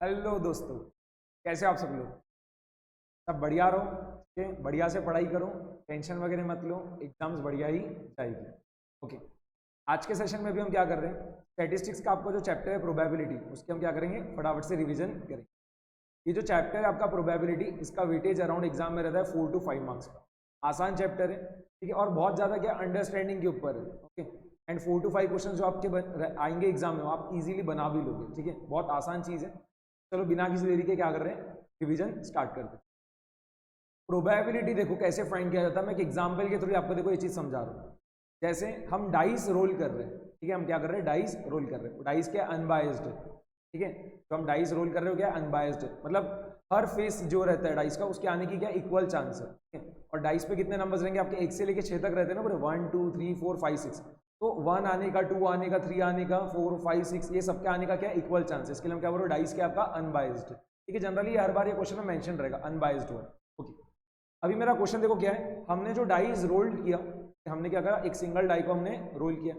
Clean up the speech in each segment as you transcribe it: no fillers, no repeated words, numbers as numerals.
Hello दोस्तों, कैसे आप सब लोग? सब बढ़िया रहो, ठीक है? बढ़िया से पढ़ाई करो, टेंशन वगैरह मत लो, एग्जाम्स बढ़िया ही जाएगी। ओके, आज के सेशन में भी हम क्या कर रहे हैं, स्टैटिस्टिक्स का आपको जो चैप्टर है प्रोबेबिलिटी, उसके हम क्या करेंगे, फटाफट से रिवीजन करेंगे। ये जो चैप्टर है आपका प्रोबेबिलिटी, इसका वेटेज अराउंड एग्जाम में रहता है 4 to 5 मार्क्स का। आसान चैप्टर है, ठीक है, और बहुत ज़्यादा क्या अंडरस्टैंडिंग के ऊपर है। ओके, एंड 4 to 5 क्वेश्चन जो आपके आएंगे एग्जाम में, आप इजीली बना भी लोगे, ठीक है, बहुत आसान चीज़ है। चलो बिना किसी देरी के क्या कर रहे हैं, रिवीजन स्टार्ट करते हैं। प्रोबेबिलिटी देखो कैसे फाइंड किया जाता है, मैं एक एग्जांपल के थ्रू आपको देखो ये चीज समझा रहा हूँ। जैसे हम डाइस रोल कर रहे हैं, ठीक है, हम क्या कर रहे हैं, डाइस रोल कर रहे हैं। डाइस क्या अनबायस्ड है, ठीक है, तो हम डाइस रोल कर रहे हो क्या अनबायस्ड है, मतलब हर फेस जो रहता है डाइस का उसके आने की क्या इक्वल चांस है, ठीक है। और डाइस पे कितने नंबर्स रहेंगे आपके, 1 से लेके 6 तक रहते हैं ना पूरे, 1 2 3 4 5 6, तो 1 आने का, 2 आने का, 3 आने का, 4 5 6, ये सबके आने का क्या इक्वल चांस है। इसके लिए हम क्या बोल रहे हैं, डाइस क्या आपका अनबायस्ड है, ठीक है। जनरली हर बार ये क्वेश्चन में मेंशन रहेगा अनबायस्ड वर्ड। ओके, अभी मेरा क्वेश्चन देखो क्या है, हमने जो डाइस रोल किया, हमने क्या करा, एक सिंगल डाई को हमने रोल किया,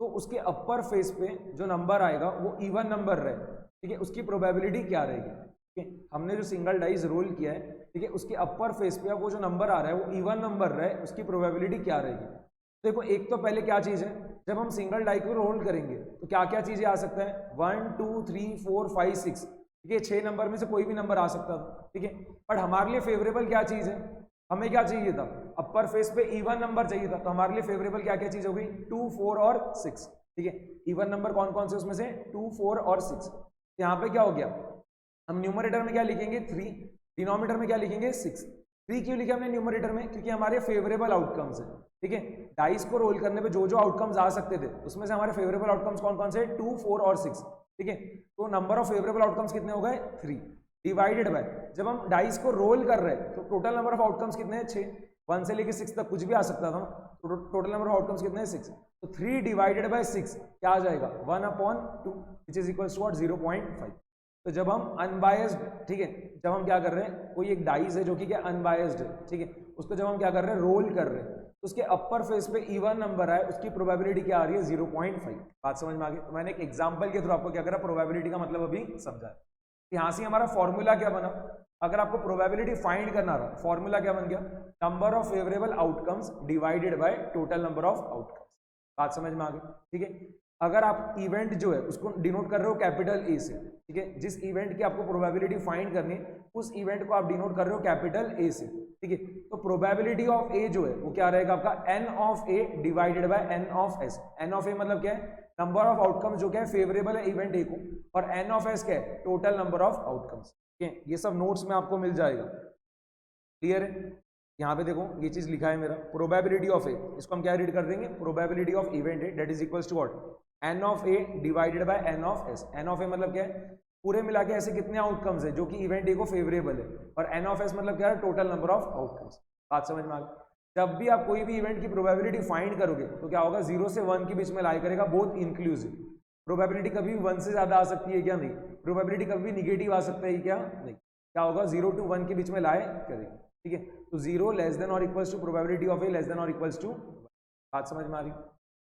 तो उसके अपर फेस पे जो नंबर आएगा वो इवन नंबर रहे, ठीक है, उसकी प्रोबेबिलिटी क्या रहेगी, ठीक है। हमने जो सिंगल डाइस रोल किया है, ठीक है, उसके अपर फेस पे वो जो नंबर आ रहा है वो इवन नंबर रहे, उसकी प्रोबेबिलिटी क्या रहेगी। देखो एक तो पहले क्या चीज है, जब हम सिंगल डाई को रोल करेंगे तो क्या क्या चीजें आ सकता है, 1 2 3 4 5 6, ठीक है, 6 नंबर में से कोई भी नंबर आ सकता था, ठीक है। बट हमारे लिए फेवरेबल क्या चीज है, हमें क्या चाहिए था, अपर फेस पे इवन नंबर चाहिए था, तो हमारे लिए फेवरेबल क्या क्या चीज हो गई, 2 4 और 6, ठीक है। इवन नंबर कौन कौन से उसमें से, 2 4 और 6। यहाँ पे क्या हो गया, हम न्यूमरेटर में क्या लिखेंगे 3, डिनोमिनेटर में क्या लिखेंगे 6। 3 क्यों लिखे हमने न्यूमरेटर में, क्योंकि हमारे फेवरेबल आउटकम्स है, ठीक है। डाइस को रोल करने पे जो जो आउटकम्स आ सकते थे उसमें से हमारे फेवरेबल आउटकम्स कौन कौन से, 2 4 और 6, ठीक है। तो नंबर ऑफ फेवरेबल आउटकम्स कितने हो गए, 3, डिवाइडेड बाय, जब हम डाइस को रोल कर रहे हैं तो टोटल नंबर ऑफ आउटकम्स कितने हैं, 6, 1 से लेके 6 तक कुछ भी आ सकता था, तो टोटल नंबर ऑफ आउटकम्स कितने हैं, 6। तो 3 डिवाइडेड बाय 6 क्या आ जाएगा, 1/2 विच इज इक्वल्स टू 0.5। तो जब हम अनबायस्ड, ठीक है, जब हम क्या कर रहे हैं, कोई एक डाइस है जो कि क्या अनबायस्ड है, ठीक है, उसको जब हम क्या कर रहे हैं, रोल कर रहे हैं, तो उसके अपर फेस पे इवन नंबर आए, उसकी प्रोबेबिलिटी क्या आ रही है, 0.5। बात समझ में आ गई। तो मैंने एक एग्जांपल के थ्रू आपको क्या करा, प्रोबेबिलिटी का मतलब अभी समझा। यहाँ से हमारा फॉर्मूला क्या बना, अगर आपको प्रोबेबिलिटी फाइंड करना रहा, फॉर्मूला क्या बन गया, number of favourable outcomes divided by total number of outcomes. बात समझ में आ गई, ठीक है। अगर आप इवेंट जो है उसको डिनोट कर रहे हो कैपिटल ए से, ठीक है, जिस इवेंट की आपको प्रोबेबिलिटी फाइंड करनी है उस इवेंट को आप डिनोट कर रहे हो कैपिटल ए से, ठीक है, तो प्रोबेबिलिटी ऑफ ए जो है वो क्या रहेगा आपका, N of A divided by N of S. N of A मतलब क्या है, नंबर ऑफ आउटकम्स जो क्या है फेवरेबल है इवेंट ए को, और एन ऑफ एस क्या है, टोटल नंबर ऑफ आउटकम्स, ठीक है। ये सब नोट्स में आपको मिल जाएगा, क्लियर है। यहाँ पे देखो ये चीज लिखा है मेरा, प्रोबेबिलिटी ऑफ ए, इसको हम क्या रीड कर देंगे, probability of event A that is equals to what, N of A divided by N of S. N of A मतलब क्या है, पूरे मिला के ऐसे कितने आउटकम्स है जो कि इवेंट ए को फेवरेबल है, और एन ऑफ एस मतलब क्या है, टोटल नंबर ऑफ आउटकम्स। बात समझ में आ गई। जब भी आप कोई भी इवेंट की प्रोबेबिलिटी फाइंड करोगे तो क्या होगा, 0 से 1 के बीच में लाई करेगा, बोथ इंक्लूसिव। प्रोबेबिलिटी कभी भी 1 से ज्यादा आ सकती है क्या, नहीं। प्रोबेबिलिटी कभी भी निगेटिव आ सकता है क्या, नहीं। क्या होगा, 0 to 1 के बीच में लाए करेगी, ठीक है। तो 0 लेस देन और equals to probability of A less than और इक्वल्स टू। बात समझ में आ रही,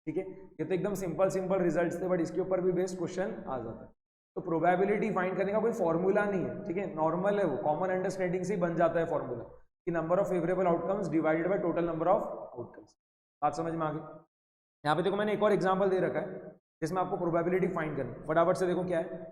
ठीक है। ये तो एकदम सिंपल रिजल्ट्स थे, बट इसके ऊपर भी बेस्ड क्वेश्चन आ जाता है। तो प्रोबेबिलिटी फाइंड करने का कोई फॉर्मूला नहीं है, ठीक है, नॉर्मल है वो, कॉमन अंडरस्टैंडिंग से ही बन जाता है फॉर्मूला, कि number of favourable outcomes divided by total number of outcomes. बात समझ में आ गई। यहाँ पे देखो मैंने एक और एग्जांपल दे रखा है जिसमें आपको प्रोबेबिलिटी फाइंड करनी, फटाफट से देखो क्या है।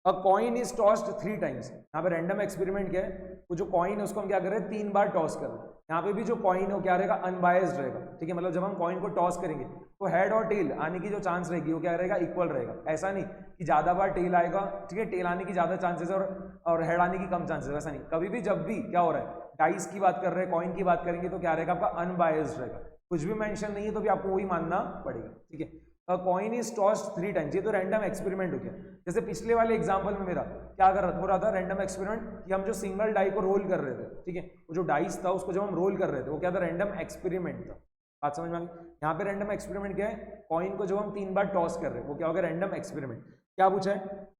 अ कॉइन इज टॉस्ड 3 टाइम्स। यहाँ पे रैंडम एक्सपेरिमेंट क्या है, वो जो कॉइन है उसको हम क्या कर रहे हैं, 3 बार टॉस कर रहे हैं। यहाँ पे भी जो कॉइन है वो क्या रहेगा, अनबायस्ड रहेगा, ठीक है, मतलब जब हम कॉइन को टॉस करेंगे तो हेड और टेल आने की जो चांस रहेगी वो क्या रहेगा, इक्वल रहेगा। ऐसा नहीं कि ज्यादा बार टेल आएगा, ठीक है, टेल आने की ज्यादा चांसेस और हेड आने की कम चांसेस, ऐसा नहीं। कभी भी जब भी क्या हो रहा है, डाइस की बात कर रहे हैं, कॉइन की बात करेंगे तो क्या रहेगा आपका, अनबायस्ड रहेगा। कुछ भी मेंशन नहीं है तो भी आपको वही मानना पड़ेगा, ठीक है। कॉइन इज टॉस्ड 3 टाइम्स, ये तो रैंडम एक्सपेरिमेंट हो गया। जैसे पिछले वाले एग्जांपल में मेरा क्या हो रहा था, रैंडम एक्सपेरिमेंट, कि हम जो सिंगल डाई को रोल कर रहे थे, ठीक है, वो जो डाइस था उसको जब हम रोल कर रहे थे वो क्या था, रैंडम एक्सपेरिमेंट था। बात समझ में आ गई। यहाँ पे रैंडम एक्सपेरिमेंट क्या है, कॉइन को जब हम 3 बार टॉस कर रहे हैं वो क्या होगा, रैंडम एक्सपेरिमेंट। क्या पूछा है,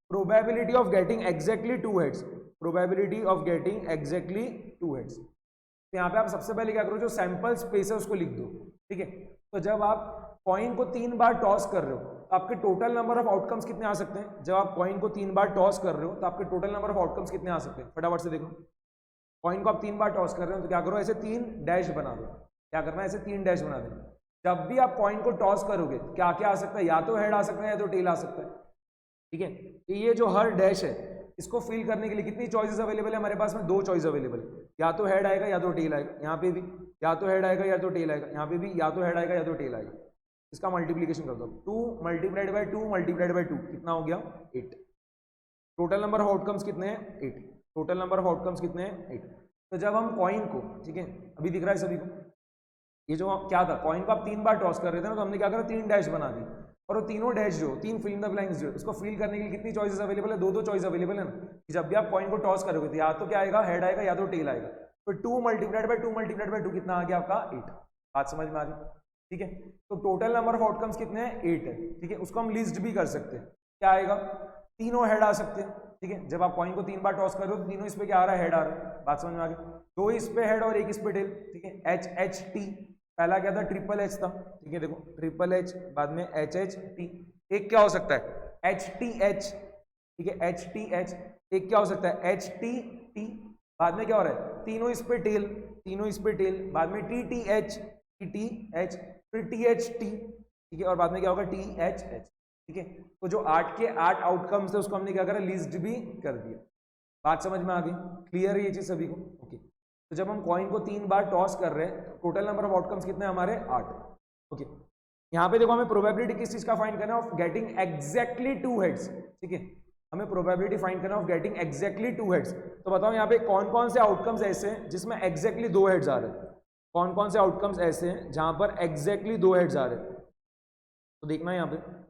probability of getting exactly 2 heads, probability of getting exactly 2 heads. तो यहाँ पे आप सबसे पहले क्या करो, जो सैंपल स्पेस है उसको लिख दो, ठीक है। तो जब आप कॉइन को 3 बार टॉस कर रहे हो तो आपके टोटल नंबर ऑफ आउटकम्स कितने आ सकते हैं? जब आप कॉइन को 3 बार टॉस कर रहे हो तो आपके टोटल नंबर ऑफ आउटकम्स कितने आ सकते हैं? फटाफट से देखो, कॉइन को आप 3 बार टॉस कर रहे हो तो क्या करो, ऐसे 3 डैश बना दो। क्या करना है? ऐसे 3 डैश बना देना। जब भी आप कॉइन को टॉस करोगे क्या क्या आ सकता है? या तो हेड आ सकता है या तो टेल आ सकता है। ठीक है, तो ये जो हर डैश है इसको फिल करने के लिए कितनी चॉइसेस अवेलेबल है हमारे पास में? 2 चॉइस अवेलेबल है, या तो हेड आएगा या तो टेल आएगा। यहाँ पे भी या तो हेड आएगा या तो टेल आएगा, यहाँ पे भी या तो हेड आएगा या तो टेल आएगा। इसका मल्टीप्लीकेशन कर दो, 2 मल्टीप्लाइड बाय 2 मल्टीप्लाइड बाय 2 कितना हो गया? 8। टोटल नंबर ऑफ आउटकम्स कितने हैं? 8। टोटल नंबर ऑफ आउटकम्स कितने हैं? 8। तो जब हम कॉइन को, ठीक है अभी दिख रहा है सभी को, ये जो क्या था, कॉइन को आप 3 बार टॉस कर रहे थे ना, तो हमने क्या करा, 3 डैश बना दी। और वो तीनों डैश जो 3 फिल इन द ब्लैंक्स जो उसको फिल करने के लिए कितनी चॉइसेस अवेलेबल है? 2 चॉइस अवेलेबल है ना, कि जब भी आप कॉइन को टॉस करोगे तो या तो क्या आएगा, हेड आएगा या तो टेल आएगा। तो 2 मल्टीप्लाइड बाय 2 मल्टीप्लाइड बाय 2 कितना आ गया आपका? 8। बात समझ में आ रही? ठीक है, तो टोटल नंबर ऑफ आउटकम्स कितने हैं? 8 है। ठीक है, उसको हम लिस्ट भी कर सकते हैं। क्या आएगा? तीनों हेड आ सकते हैं। ठीक है, जब आप कॉइन को 3 बार टॉस कर रहे हो तो तीनों इस पे क्या आ रहा है? हेड आ रहा है। बात समझ में आ गई? 2 इस पे हेड और 1 इस पे टेल। ठीक है, एच एच टी, पहला क्या था? ट्रिपल एच था। ठीक है, देखो ट्रिपल एच, बाद में एच एच टी। एक क्या हो सकता है? H T H. ठीक है, एच टी एच। एक क्या हो सकता है? H T T. बाद में क्या हो रहा है? तीनों इस पे टेल, तीनों इस पे टेल। बाद में T T H, T T H, फिर टी एच टी। ठीक है, और बाद में क्या होगा? T H H. ठीक है, तो जो 8 के 8 आउटकम्स थे उसको हमने क्या करा? लिस्ट भी कर दिया। बात समझ में आ गई? क्लियर है ये चीज सभी को? ओके, तो जब हम कॉइन को 3 बार टॉस कर रहे हैं तो टोटल नंबर ऑफ आउटकम्स कितने हैं हमारे? 8। ओके, यहाँ पे देखो हमें प्रोबेबिलिटी किस चीज का फाइंड करना है? Of getting exactly 2 heads. ठीक है, हमें प्रोबेबिलिटी फाइंड करना है ऑफ गेटिंग एग्जैक्टली 2 हेड्स। तो बताओ यहाँ पे कौन कौन से आउटकम्स ऐसे हैं जिसमें एग्जैक्टली 2 हेड्स आ रहे हैं? कौन कौन से आउटकम्स ऐसे हैं जहां पर एग्जैक्टली 2 हेड्स आ रहे हैं? तो देखना है यहाँ पे,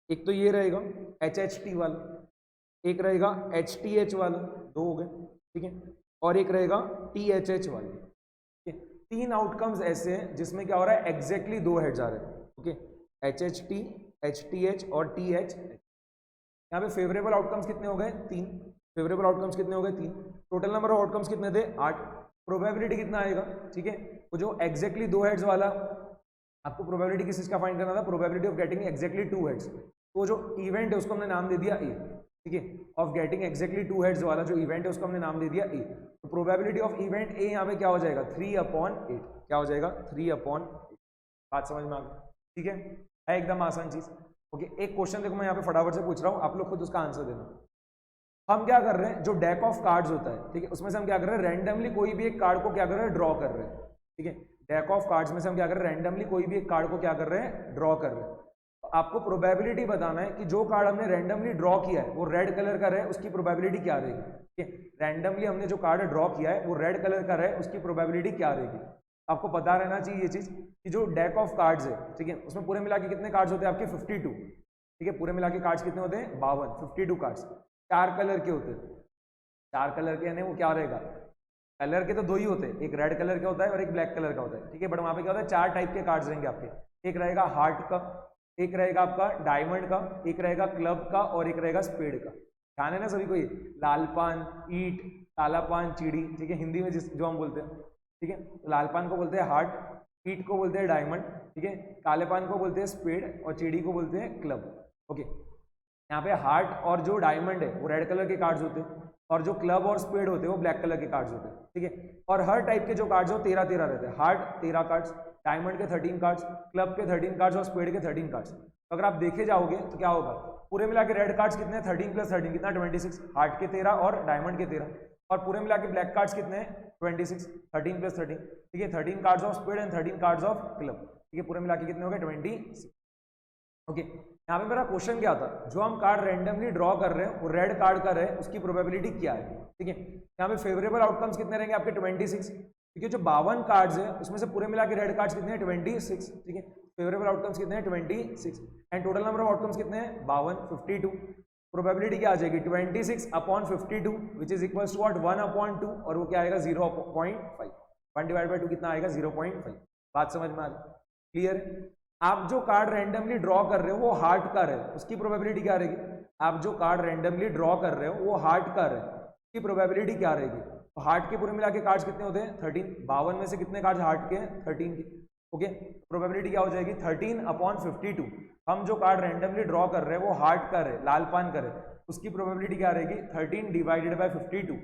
एक तो ये रहेगा एच एच टी वाला, एक रहेगा एच टी एच वाला, 2 हो गए। ठीक है, और एक रहेगा टी एच एच वाला। ठीक है, 3 आउटकम्स ऐसे हैं जिसमें क्या हो रहा है? एग्जैक्टली 2 हेड्स आ रहे हैं। Okay, H H T, H T H और टी एच एच। यहाँ पे फेवरेबल आउटकम्स कितने हो गए? 3। फेवरेबल आउटकम्स कितने हो गए? 3। टोटल नंबर ऑफ आउटकम्स कितने थे? 8। प्रोबेबिलिटी कितना आएगा? ठीक है, तो जो एग्जैक्टली 2 हेड्स वाला आपको प्रोबेबिलिटी किस चीज का फाइंड करना था? Probability of getting exactly 2 heads. तो जो इवेंट है उसको हमने नाम दे दिया ए। ठीक है, ऑफ गेटिंग एग्जैक्टली 2 हेड्स वाला जो इवेंट है उसको हमने नाम दे दिया ए। तो प्रोबेबिलिटी ऑफ इवेंट ए यहाँ पे क्या हो जाएगा? 3/8। क्या हो जाएगा? 3/8। बात समझ में आ गई? ठीक है एकदम आसान चीज। ओके, एक क्वेश्चन देखो मैं यहाँ पे फटाफट से पूछ रहा हूँ, आप लोग खुद उसका आंसर देना। हम क्या कर रहे हैं? जो डेक ऑफ कार्ड्स होता है, ठीक है, उसमें से हम क्या कर रहे हैं? रैंडमली कोई भी एक कार्ड को क्या कर रहे हैं? ड्रॉ कर रहे हैं। ठीक है, डेक ऑफ कार्ड्स में से हम क्या कर रहे हैं? रैंडमली कोई भी एक कार्ड को क्या कर रहे हैं? ड्रॉ कर रहे हैं। तो आपको प्रोबेबिलिटी बताना है कि जो कार्ड हमने रैंडमली ड्रॉ किया है वो रेड कलर का रहे, उसकी प्रोबेबिलिटी क्या रहेगी? ठीक है, रैंडमली हमने जो कार्ड ड्रॉ किया है वो रेड कलर का रहे, उसकी प्रोबेबिलिटी क्या रहेगी? आपको पता रहना चाहिए ये चीज कि जो डेक ऑफ कार्ड्स है, ठीक है, उसमें पूरे मिला के कितने कार्ड्स होते हैं आपके? 52। ठीक है, पूरे मिला के कार्ड्स कितने होते हैं? 52। 52 कार्ड्स 4 कलर के होते हैं। 4 कलर के यानी वो क्या रहेगा? कलर के तो 2 ही होते हैं, एक रेड कलर का होता है और एक ब्लैक कलर का होता है। ठीक है, बट वहां पे क्या होता है? 4 टाइप के कार्ड्स रहेंगे आपके। एक रहेगा हार्ट का, एक रहेगा आपका डायमंड का, एक रहेगा क्लब का और एक रहेगा स्पेड का। ध्यान है ना सभी को? ये लाल पान, ईट, काला पान, चिड़ी। ठीक है, हिंदी में जो हम बोलते हैं। ठीक है, तो लाल पान को बोलते हैं हार्ट, ईट को बोलते हैं डायमंड, ठीक है, काले पान को बोलते हैं स्पेड और चिड़ी को बोलते हैं क्लब। ओके, यहाँ पे हार्ट और जो डायमंड है वो रेड कलर के कार्ड्स होते हैं और जो क्लब और स्पेड होते हैं वो ब्लैक कलर के कार्ड्स होते हैं। ठीक है, और हर टाइप के जो कार्ड्स हो 13-13 रहते हैं। हार्ट 13 कार्ड्स, डायमंड के 13 कार्ड्स, क्लब के 13 कार्ड्स और स्पेड के 13 कार्ड्स। तो अगर आप देखे जाओगे तो क्या होगा? पूरे मिला के रेड कार्ड्स कितने? 13 + 13 कितना? 26। हार्ट के 13 और डायमंड के 13। और पूरे मिला के ब्लैक कार्ड्स कितने हैं? 26। 13 + 13। ठीक है, 13 cards of spade and 13 cards of club. ठीक है, पूरे मिला के कितने हो गए? 26। ओके, यहाँ पे मेरा क्वेश्चन क्या था? जो हम कार्ड रैंडमली ड्रॉ कर रहे हैं वो रेड कार्ड का रहे, उसकी प्रोबेबिलिटी क्या है? ठीक है, यहाँ पे फेवरेबल आउटकम्स कितने रहेंगे आपके? 26। ठीक है, जो 52 कार्ड्स है उसमें से पूरे मिला के रेड कार्ड्स कितने हैं? 26। ठीक है, फेवरेबल आउटकम्स कितने हैं? 26। And total number of outcomes कितने हैं? 52, 52। प्रोबेबिलिटी क्या आ जाएगी? 26/52 which is equals to what? 1/2 और वो क्या आएगा? 0.5। 1/2 कितना आएगा? 0.5। बात समझ में आ जाए? क्लियर? आप जो कार्ड रैंडमली ड्रॉ कर रहे हो वो हार्ट का रहे, उसकी प्रोबेबिलिटी क्या रहेगी? आप जो कार्ड रैंडमली ड्रॉ कर रहे हो वो हार्ट का रहे, उसकी प्रोबेबिलिटी क्या रहेगी? तो हार्ट के पूरे मिला के कार्ड्स कितने होते हैं? 13। 52 में से कितने कार्ड्स हार्ट के हैं? 13 के। ओके, प्रोबेबिलिटी क्या हो जाएगी 13/52। हम जो कार्ड रैंडमली ड्रॉ कर रहे हैं वो हार्ट का है, लाल पान का है, उसकी प्रोबेबिलिटी क्या रहेगी 13 डिवाइडेड बाय 52।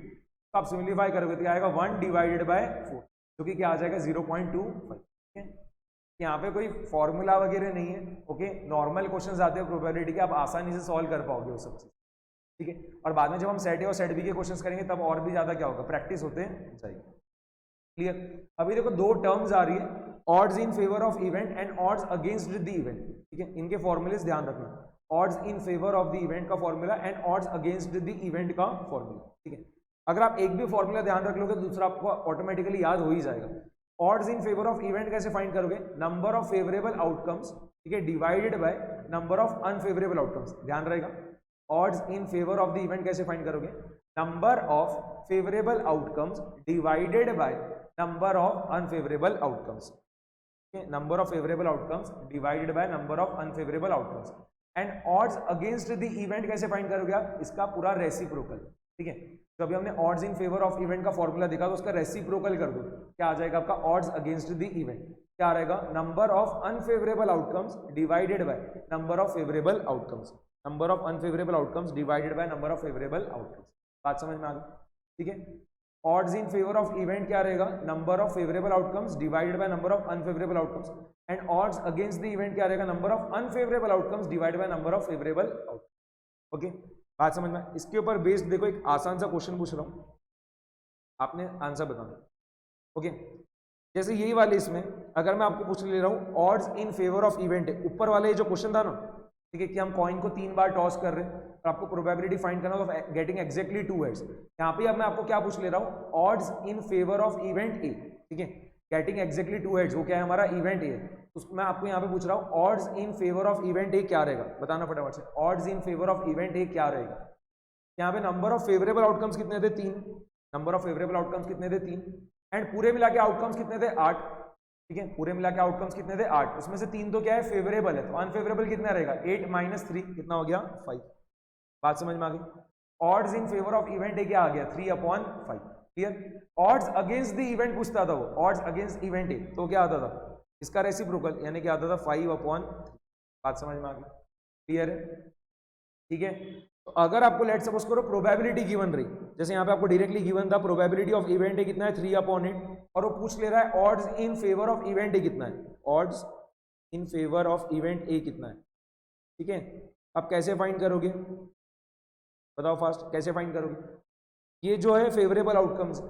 तो आप सिंप्लीफाई करोगे तो क्या आएगा 1 डिवाइडेड बाय 4, जो कि क्या आ जाएगा 0.25। ठीक है, यहाँ पे कोई फॉर्मूला वगैरह नहीं है। ओके, नॉर्मल क्वेश्चंस आते हैं प्रोबेबिलिटी के, आप आसानी से सॉल्व कर पाओगे वो सब चीज। ठीक है, और बाद में जब हम सेट ए और सेट बी के क्वेश्चंस करेंगे तब और भी ज्यादा क्या होगा, प्रैक्टिस होते जाएगी। क्लियर? अभी देखो दो टर्म्स आ रही है, odds in favour of event and odds against the event. ठीक है, इनके फॉर्मूलेस ध्यान रखना, odds in favour of the event का formula and odds against the event का फॉर्मूला। ठीक है, अगर आप एक भी फॉर्मूला ध्यान रख लोगे तो दूसरा आपको ऑटोमेटिकली याद हो ही जाएगा। Odds in favour of event कैसे फाइंड करोगे, नंबर ऑफ फेवरेबल आउटकम्स, ठीक है, divided by number of unfavourable outcomes. ध्यान रहेगा, odds in favour of the event कैसे फाइंड करोगे, number of favourable outcomes divided by number of unfavourable outcomes. Number of favourable outcomes divided by number of unfavourable outcomes. And odds against the event कैसे find करोगे आप, इसका पूरा reciprocal. ठीक है, तो अभी हमने odds in favour of event का फॉर्मूला देखा, तो उसका रेसिप्रोकल कर दो, क्या आ जाएगा आपका ऑड्स अगेंस्ट द इवेंट, क्या रहेगा number of unfavourable outcomes divided by number of favourable outcomes. Number of unfavourable outcomes divided by number of favourable outcomes. बात समझ में आ गई? ठीक है, odds in favour of event क्या रहेगा, number of favourable outcomes divided by number of unfavourable outcomes. And odds against the event क्या रहेगा, number of unfavourable outcomes divided by number of favourable outcomes. Okay, बात समझ में? इसके ऊपर based देखो एक आसान सा क्वेश्चन पूछ रहा हूं, आपने आंसर बताना। ओके, जैसे यही वाले इसमें अगर मैं आपको पूछ ले रहा हूं odds in favour of event है, ऊपर वाले जो क्वेश्चन था ना, ठीक है, कि हम कॉइन को 3 बार टॉस कर रहे हैं और आपको प्रोबेबिलिटी फाइंड करना ऑफ गेटिंग एग्जैक्टली 2 हेड्स। यहाँ पे अब मैं आपको क्या पूछ ले रहा हूँ, odds in favour of event ए। ठीक है, गेटिंग एग्जैक्टली 2 हेड्स, वो क्या है हमारा इवेंट ए। तो मैं आपको यहाँ पे पूछ रहा हूँ odds in favour of event A क्या रहेगा, बताना फटाफट से। Odds in favour of event A क्या रहेगा? यहाँ पे नंबर ऑफ फेवरेबल आउटकम्स कितने थे 3, नंबर ऑफ फेवरेबल आउटकम्स कितने थे 3, एंड पूरे मिला के आउटकम्स कितने थे 8। ठीक है, पूरे मिला के आउटकम्स कितने थे 8, उसमें से 3 तो क्या है फेवरेबल है, तो अनफेवरेबल कितना रहेगा 8 - 3 कितना हो गया 5। बात समझ में आ गई? Odds in favour of event A क्या आ गया 3/5। Clear? Odds against the event पूछता था वो, ऑड्स अगेंस्ट इवेंट ए, तो क्या आता था इसका रेसिप्रोकल, यानी क्या आता था 5/3। बात समझ में आ गई? क्लियर है? ठीक है, तो अगर आपको लेट सपोज करो प्रोबेबिलिटी गिवन रही, जैसे यहाँ पे आपको डायरेक्टली गिवन था प्रोबेबिलिटी ऑफ इवेंट ए कितना है 3/8, और वो पूछ ले रहा है odds in favour of event ए कितना है, odds in favour of event ए कितना है। ठीक है, आप कैसे फाइंड करोगे, बताओ फास्ट, कैसे फाइंड करोगे? ये जो है फेवरेबल आउटकम्स,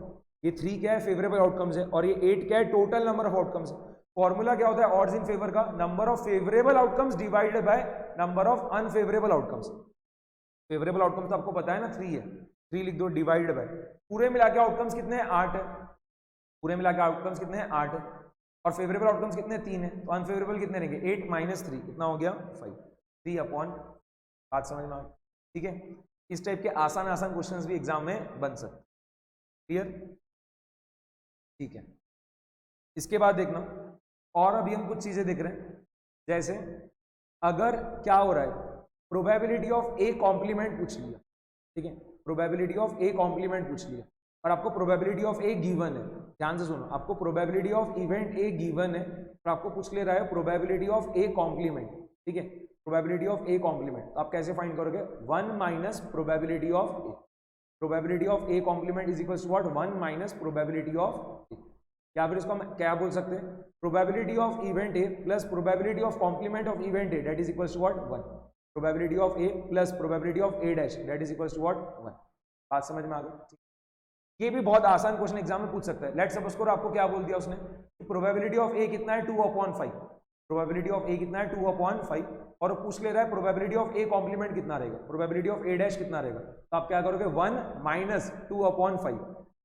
ये 3 क्या है फेवरेबल आउटकम्स है, और ये 8 क्या है टोटल नंबर ऑफ आउटकम्स है। फॉर्मूला क्या होता है ऑड्स इन फेवर का, number of favourable outcomes divided by number of unfavourable outcomes. Favourable outcomes तो आपको पता है ना 3 है, 3 लिख दो डिवाइडेड बाय, पूरे मिला के आउटकम्स कितने हैं 8 है, पूरे मिला के आउटकम्स कितने हैं 8 है, और फेवरेबल आउटकम्स कितने 3 है, तो अनफेवरेबल कितने रहेंगे 8 - 3 कितना हो गया 5, 3/। बात समझ में आ गई? ठीक है, इस टाइप के आसान आसान क्वेश्चंस भी एग्जाम में बन सकते। क्लियर? ठीक है, इसके बाद देखना, और अभी हम कुछ चीजें देख रहे हैं, जैसे अगर क्या हो रहा है प्रोबेबिलिटी ऑफ ए कॉम्प्लीमेंट पूछ लिया। ठीक है, प्रोबेबिलिटी ऑफ ए कॉम्प्लीमेंट पूछ लिया, और आपको प्रोबेबिलिटी ऑफ ए गिवन है, ध्यान से सुनो, आपको probability of event A given है, और आपको पूछ ले रहा है प्रोबेबिलिटी ऑफ ए कॉम्प्लीमेंट। ठीक है, प्रोबेबिलिटी ऑफ ए कॉम्प्लीमेंट, तो आप कैसे फाइंड करोगे 1 - probability of A. Probability of A complement is equal to what 1 - probability of A, या फिर इसको हम क्या बोल सकते हैं probability of event A plus probability of complement of event A that is equal to what 1। Probability of A plus probability of A dash that is equal to what 1। बात समझ में आ गई? ये भी बहुत आसान क्वेश्चन एग्जाम में पूछ सकता है। लेट सपोज करो आपको क्या बोल दिया उसने, प्रोबेबिलिटी ऑफ ए कितना है 2/5, प्रोबेबिलिटी ऑफ ए कितना है 2/5, और पूछ ले रहा है प्रोबेबिलिटी ऑफ ए कॉम्प्लीमेंट कितना रहेगा, प्रोबेबिलिटी ऑफ ए डैश कितना रहेगा, तो आप क्या करोगे 1 - 2/5,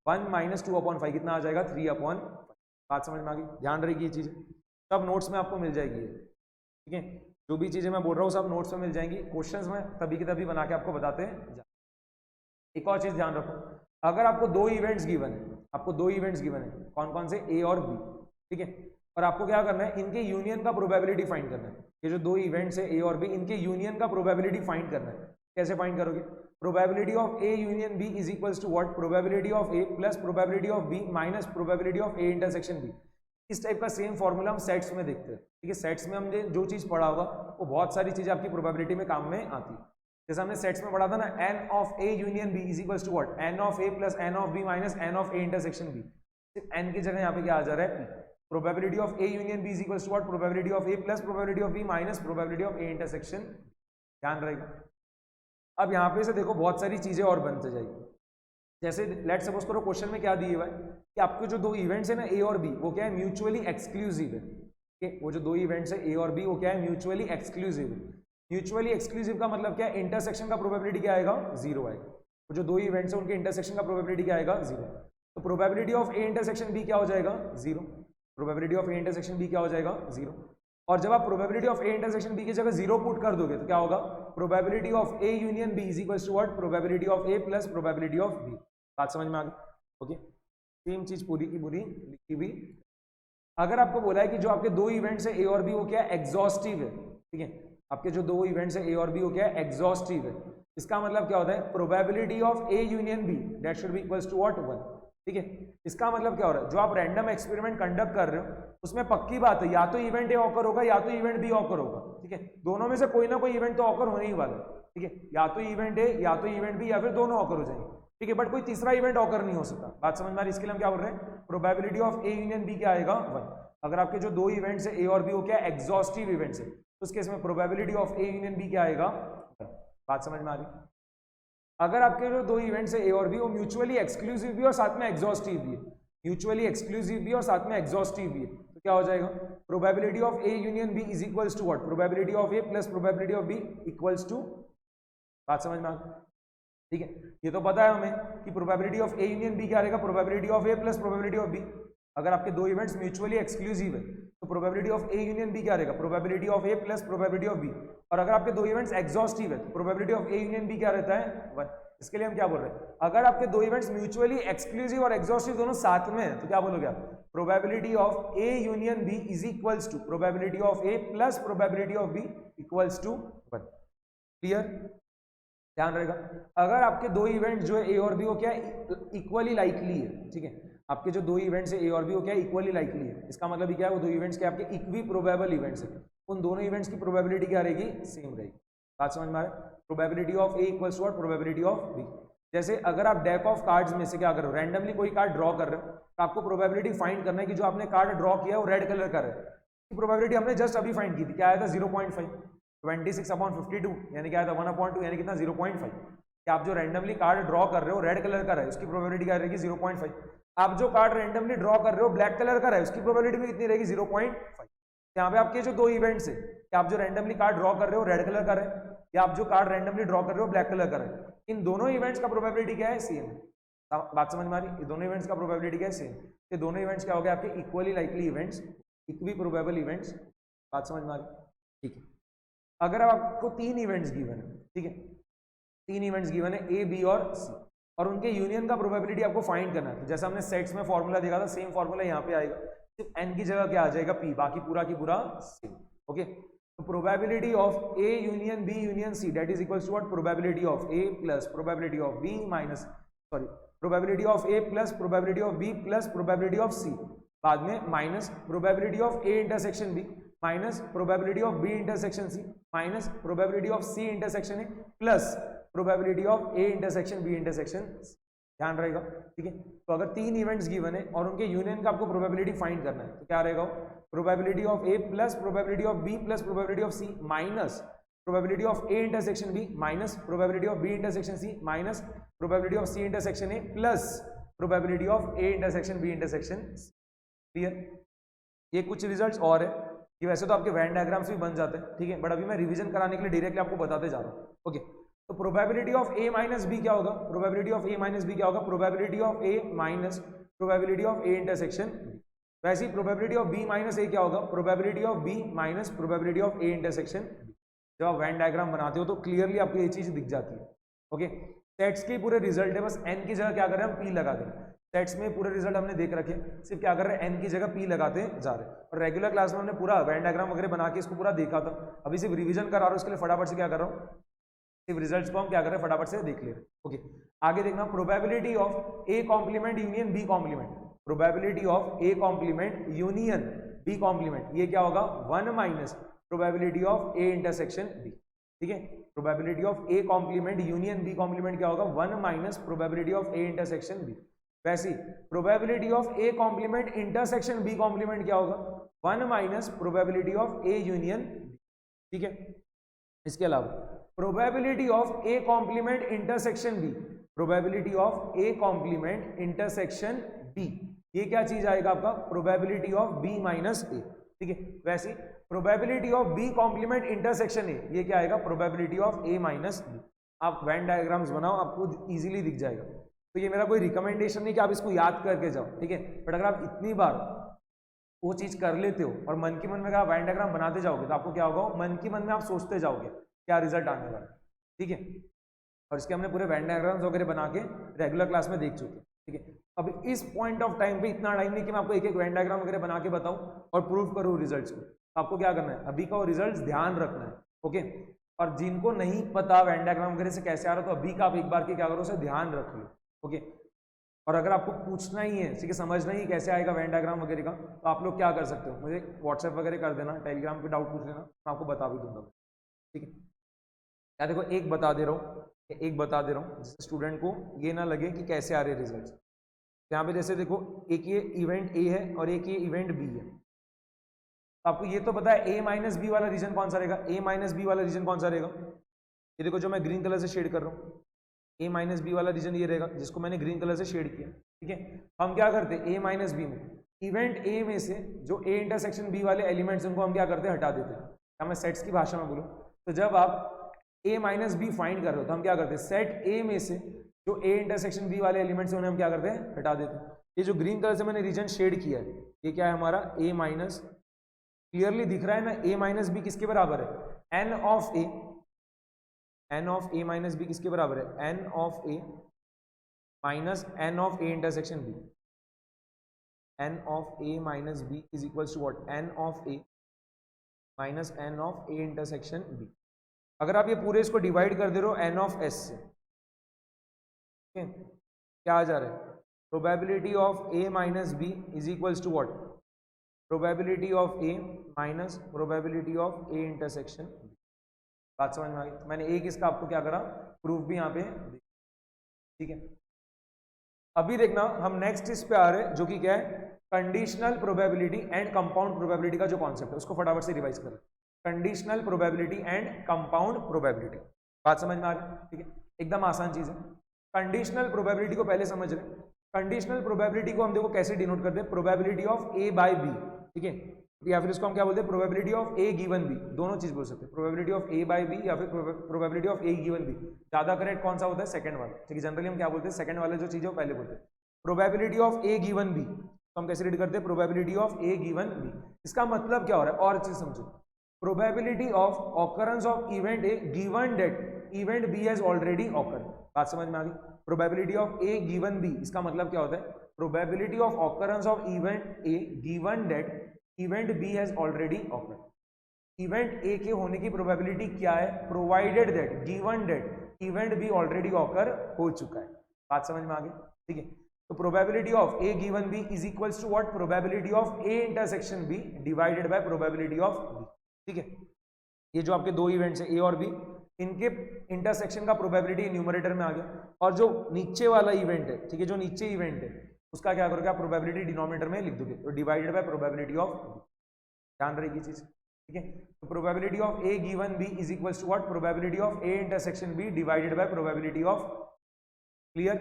1 - 2/5 कितना आ जाएगा 3/5। बात समझ में आ गई? ध्यान रहेगी ये चीजें सब नोट्स में आपको मिल जाएगी। ठीक है, जो भी चीजें मैं बोल रहा हूँ सब नोट्स में मिल जाएंगी, क्वेश्चंस में तभी की तभी बना के आपको बताते हैं। एक और चीज ध्यान रखो, अगर आपको 2 इवेंट्स गिवन है, आपको 2 इवेंट्स गिवन है, कौन कौन से ए और बी। ठीक है, और आपको क्या करना है इनके यूनियन का प्रोबेबिलिटी फाइंड करना है। ये जो 2 इवेंट्स है ए और बी, इनके यूनियन का प्रोबेबिलिटी फाइंड करना है। कैसे फाइंड करोगे, probability of A union B is equals to what, probability of A plus probability of B minus probability of A intersection B. इस टाइप का सेम फॉर्मूला हम सेट्स में देखते हैं, ठीक है। सेट्स में हमने जो चीज पढ़ा होगा वो बहुत सारी चीजें आपकी प्रोबेबिलिटी में काम में आती है। जैसे हमने सेट्स में पढ़ा था ना, n of A union B is equals to what, N of A plus n of B minus n of A intersection B. सिर्फ एन की जगह यहाँ पे क्या आ जा रहा है, P. Probability of A union B is equals to what, probability of A plus probability of B minus probability of A intersection. ध्यान रहेगा। अब यहाँ पे से देखो बहुत सारी चीजें और बनते जाएगी। जैसे लेट सपोज करो क्वेश्चन में क्या दिए हुआ है कि आपके जो दो इवेंट्स है ना, ए और बी, वो क्या है, म्यूचुअली एक्सक्लूसिव है। वो जो दो इवेंट्स है ए और बी, वो क्या है, म्यूचुअली एक्सक्लूसिव है। म्यूचुअली एक्सक्लूसिव का मतलब क्या है, इंटरसेक्शन का प्रोबेबिलिटी क्या आएगा, जीरो आएगा। वो जो दो इवेंट्स है उनके इंटरसेक्शन का प्रोबेबिलिटी क्या आएगा, जीरो। तो probability of A intersection B क्या हो जाएगा, zero. Probability of A intersection B क्या हो जाएगा, जीरो। और जब आप probability of A intersection B की जगह जीरो पुट कर दोगे तो क्या होगा, probability of A union B is equals to what, probability of A plus probability of B. बात समझ में आ गई? ओके, सेम चीज पूरी की पूरी लिखी हुई। अगर आपको बोला है कि जो आपके दो इवेंट्स है ए और बी, वो क्या है, एग्जॉस्टिव है, ठीक है। आपके जो दो इवेंट्स है ए और बी, वो क्या है, एग्जॉस्टिव है। इसका मतलब क्या होता है, probability of A union B that should be equals to what, 1, ठीक है। इसका मतलब क्या हो रहा है, जो आप रैंडम एक्सपेरिमेंट कंडक्ट कर रहे हो उसमें पक्की बात है, या तो इवेंट ए ऑकर होगा या तो इवेंट बी ऑकर होगा, ठीक है। दोनों में से कोई ना कोई इवेंट तो ऑकर होने ही वाला है, ठीक है। या तो इवेंट ए या तो इवेंट बी या फिर दोनों ऑकर हो जाएंगे, ठीक है। बट कोई तीसरा इवेंट ऑकर नहीं हो सकता। बात समझ में आ रही? इसके लिए हम क्या बोल रहे हैं, probability of A union B क्या आएगा, 1। अगर आपके जो दो इवेंट्स है ए और बी, वो क्या है, एग्जॉस्टिव इवेंट्स है, तो उस केस में probability of A union B क्या आएगा, 1। बात समझ में आ रही? अगर आपके जो दो इवेंट्स है ए और बी, वो म्यूचुअली एक्सक्लूसिव भी और साथ में एग्जॉस्टिव भी है, म्यूचुअली एक्सक्लूसिव भी और साथ में एग्जॉस्टिव भी है, तो क्या हो जाएगा, probability of A union B is equals to what, probability of A plus probability of B equals to. बात समझ में आ गई? ठीक है, ये तो पता है हमें कि probability of A union B क्या रहेगा, probability of A plus probability of B. अगर आपके दो इवेंट्स म्यूचुअली एक्सक्लूसिव है तो probability of A union B क्या रहेगा, probability of A plus probability of B. और अगर आपके दो इवेंट्स एग्जॉस्टिव है तो probability of A union B क्या रहता है, 1। इसके लिए हम क्या बोल रहे हैं, अगर आपके दो इवेंट्स म्यूचुअली एक्सक्लूसिव और एग्जॉस्टिव दोनों साथ में है तो क्या बोलोगे आप, probability of A union B is equals to probability of A plus probability of B equals to 1। Clear? ध्यान रहेगा। अगर आपके दो इवेंट जो है ए और बी, वो क्या है, इक्वली लाइकली है, ठीक है। आपके जो दो इवेंट्स है ए और बी, वो क्या है, इक्वली लाइकली है। इसका मतलब भी क्या है, वो दो इवेंट्स के आपके इक्वी प्रोबेबल इवेंट्स है, उन दोनों इवेंट्स की प्रोबेबिलिटी क्या रहेगी, सेम रहेगी। बात समझ में आ रहा है? Probability of A equals to probability of B. जैसे अगर आप डेक ऑफ कार्ड्स में से क्या कर रहे हो, रैंडमली कोई कार्ड ड्रॉ कर रहे हो, तो आपको प्रोबेबिलिटी फाइंड करना है कि जो आपने कार्ड ड्रॉ किया है वो रेड कलर का है। प्रोबेबिलिटी हमने जस्ट अभी फाइंड की थी, क्या आया था, 0.5। 26/52 यानी क्या आया था, 1/2 यानी कितना, 0.5। कि आप जो रैंडमली कार्ड ड्रॉ कर रहे हो रेड कलर का है, उसकी प्रोबेबिलिटी क्या रहेगी, 0.5। आप जो कार्ड रैंडमली ड्रॉ कर रहे हो ब्लैक कलर का है, उसकी प्रोबेबिलिटी भी कितनी रहेगी, 0.5। यहाँ पे आपके जो दो इवेंट्स है, कि आप जो रैंडमली कार्ड ड्रॉ कर रहे हो रेड कलर का है, या आप जो कार्ड रैंडमली ड्रॉ कर रहे हो ब्लैक कलर का है, इन दोनों इवेंट्स का प्रोबेबिलिटी क्या है, सेम है। बात समझ में आ रही? ये दोनों इवेंट्स का प्रोबेबिलिटी क्या है, सेम। ये दोनों इवेंट्स क्या हो गए आपके, equally likely events, equi probable events. बात समझ में आ रही? ठीक है। अगर आपको 3 इवेंट्स गिवन है, ठीक है, 3 इवेंट्स गिवन है ए, बी और सी, और उनके यूनियन का प्रोबेबिलिटी आपको फाइंड करना है। तो जैसा हमने सेट्स में फॉर्मूला देखा था, सेम फॉर्मूला यहाँ पे आएगा, सिर्फ एन की जगह क्या आ जाएगा, पी, बाकी पूरा की पूरा सेम। ओके, तो probability of A union B union C that is equals to what, probability of A plus probability of B minus, sorry, probability of A plus probability of B plus probability of C, बाद में minus probability of A intersection B minus probability of B intersection C minus probability of C intersection A plus probability of A intersection B intersection. ध्यान रहेगा, ठीक है। तो अगर 3 events given है और उनके यूनियन का आपको प्रोबेबिलिटी फाइंड करना है तो क्या रहेगा, probability of A plus probability of B plus probability of C minus probability of A intersection B minus probability of B intersection C minus probability of C intersection A plus probability of A intersection B intersection. Clear? ये कुछ results और है, ये वैसे तो आपके Venn diagrams भी बन जाते हैं, ठीक है, बट अभी मैं रिवीजन कराने के लिए डायरेक्टली आपको बताते जा रहा हूँ। ओके, तो probability of A minus B क्या होगा, probability of A minus B क्या होगा, probability of A minus probability of A intersection. वैसे ही probability of B minus A क्या होगा, probability of B minus probability of A intersection. जब आप वेन डायग्राम बनाते हो तो क्लियरली आपको ये चीज दिख जाती है। ओके, सेट्स के पूरे रिजल्ट है, बस एन की जगह क्या कर रहे हैं हम, पी लगा दें। सेट्स में पूरे रिजल्ट हमने देख रखे, सिर्फ क्या कर रहे हैं, एन की जगह पी लगाते जा रहे हैं। और रेगुलर क्लास में हमने पूरा वेन डायग्राम वगैरह बना के इसको पूरा देखा था, अभी सिर्फ रिवीजन करा रहा हूँ, इसके लिए फटाफट से क्या कर रहा हूँ, सिर्फ रिजल्ट्स को हम क्या कर रहे हैं फटाफट से देख ले रहे हैं। ओके, आगे देखना, probability of A complement union B complement, probability of A complement union B complement, ये क्या होगा 1 minus probability of A intersection B. ठीक है, probability of A complement union B complement क्या होगा 1 minus probability of A intersection B. वैसी probability of A complement intersection B complement क्या होगा 1 minus probability of A union B. ठीक है, इसके अलावा probability of A complement intersection B, probability of A complement intersection B, ये क्या चीज आएगा आपका probability of B minus A. ठीक है, वैसे probability of B complement intersection A, ये क्या आएगा probability of A minus B. आप वेन डायग्राम्स बनाओ, आपको इजीली दिख जाएगा। तो ये मेरा कोई रिकमेंडेशन नहीं कि आप इसको याद करके जाओ, ठीक है, बट अगर आप इतनी बार वो चीज कर लेते हो और मन की मन में अगर आप वेन डायग्राम बनाते जाओगे तो आपको क्या होगा, मन की मन में आप सोचते जाओगे क्या रिजल्ट आने वाला है। ठीक है, और इसके हमने पूरे वेन डायग्राम्स वगैरह बना के रेगुलर क्लास में देख चुके हैं। ठीक है, अब इस पॉइंट ऑफ टाइम पे इतना टाइम नहीं कि मैं आपको एक एक वेन डायग्राम वगैरह बना के बताऊं और प्रूव करूं रिजल्ट्स को। तो आपको क्या करना है, अभी का वो रिजल्ट्स ध्यान रखना है। ओके, और जिनको नहीं पता वेन डायग्राम वगैरह से कैसे आ रहा, तो अभी का आप एक बार की क्या करो, उसे ध्यान रख लो। ओके, और अगर आपको पूछना ही है, ठीक है, समझना ही कैसे आएगा वेन डायग्राम वगैरह का, तो आप लोग क्या कर सकते हो, मुझे व्हाट्सएप वगैरह कर देना, टेलीग्राम पे डाउट पूछ लेना, मैं आपको बता भी दूंगा। ठीक है, क्या देखो एक बता दे रहा हूँ जिससे स्टूडेंट को ये ना लगे कि कैसे आ रहे रिजल्ट्स। यहाँ पे जैसे देखो एक ये इवेंट ए है और एक ये इवेंट बी है, तो आपको ये तो पता है ए माइनस बी वाला रीजन कौन सा रहेगा, ए माइनस बी वाला रीजन कौन सा रहेगा, ये देखो जो मैं ग्रीन कलर से शेड कर रहा हूँ, ए माइनस बी वाला रीजन ये रहेगा जिसको मैंने ग्रीन कलर से शेड किया। ठीक है, हम क्या करते हैं ए माइनस बी में इवेंट ए में से जो ए इंटरसेक्शन बी वाले एलिमेंट्स उनको हम क्या करते हैं, हटा देते हैं। क्या मैं सेट्स की भाषा में बोलूँ, तो जब आप ए माइनस बी फाइंड कर रहे हो तो हम क्या करते हैं, सेट ए में से जो ए इंटरसेक्शन बी वाले एलिमेंट्स उन्हें हम क्या करते हैं, हटा देते हैं। ये जो ग्रीन कलर से मैंने रीजन शेड किया है, ये क्या है हमारा ए माइनस, क्लियरली दिख रहा है ना, ए माइनस बी किसके बराबर है, n of A, n of A minus B किसके बराबर है, n of A minus n of A intersection B, n of A minus B is equals to what, N of A minus n of A intersection B. अगर आप ये पूरे इसको divide कर दे रहे हो एन ऑफ एस से, क्या आ जा रहा है, probability of A minus B is equals to what, probability of A minus probability of A intersection B. बात समझ में आ गई, मैंने एक इसका आपको क्या करा, प्रूफ भी यहाँ पे। ठीक है, अभी देखना हम नेक्स्ट इस पे आ रहे हैं जो कि क्या है, conditional probability and compound probability का जो कॉन्सेप्ट है उसको फटाफट से रिवाइज करें। Conditional probability and compound probability, बात समझ में आ रही है। ठीक है, एकदम आसान चीज है। कंडीशनल प्रोबेबिलिटी को पहले समझ रहे हैं। कंडीशनल प्रोबेबिलिटी को हम देखो कैसे डिनोट करते हैं, probability of A by B. ठीक है, या फिर इसको हम क्या बोलते हैं, probability of A given B, दोनों चीज बोल सकते हैं, probability of A by B या फिर probability of A given B. ज्यादा करेक्ट कौन सा होता है, सेकंड वाला। ठीक है, जनरली हम क्या बोलते हैं, सेकंड वाले जो चीज है वो पहले बोलते हैं। Probability of A given B तो हम कैसे रीड करते हैं, probability of A given B. इसका मतलब क्या हो रहा है, और चीज समझो, probability of occurrence of event A given that event B has already occurred. बात समझ में आ गई, probability of A given B, इसका मतलब क्या होता है, probability of occurrence of event A given that event B has already awkward. Event A के होने की प्रोबेबिलिटी क्या है, provided that given that event B already occur हो चुका है। बात समझ में आ गई। ठीक है, तो probability of A given B is equals to what, probability of A intersection B divided by probability of B. ठीक है, ये जो आपके दो इवेंट्स है ए और बी, इनके इंटरसेक्शन का प्रोबेबिलिटी न्यूमरेटर में आ गया, और जो नीचे वाला इवेंट है, ठीक है, जो नीचे इवेंट है उसका क्या करोगे, प्रोबेबिलिटी डिनोमिनेटर में लिख दोगे, तो divided by probability of B. ध्यान रहेगी चीज। ठीक है, तो probability of A given B is equals to what, probability of A intersection B divided by probability of. Clear.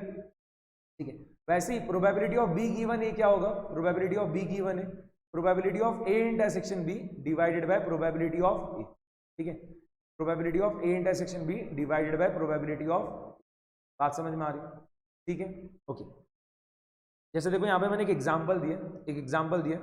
ठीक है, वैसे ही probability of B given A क्या होगा, probability of B given A probability of A intersection B divided by probability of A. ठीक है, probability of A intersection B divided by probability of. बात समझ में आ रही है। ठीक है, ओके, जैसे देखो यहाँ पे मैंने एक एग्जांपल दिया,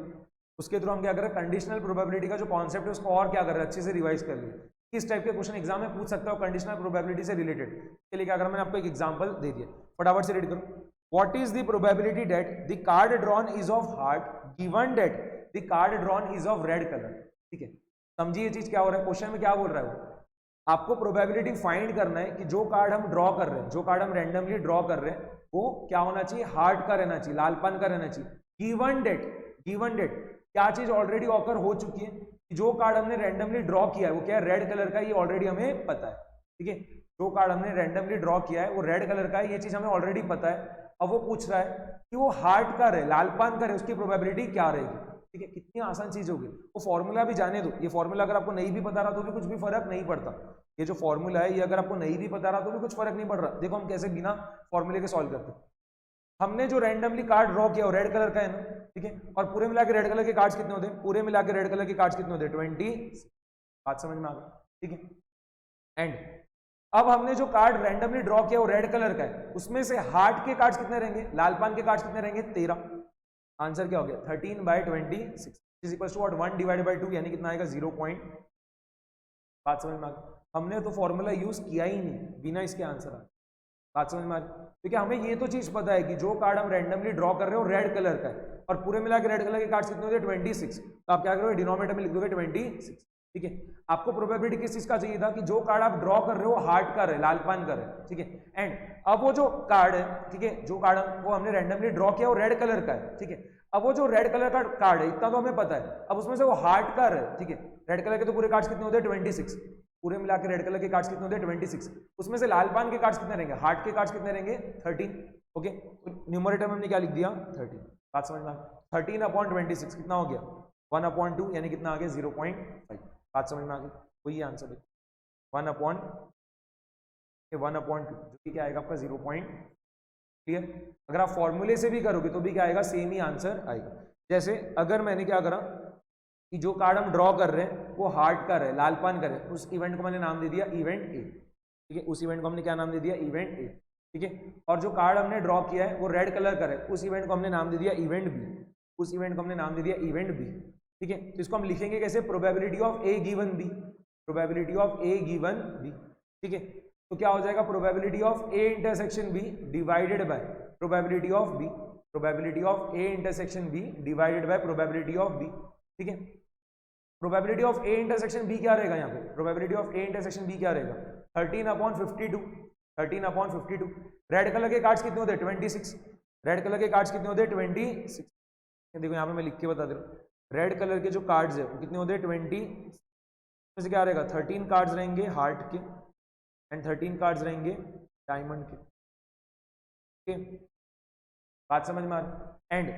उसके थ्रू हम क्या कर रहे हैं, कंडीशनल प्रोबेबिलिटी का जो कॉन्सेप्ट है उसको और क्या कर रहे हैं, अच्छे से रिवाइज कर लिया। किस टाइप के क्वेश्चन एग्जाम में पूछ सकता हो कंडीशनल प्रोबेबिलिटी से रिलेटेड, के लिए क्या करा, मैंने आपको एक एग्जांपल दे दिया, फटाफट से रीड करो। What is the probability that the card drawn is of heart given that the card drawn is of red colour. ठीक है, समझिए ये चीज क्या हो रहा है, क्वेश्चन में क्या बोल रहा है वो, आपको प्रोबेबिलिटी फाइंड करना है कि जो कार्ड हम ड्रॉ कर रहे हैं, जो कार्ड हम रैंडमली ड्रॉ कर रहे हैं, वो क्या होना चाहिए, हार्ट का रहना चाहिए, लालपन का रहना चाहिए। गिवन डेट क्या चीज ऑलरेडी ऑकर हो चुकी है, जो कार्ड हमने रैंडमली ड्रॉ किया है वो क्या है, रेड कलर का, ये ऑलरेडी हमें पता है, ठीक है। जो कार्ड हमने रैंडमली ड्रॉ किया है वो रेड कलर का है, ये चीज हमें ऑलरेडी पता है। अब वो पूछ रहा है कि वो हार्ट का रहे, लाल पान का रहे, उसकी प्रोबेबिलिटी क्या रहेगी, ठीक है। कितनी आसान चीज होगी। वो फॉर्मूला भी जाने दो, ये फॉर्मूला अगर आपको नहीं भी पता रहा तो भी कुछ भी फर्क नहीं पड़ता। ये जो फॉर्मूला है ये अगर आपको नहीं भी पता रहा तो भी कुछ फर्क नहीं पड़ रहा। देखो हम कैसे बिना फॉर्मूले के सॉल्व करते हैं। हमने जो रैंडमली कार्ड ड्रॉ किया वो रेड कलर का है ना, ठीक है। और पूरे मिला के रेड कलर के कार्ड्स कितने होते हैं, पूरे मिला के रेड कलर के कार्ड्स कितने होते हैं, 20। बात समझ में आ गई, ठीक है। एंड अब हमने जो कार्ड रैंडमली ड्रॉ किया वो रेड कलर का है, उसमें से हार्ट के कार्ड्स कितने रहेंगे, लाल पान के कार्ड्स कितने रहेंगे, 13। आंसर क्या हो गया, 13/26 is equal to 1 divided by 2, यानी कितना आएगा, 0. बात समझ में आ गई। हमने तो फॉर्मूला यूज किया ही नहीं, बिना इसके आंसर आ। बात समझ में आ गई। क्योंकि हमें ये तो चीज पता है कि जो कार्ड हम रैंडमली ड्रॉ कर रहे हो रेड कलर का है, और पूरे मिला के रेड कलर के कार्ड्स कितने होते हैं, 26। तो आप क्या करोगे, डिनोमिनेटर में लिख दोगे 26, ठीक है। आपको प्रोबेबिलिटी किस चीज का चाहिए था कि जो कार्ड आप ड्रॉ कर रहे हो हार्ट का रहे, लाल पान का रहे, ठीक है। एंड अब वो जो कार्ड है, ठीक है, जो कार्ड वो हमने रैंडमली ड्रॉ किया वो रेड कलर का है, ठीक है। अब वो जो रेड कलर का कार्ड है इतना तो हमें पता है, अब उसमें से वो हार्ट का रहे, ठीक है। रेड कलर के तो पूरे कार्ड्स कितने होते हैं, 26। पूरे मिला के रेड कलर के कार्ड्स कितने होते हैं, 26। उसमें से लाल पान के कार्ड्स कितने रहेंगे, हार्ट के कार्ड्स कितने रहेंगे, 13, ओके। न्यूमरेटर में हमने क्या लिख दिया, 13। बात समझ में आ गई। 13/26 कितना हो गया, 1/2, यानी कितना आ गया, 0.5। बात समझ में आ गई। वही आंसर है 1/2, जो कि क्या आएगा आपका 0. क्लियर। अगर आप फॉर्मूले से भी करोगे तो भी क्या आएगा, सेम ही आंसर आएगा। जैसे अगर मैंने क्या करा कि जो कार्ड हम ड्रॉ कर रहे हैं वो हार्ट का रहे, लाल पान का रहे, उस इवेंट को मैंने नाम दे दिया इवेंट ए, ठीक है। उस इवेंट को हमने क्या नाम दे दिया, इवेंट ए, ठीक है। और जो कार्ड हमने ड्रॉ किया है वो रेड कलर का है, उस इवेंट को हमने नाम दे दिया इवेंट बी, उस इवेंट को हमने नाम दे दिया इवेंट बी, ठीक है। तो इसको हम लिखेंगे कैसे, probability of A given B, probability of A given B, ठीक है। तो क्या हो जाएगा, probability of A intersection B divided by probability of B, probability of A intersection B divided by probability of B, ठीक है। Probability of A intersection B क्या रहेगा यहाँ पे, probability of A intersection B क्या रहेगा, 13/52, 13/52। रेड कलर के cards कितने होते हैं, 26। रेड कलर के कार्ड्स कितने होते हैं, 26। देखो यहाँ पे मैं लिख के बता दे रहा हूँ, रेड कलर के जो कार्ड्स है वो कितने होते हैं, 20 में से क्या रहेगा, 13 कार्ड्स रहेंगे हार्ट के एंड 13 कार्ड्स रहेंगे डायमंड के, ठीक है। बात समझ में आ रही। एंड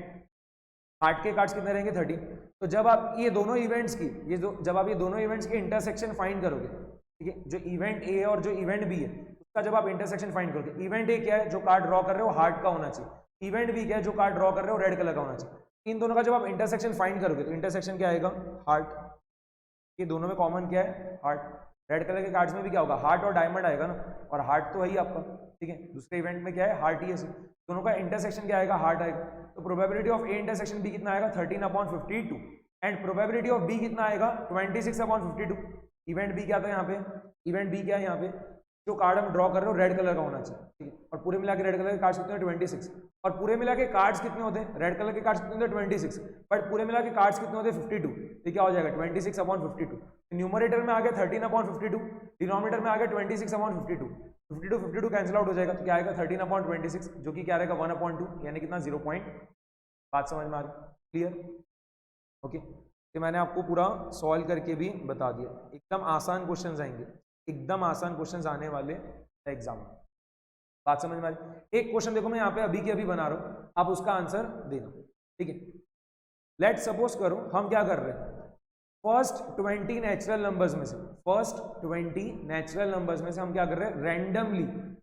हार्ट के कार्ड्स कितने रहेंगे, 13। तो जब आप ये दोनों इवेंट्स की जब आप ये दोनों इवेंट्स के इंटरसेक्शन फाइंड करोगे, ठीक है, जो इवेंट ए है और जो इवेंट बी है उसका जब आप इंटरसेक्शन फाइंड करोगे, इवेंट ए क्या है, जो कार्ड ड्रॉ कर रहे हो हार्ट का होना चाहिए, इवेंट बी क्या है, जो कार्ड ड्रॉ कर रहे हो रेड कलर का होना चाहिए। इन दोनों का जब आप इंटरसेक्शन फाइंड करोगे तो इंटरसेक्शन क्या आएगा, हार्ट। ये दोनों में कॉमन क्या है, हार्ट। रेड कलर के कार्ड्स में भी क्या होगा, हार्ट और डायमंड आएगा ना, और हार्ट तो है ही आपका, ठीक है। दूसरे इवेंट में क्या है, हार्ट ही है, दोनों का इंटरसेक्शन क्या आएगा, हार्ट आएगा। तो probability of A intersection B कितना आएगा, 13/52 एंड प्रोबेबिलिटी ऑफ बी कितना आएगा, 26/52। इवेंट बी क्या था यहाँ पे, इवेंट बी क्या है यहाँ पे, जो कार्ड हम ड्रॉ कर रहे हो रेड कलर का होना चाहिए, ठीक है। और पूरे मिला के रेड कलर के कार्ड्स कितने हैं, 26। और पूरे मिला के कार्ड्स कितने होते हैं, रेड कलर के कार्ड्स कितने होते हैं, 26, बट पूरे मिला के कार्ड्स कितने होते हैं, 52। तो क्या हो जाएगा, 26/52। न्यूमरेटर में आ गया 13/52, डिनोमिनेटर में आ गया 26/52, 52 कैंसिल आउट हो जाएगा, तो क्या आएगा 13/26, जो कि क्या रहेगा 1/2, यानी कितना 0. बात समझ में आ रही, क्लियर, ओके। तो मैंने आपको पूरा सॉल्व करके भी बता दिया, एकदम आसान क्वेश्चंस आएंगे, एकदम आसान क्वेश्चंस आने वाले एग्जाम में। बात समझ में आ रही। एक क्वेश्चन देखो मैं यहाँ पे अभी के अभी बना रहा हूँ, आप उसका आंसर देना, ठीक है। लेट सपोज करो हम क्या कर रहे हैं, फर्स्ट 20 नेचुरल नंबर्स में से, फर्स्ट 20 नेचुरल नंबर्स में से हम क्या कर रहे हैं,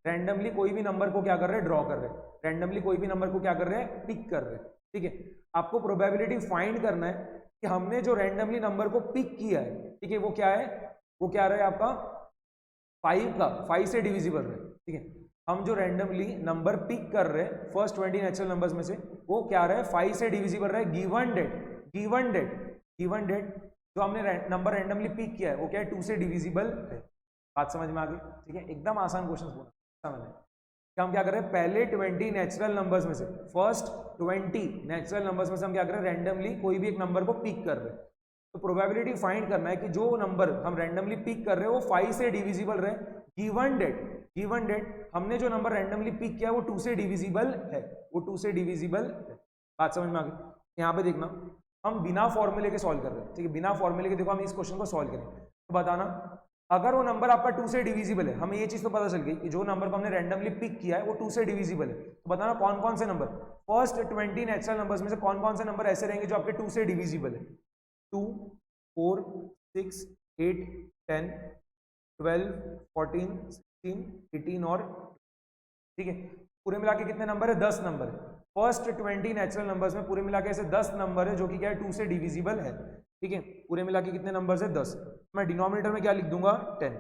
रैंडमली कोई भी नंबर को क्या कर रहे हैं, ड्रॉ कर रहे हैं, रैंडमली कोई भी नंबर को क्या कर रहे हैं, पिक कर रहे हैं, ठीक है। आपको प्रोबेबिलिटी फाइंड करना है कि हमने जो रैंडमली नंबर को पिक किया है, ठीक है, वो क्या है, वो क्या रहे आपका 5 से डिविजिबल रहे, ठीक है। हम जो रैंडमली नंबर पिक कर रहे हैं फर्स्ट 20 नेचुरल नंबर्स में से, वो क्या रहे, 5 से डिविजिबल रहे, गिवन डेट जो हमने नंबर रैंडमली पिक किया है वो क्या है, 2 से डिविजिबल है। बात समझ में आ गई, ठीक है। एकदम आसान क्वेश्चन बोला, समझ में। हम क्या कर रहे हैं, पहले 20 नेचुरल नंबर्स में से, फर्स्ट 20 नेचुरल नंबर्स में से हम क्या कर रहे हैं, रैंडमली कोई भी एक नंबर को पिक कर रहे हैं। तो प्रोबेबिलिटी फाइंड करना है कि जो नंबर हम रैंडमली पिक कर रहे हैं वो 5 से डिविजिबल रहे, गिवन डेट हमने जो नंबर रैंडमली पिक किया है वो 2 से डिविजिबल है, वो 2 से डिविजिबल है। बात समझ में आ गई। यहाँ पे देखना हम बिना फॉर्मूले के सॉल्व कर रहे हैं, ठीक है, बिना फॉर्मूले के देखो हम इस क्वेश्चन को सॉल्व करें तो बताना अगर वो नंबर आपका 2 से डिविजिबल है, हमें ये चीज तो पता चल गई कि जो नंबर को हमने रैंडमली पिक किया है वो 2 से डिविजिबल है, तो बताना कौन कौन से नंबर, फर्स्ट 20 नेचुरल नंबर्स में से कौन कौन से नंबर ऐसे रहेंगे जो आपके 2 से डिविजिबल है। 2, 4, 6, 8, 10, 12, 14, 16, 18 और ठीक है, पूरे मिला के कितने नंबर है, 10 नंबर है। फर्स्ट 20 नेचुरल नंबर्स में पूरे मिला के ऐसे 10 नंबर है जो कि क्या है 2 से डिविजिबल है, ठीक है, पूरे मिला के कितने नंबर्स है 10। मैं डिनोमिनेटर में क्या लिख दूंगा 10,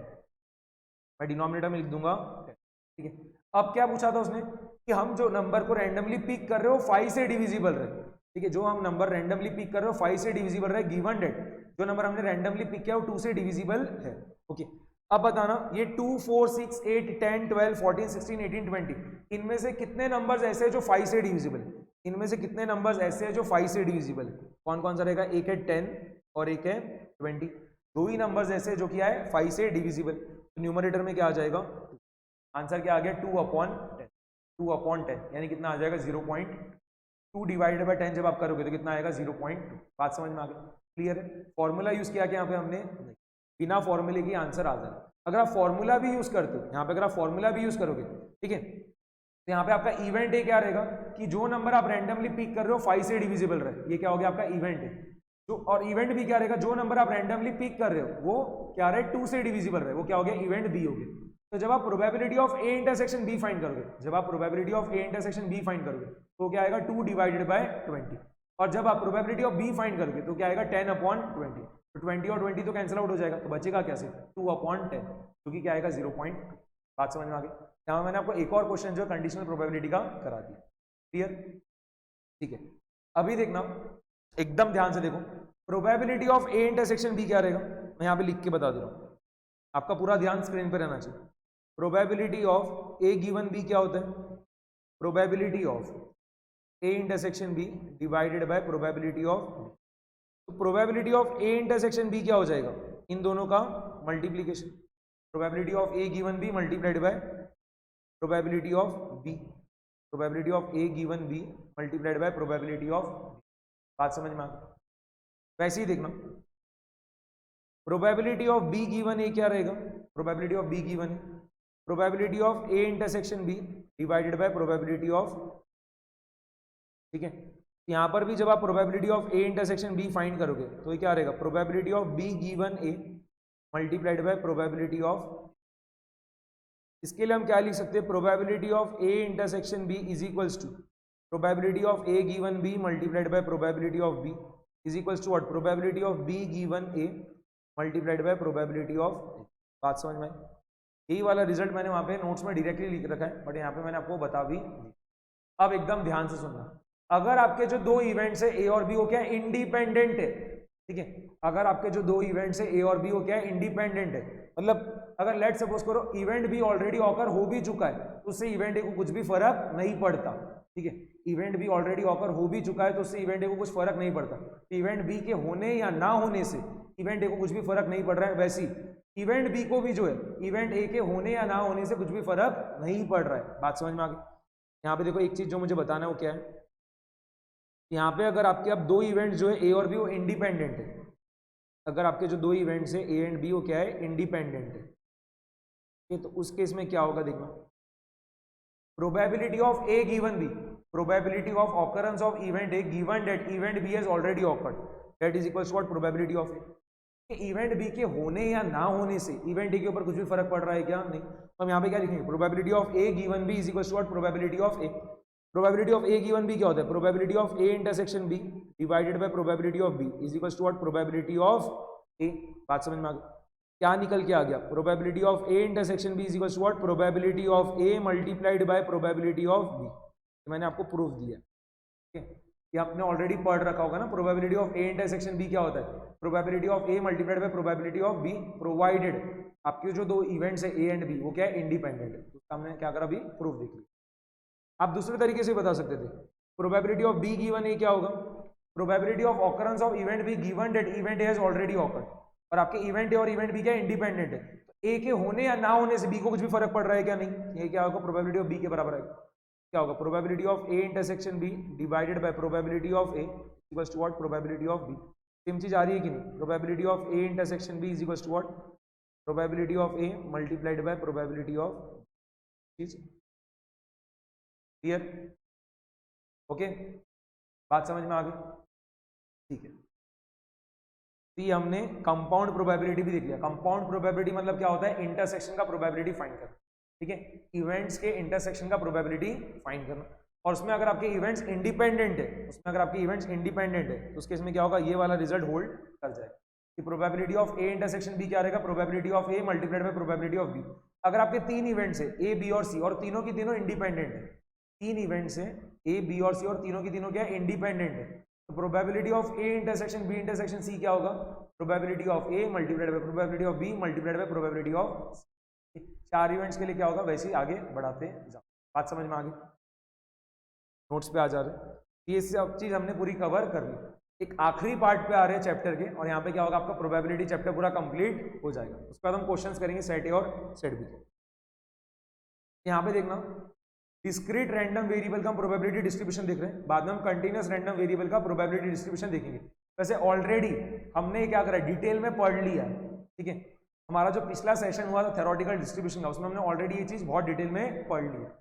मैं डिनोमिनेटर में लिख दूंगा 10, ठीक है। अब क्या पूछा था उसने कि हम जो नंबर को रैंडमली पिक कर रहे हो 5 से डिविजिबल रहे, ठीक है, जो हम नंबर रैंडमली पिक कर रहे हो 5 से डिविजिबल रहे, गिवन डेट जो नंबर हमने रैंडमली पिक किया वो 2 से डिविजिबल है, ओके। अब बताना ये 2, 4, 6, 8, 10, 12, 14, 16, 18, 20 इनमें से कितने नंबर्स ऐसे हैं जो 5 से डिविजिबल है, इनमें से कितने नंबर्स ऐसे हैं जो 5 से डिविजिबल है, कौन कौन सा रहेगा, एक है 10 और एक है 20, दो ही नंबर्स ऐसे जो किया है 5 से डिविजिबल, तो न्यूमरेटर में क्या आ जाएगा, आंसर क्या आ गया 2/10, 2/10 यानी कितना आ जाएगा 0.2 डिवाइडेड बाय 10 जब आप करोगे तो कितना आएगा 0.2। बात समझ में आ गई, क्लियर है। फॉर्मूला यूज किया क्या यहाँ पे हमने, बिना फॉर्मूले की आंसर आ जाए। अगर आप फॉर्मूला भी यूज करते हो, यहाँ पे अगर आप फॉर्मूला भी यूज करोगे, ठीक है, तो यहाँ पे आपका इवेंट है क्या रहेगा कि जो नंबर आप रैंडमली पिक कर रहे हो 5 से डिविजिबल रहे, ये क्या हो गया आपका इवेंट है। जो और इवेंट भी क्या रहेगा, जो नंबर आप रैंडमली पिक कर रहे हो वो क्या रहे 2 से डिविजिबल रहे, वो क्या हो गया इवेंट बी हो गया। तो जब आप probability of A intersection B find करोगे, जब आप probability of A intersection B find करोगे तो क्या आएगा 2 डिवाइडेड बाय 20, और जब आप प्रोबेबिलिटी ऑफ बी फाइंड करोगे तो क्या आएगा 10/20, तो 20 और 20 तो कैंसिल आउट हो जाएगा, तो बचेगा क्या सिर्फ 2/10 क्योंकि क्या आएगा 0.2। बात समझ में आ गई। यहाँ मैंने आपको एक और क्वेश्चन जो कंडीशनल प्रोबेबिलिटी का करा दिया, क्लियर, ठीक है। अभी देखना एकदम ध्यान से देखो, probability of A intersection B क्या रहेगा, मैं यहाँ पे लिख के बता दे रहा हूँ, आपका पूरा ध्यान स्क्रीन पे रहना चाहिए। Probability of A given B क्या होता है, probability of A intersection B divided by probability of, तो probability of A intersection B क्या हो जाएगा, इन दोनों का multiplication, probability of A given B multiplied by probability of B, probability of A given B multiplied by probability of B. बात समझ में आ गई। वैसे ही देखना probability of B given A क्या रहेगा, probability of B given A probability of A intersection B divided by probability of, ठीक है, यहां पर भी जब आप probability of A intersection B find करोगे तो ये क्या रहेगा, probability of B given A multiplied by probability of, इसके लिए हम क्या लिख सकते हैं, probability of A intersection B is equals to probability of A given B multiplied by probability of B is equals to what, probability of B given A multiplied by probability of. बात समझ में, यही वाला result मैंने वहां पे notes में directly लिख रखा है, बट यहाँ पे मैंने आपको बता भी दी। अब एकदम ध्यान से सुनना, अगर आपके जो दो इवेंट्स है ए और बी वो क्या है इंडिपेंडेंट है, ठीक है, अगर आपके जो दो इवेंट्स है ए और बी वो क्या है इंडिपेंडेंट है, मतलब अगर लेट सपोज करो इवेंट बी ऑलरेडी ऑकर हो भी चुका है तो उससे इवेंट ए को कुछ भी फर्क नहीं पड़ता, ठीक है, इवेंट बी ऑलरेडी ऑकर हो भी चुका है तो उससे इवेंट ए को कुछ फर्क नहीं पड़ता, इवेंट बी के होने या ना होने से इवेंट ए को कुछ भी फर्क नहीं पड़ रहा है, वैसी इवेंट बी को भी जो है इवेंट ए के होने या ना होने से कुछ भी फर्क नहीं पड़ रहा है। बात समझ में आ गई। यहाँ पे देखो एक चीज जो मुझे बताना है वो क्या है, यहाँ पे अगर आपके अब दो इवेंट जो है ए और बी वो इंडिपेंडेंट है, अगर आपके जो दो इवेंट्स है ए एंड बी वो क्या है इंडिपेंडेंट है, तो उस केस में क्या होगा देखना, probability of A given B, probability of occurrence of event A given that event B has already occurred that is equals to what, probability of A. Event B के होने या ना होने से इवेंट ए के ऊपर कुछ भी फर्क पड़ रहा है क्या, नहीं, तो हम यहाँ पे क्या लिखेंगे, probability of A given B is equals to what, probability of A. Probability of A given B क्या होता है, probability of A intersection B divided by probability of B is equals to what, probability of A. बात समझ में आ गई, क्या निकल के आ गया, probability of A intersection B is equals to what, probability of A multiplied by probability of B. मैंने आपको प्रूफ दिया, ठीक है, ये आपने ऑलरेडी पढ़ रखा होगा ना, probability of A intersection B क्या होता है, probability of A multiplied by probability of B provided आपके जो दो इवेंट्स है ए एंड बी वो क्या है इंडिपेंडेंट है, उसका हमने क्या करा अभी प्रूफ देख लिया। आप दूसरे तरीके से बता सकते थे, probability of B given A क्या होगा, probability of occurrence of event be given that event A has already awkward, और आपके इवेंट ए और इवेंट बी क्या इंडिपेंडेंट है, तो ए के होने या ना होने से बी को कुछ भी फर्क पड़ रहा है क्या, नहीं, ये क्या होगा प्रोबेबिलिटी ऑफ बी के बराबर है, क्या होगा, probability of A intersection B divided by probability of A equals to what, probability of B. Same चीज आ रही है कि नहीं, probability of A intersection B is equals to what, probability of A multiplied by probability of चीज। Clear, okay, बात समझ में आ गई, ठीक है। तो ये हमने कंपाउंड प्रोबेबिलिटी भी देख लिया। कंपाउंड प्रोबेबिलिटी मतलब क्या होता है, इंटरसेक्शन का प्रोबेबिलिटी फाइंड करना, ठीक है, इवेंट्स के इंटरसेक्शन का प्रोबेबिलिटी फाइंड करना। और उसमें अगर आपके इवेंट्स इंडिपेंडेंट है, उसमें अगर आपके इवेंट्स इंडिपेंडेंट है तो उस केस में क्या होगा, ये वाला रिजल्ट होल्ड कर जाएगा कि probability of A intersection B क्या रहेगा, probability of A multiplied by probability of B. अगर आपके तीन इवेंट्स है ए बी और सी और तीनों की तीनों इंडिपेंडेंट है, तीन इवेंट्स है ए बी और सी और तीनों की तीनों क्या है, इंडिपेंडेंट है, तो probability of A intersection B intersection C क्या होगा, probability of A multiplied by probability of B multiplied by probability of C. चार इवेंट्स के लिए क्या होगा, वैसे ही आगे बढ़ाते जाओ। बात समझ में आ गई, नोट्स पे आ जा रहे, ये सब चीज हमने पूरी कवर कर ली। एक आखिरी पार्ट पे आ रहे हैं चैप्टर के, और यहाँ पे क्या होगा, आपका प्रोबेबिलिटी चैप्टर पूरा कंप्लीट हो जाएगा। उसके बाद हम क्वेश्चंस करेंगे सेट ए और सेट बी के। यहाँ पे देखना, डिस्क्रीट रैंडम वेरिएबल का हम प्रोबेबिलिटी डिस्ट्रीब्यूशन देख रहे हैं, बाद में हम कंटिन्यूअस रैंडम वेरिएबल का प्रोबेबिलिटी डिस्ट्रीब्यूशन देखेंगे। वैसे ऑलरेडी हमने क्या करा, डिटेल में पढ़ लिया है, ठीक है। हमारा जो पिछला सेशन हुआ था थ्योरेटिकल डिस्ट्रीब्यूशन का, उसमें हमने ऑलरेडी ये चीज बहुत डिटेल में पढ़ ली है।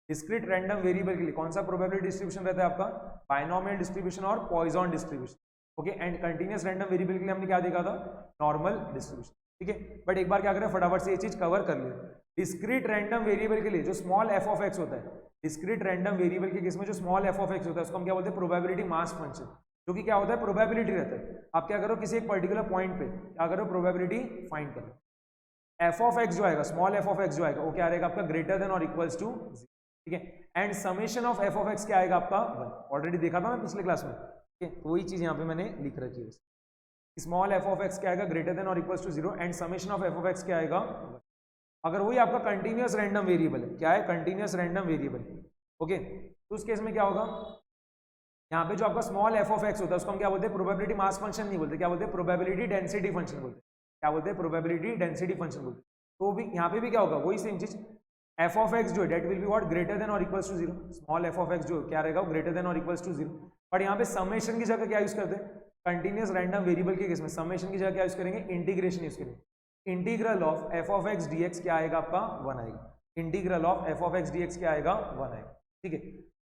डिस्क्रीट रैंडम वेरिएबल के लिए कौन सा प्रोबेबिलिटी डिस्ट्रीब्यूशन रहता है आपका, बायनोमियल डिस्ट्रीब्यूशन और Poisson distribution, okay. And continuous random variable के लिए हमने क्या देखा था, नॉर्मल डिस्ट्रीब्यूशन, ठीक है। बट एक बार क्या करें, फटाफट से ये चीज कवर कर ले। डिस्क्रीट रैंडम वेरिएबल के लिए जो स्मॉल एफ ऑफ एक्स होता है, डिस्क्रीट रैंडम वेरिएबल के केस में जो स्मॉल एफ ऑफ एक्स होता है उसको हम क्या बोलते हैं, प्रोबेबिलिटी मास फंक्शन, जो कि क्या होता है, प्रोबेबिलिटी रहता है। आप क्या करो, किसी एक पर्टिकुलर पॉइंट पे क्या करो, प्रोबेबिलिटी फाइंड करो। एफ ऑफ एक्स जो आएगा, स्मॉल एफ ऑफ एक्स जो आएगा वो क्या रहेगा आपका, ग्रेटर देन और इक्वल्स टू, ठीक है। And summation of F of x क्या आएगा आपका 1, ऑलरेडी देखा था मैं पिछले क्लास में, ठीक है। वही चीज यहाँ पे मैंने लिख रखी है, स्मॉल एफ ऑफ एक्स क्या आएगा, ग्रेटर देन और equals to 0, and summation of F of x क्या आएगा 1। अगर वही आपका कंटिन्यूअस रैंडम वेरिएबल है, क्या है, कंटिन्यूअस रैंडम वेरिएबल, ओके, तो उस केस में क्या होगा, यहाँ पे जो आपका स्मॉल एफ ऑफ एक्स होता है उसको हम क्या बोलते हैं, प्रोबेबिलिटी मास फंक्शन नहीं बोलते, क्या बोलते हैं, प्रोबेबिलिटी डेंसिटी फंक्शन बोलते हैं। क्या बोलते हैं, प्रोबेबिलिटी डेंसिटी फंक्शन बोलते हैं। तो भी यहाँ पे भी क्या होगा, वही सेम चीज, एफ ऑफ एक्स जो है that will be what, greater than और equals to 0। Small F of X जो क्या रहेगा, ग्रेटर देन और इक्वल्स टू 0। बट यहाँ पे समेशन की जगह क्या यूज करते हैं, कंटिन्यूअस रैंडम वेरिएबल के केस में समेशन की जगह क्या यूज करेंगे, इंटीग्रेशन यूज करेंगे। Integral of F of x D X क्या आएगा आपका 1 आएगा, integral of F of x D X क्या आएगा 1 आएगा, ठीक है।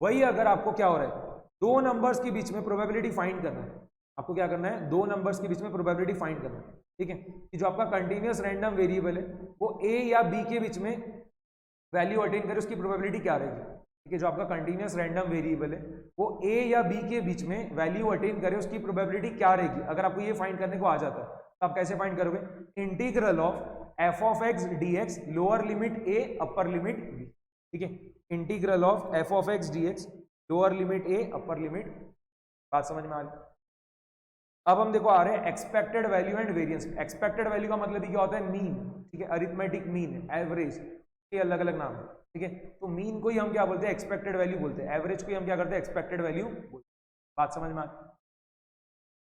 वही अगर आपको क्या हो रहा है, दो नंबर्स के बीच में प्रोबेबिलिटी फाइंड करना है, आपको क्या करना है, दो नंबर्स के बीच में प्रोबेबिलिटी फाइंड करना है, ठीक है। कि जो आपका कंटिन्यूअस रैंडम वेरिएबल है वो ए या बी के बीच में वैल्यू अटेन करे, उसकी प्रोबेबिलिटी क्या रहेगी, ठीक है। जो आपका कंटिन्यूअस रैंडम वेरिएबल है वो ए या बी के बीच में वैल्यू अटेन करे, उसकी प्रोबेबिलिटी क्या रहेगी। अगर आपको ये फाइंड करने को आ जाता है तो आप कैसे फाइंड करोगे, integral of F of x D x lower limit a upper limit b, ठीक है। Integral of F of x D x lower limit a upper limit, बात समझ में आ रही। अब हम देखो आ रहे हैं expected value and variance. Expected value का मतलब क्या होता है, मीन, ठीक है, अरिथमेटिक मीन, एवरेज, ये अलग अलग नाम है, ठीक है। तो मीन को ही हम क्या बोलते हैं, एक्सपेक्टेड वैल्यू बोलते हैं, एवरेज को ही हम क्या करते हैं, एक्सपेक्टेड वैल्यू बोलते हैं। बात समझ में आती,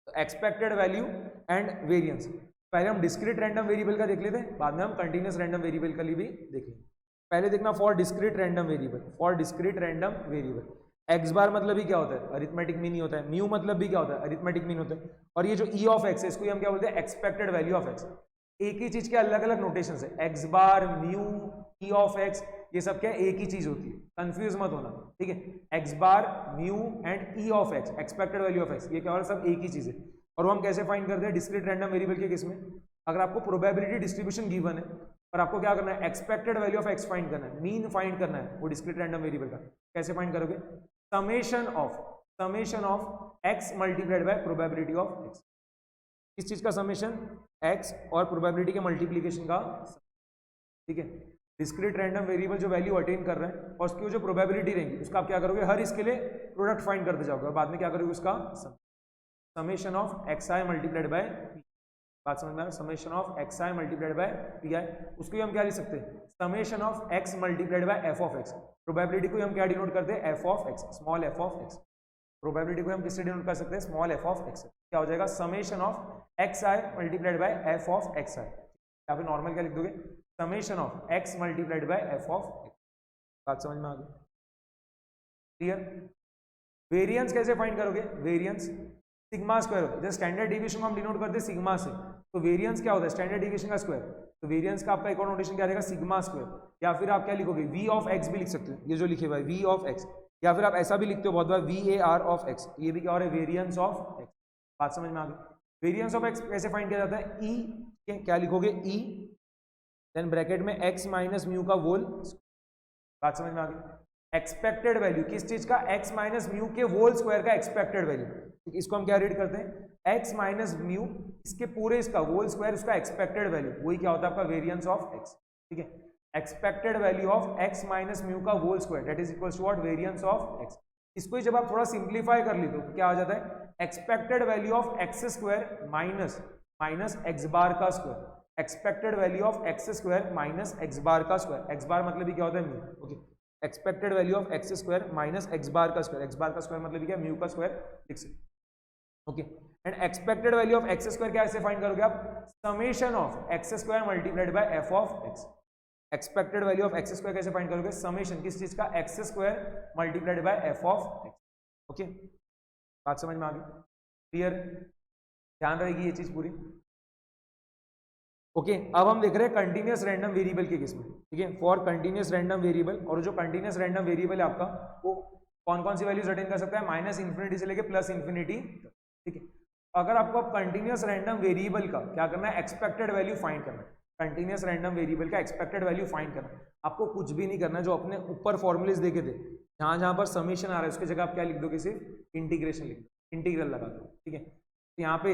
तो एक्सपेक्टेड वैल्यू एंड वेरिएंस। पहले हम डिस्क्रीट रैंडम वेरिएबल का देख लेते हैं, बाद में हम कंटिन्यूअस रैंडम वेरिएबल का लिए भी देख लेंगे। पहले देखना for discrete random variable, for discrete random variable X bar मतलब ही क्या होता है, अरिथमेटिक मीन ही होता है। म्यू मतलब भी क्या होता है, अरिथमेटिक मीन होता है। और ये जो ई ऑफ एक्स है इसको हम क्या बोलते हैं, एक्सपेक्टेड वैल्यू ऑफ एक्स। एक ही चीज के अलग अलग नोटेशन है, x bar, mu, E of x, ये सब क्या एक ही चीज होती है, कंफ्यूज मत होना, ठीक है। X bar, mu and E of x, expected value of x, ये क्या सब एक ही चीज है। और वो हम कैसे फाइंड करते हैं, डिस्क्रीट रैंडम वेरिएबल के केस में अगर आपको प्रोबेबिलिटी डिस्ट्रीब्यूशन गिवन है और आपको क्या करना है, expected value of x find करना है, मीन फाइंड करना है, वो डिस्क्रीट रैंडम वेरिएबल का कैसे फाइंड करोगे, summation of x multiplied by probability of x. किस चीज का समेशन, एक्स और प्रोबेबिलिटी के मल्टीप्लीकेशन का, ठीक है। डिस्क्रीट रैंडम वेरिएबल जो वैल्यू अटेन कर रहे हैं और उसकी जो प्रोबेबिलिटी रहेंगी उसका आप क्या करोगे, हर इसके लिए प्रोडक्ट फाइंड करते जाओगे और बाद में क्या करोगे उसका summation of X I multiplied by P. बात समझ में आया, summation of X I multiplied by P I. उसको हम क्या लिख सकते हैं, summation of x multiplied by F of x. Probability को हम क्या डिनोट करते हैं, F of x, small F of x. Probability को हम किससे डिनोट कर सकते हैं, स्मॉल एफ ऑफ एक्स। क्या हो जाएगा, summation of X I multiplied by F of X I. यहाँ पे नॉर्मल क्या लिख दोगे, summation of x multiplied by F of X. बात समझ में आ गई। क्लियर? वेरिएंस कैसे फाइंड करोगे? वेरिएंस सिग्मा स्क्वायर होता है, जैसे स्टैंडर्ड डिविएशन को हम डिनोट करते हैं सिग्मा से, तो वेरिएंस क्या होता है? स्टैंडर्ड डिविएशन का स्क्वायर। तो वेरिएंस का आपका एक और नोटेशन क्या रहेगा? Sigma square. या फिर आप क्या लिखोगे? वी ऑफ एक्स भी लिख सकते हो, ये जो लिखे हुआ है वी ऑफ एक्स, या फिर आप ऐसा भी लिखते हो बहुत बार VAR ऑफ एक्स, ये भी क्या हो रहा है? Variance of X. बात समझ में आ गई? वेरिएंस ऑफ एक्स कैसे फाइंड किया जाता है? ई, क्या लिखोगे? ई देन ब्रैकेट में एक्स माइनस म्यू का होल। बात समझ में आ गई? एक्सपेक्टेड वैल्यू किस चीज का? एक्स माइनस म्यू के होल स्क्वायर का एक्सपेक्टेड वैल्यू। इसको हम क्या रीड करते हैं? एक्स माइनस म्यू, इसके पूरे इसका होल स्क्वायर, उसका एक्सपेक्टेड वैल्यू, वही क्या होता है आपका? Variance of X. ठीक है, expected value of X minus mu का whole square that is equal to what? Variance of X. इसको ही जब आप थोड़ा सिंप्लीफाई कर ली तो क्या आ जाता है? Expected value of X square minus X bar का square. Expected value of X square minus X bar का स्क्वायर। एक्स बार मतलब क्या होता है? Mu. Okay, expected value of X square minus X bar का स्क्वायर। एक्स बार का square मतलब क्या? म्यू का स्क्वायर लिख सकते। Okay, and expected value of X square क्या ऐसे फाइंड करोगे आप? Summation of X square multiplied by F of x. Expected value of X square कैसे फाइंड करोगे? समेशन किस चीज का? X square multiplied by F of x. Okay, बात समझ में आ गई? क्लियर? ध्यान रहेगी ये चीज पूरी। ओके, अब हम देख रहे हैं कंटिन्यूअस रैंडम वेरिएबल के केस में। ठीक है, फॉर कंटिन्यूअस रैंडम वेरिएबल, और जो कंटिन्यूअस रैंडम वेरिएबल है आपका, वो कौन कौन सी वैल्यूज अटेन कर सकता है? माइनस इन्फिनिटी से लेके प्लस इन्फिनिटी। ठीक है, अगर आपको कंटिन्यूअस रैंडम वेरिएबल का क्या करना है? एक्सपेक्टेड वैल्यू फाइंड करना है। कंटिन्यूअस रैंडम वेरिएबल का एक्सपेक्टेड वैल्यू फाइंड करना है। आपको कुछ भी नहीं करना है, जो अपने ऊपर फॉर्मुलेज देखे थे, जहां जहां पर समेशन आ रहा है उसकी जगह आप क्या लिख दोगे? सिर्फ इंटीग्रेशन लिख दो, इंटीग्रल लगा दो। ठीक है, यहाँ पे